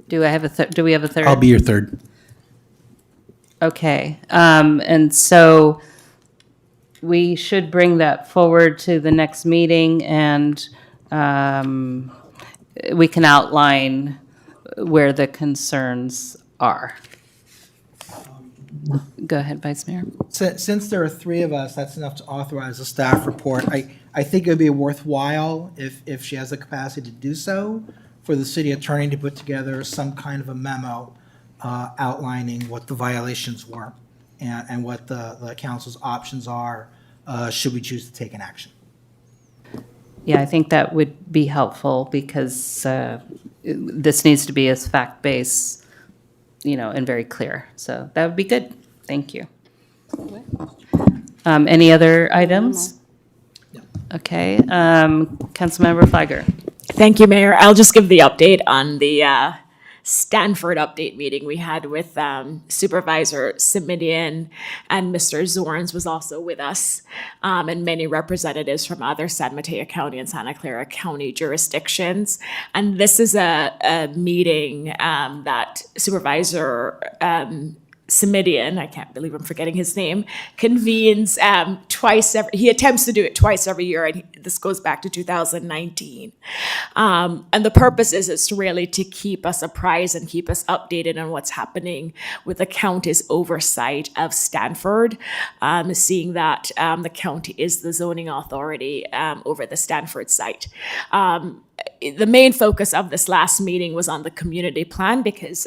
Do we have a third? I'll be your third. Okay, and so we should bring that forward to the next meeting, and we can outline where the concerns are. Go ahead, Vice Mayor. Since there are 3 of us, that's enough to authorize a staff report. I think it would be worthwhile if she has the capacity to do so, for the city attorney to put together some kind of a memo outlining what the violations were and what the council's options are should we choose to take an action. Yeah, I think that would be helpful, because this needs to be as fact-based, and very clear. So that would be good. Thank you. Any other items? Okay, Councilmember Fliger. Thank you, Mayor. I'll just give the update on the Stanford update meeting we had with Supervisor Simidian, and Mr. Zorns was also with us, and many representatives from other San Mateo County and Santa Clara County jurisdictions. And this is a meeting that Supervisor Simidian, I can't believe I'm forgetting his name, convenes he attempts to do it twice every year, and this goes back to 2019. And the purpose is really to keep us apprised and keep us updated on what's happening with the county's oversight of Stanford, seeing that the county is the zoning authority over the Stanford site. The main focus of this last meeting was on the community plan because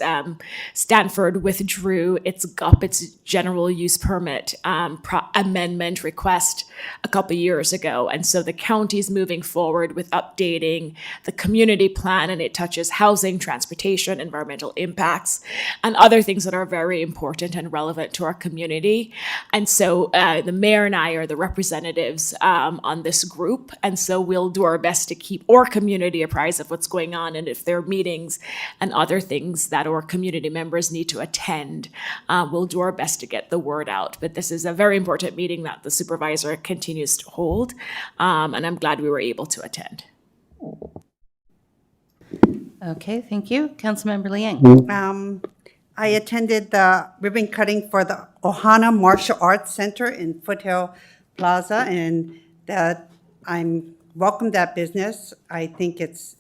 Stanford withdrew its GUP, its general use permit amendment request a couple years ago. And so the county's moving forward with updating the community plan, and it touches housing, transportation, environmental impacts, and other things that are very important and relevant to our community. And so the mayor and I are the representatives on this group. And so we'll do our best to keep our community apprised of what's going on, and if there are meetings and other things that our community members need to attend, we'll do our best to get the word out. But this is a very important meeting that the supervisor continues to hold, and I'm glad we were able to attend. Okay, thank you. Councilmember Liang. I attended the ribbon cutting for the Ohana Martial Arts Center in Foothill Plaza, and that I'm welcome that business. I think it's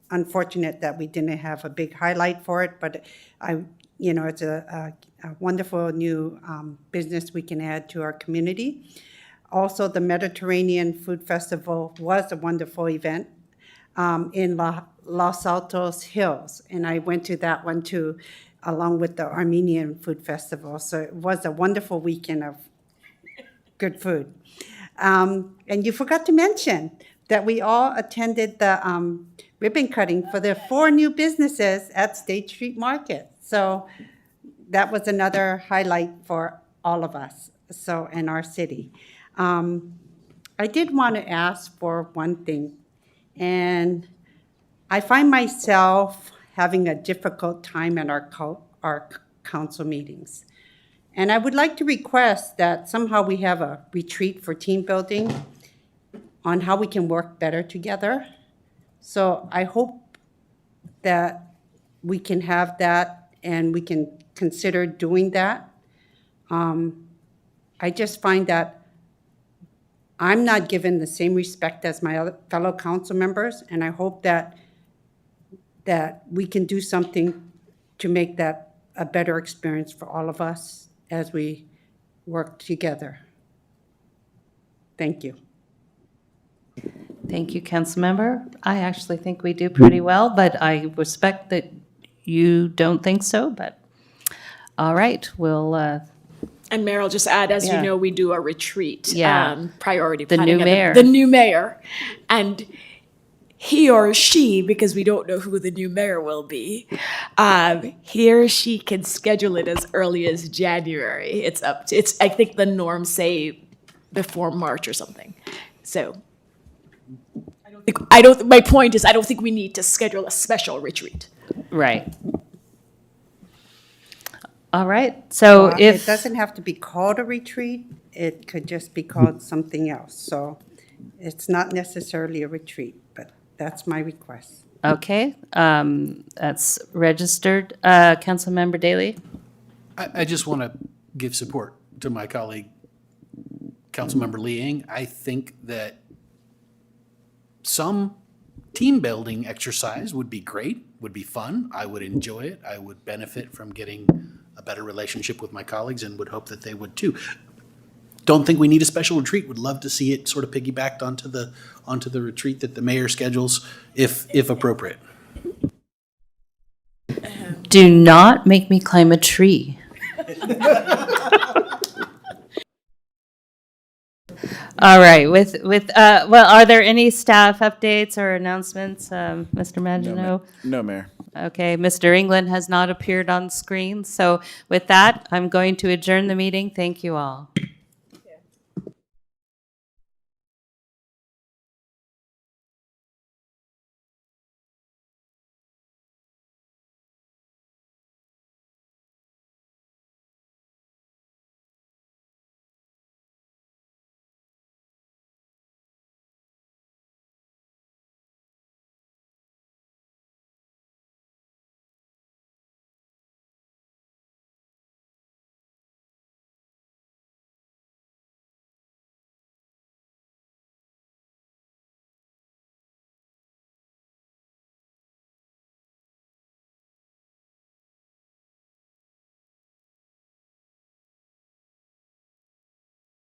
unfortunate that we didn't have a big highlight for it, but it's a wonderful new business we can add to our community. Also, the Mediterranean Food Festival was a wonderful event in Los Altos Hills, and I went to that one too, along with the Armenian Food Festival. So it was a wonderful weekend of good food. And you forgot to mention that we all attended the ribbon cutting for the 4 new businesses at State Street Market. So that was another highlight for all of us, in our city. I did want to ask for one thing, and I find myself having a difficult time at our council meetings. And I would like to request that somehow we have a retreat for team building on how we can work better together. So I hope that we can have that and we can consider doing that. I just find that I'm not given the same respect as my other fellow council members, and I hope that we can do something to make that a better experience for all of us as we work together. Thank you. Thank you, Councilmember. I actually think we do pretty well, but I respect that you don't think so, but all right, we'll... And Mayor, I'll just add, as you know, we do a retreat, priority The planning. new mayor. The new mayor. And he or she, because we don't know who the new mayor will be, he or she can schedule it as early as January. I think the norms say before March or something. So my point is, I don't think we need to schedule a special retreat. Right. All right, so It doesn't have to be called a retreat, it could just be called something else. So it's not necessarily a retreat, but that's my request. Okay, that's registered. Councilmember Daley? I just want to give support to my colleague, Councilmember Liang. I think that some team building exercise would be great, would be fun. I would enjoy it. I would benefit from getting a better relationship with my colleagues and would hope that they would too. Don't think we need a special retreat. Would love to see it sort of piggybacked onto the retreat that the mayor schedules if appropriate. Do not make me climb a tree. All right, well, are there any staff updates or announcements, Mr. Maginot? No, Mayor. Okay, Mr. England has not appeared on screen, so with that, I'm going to adjourn the meeting. Thank you all.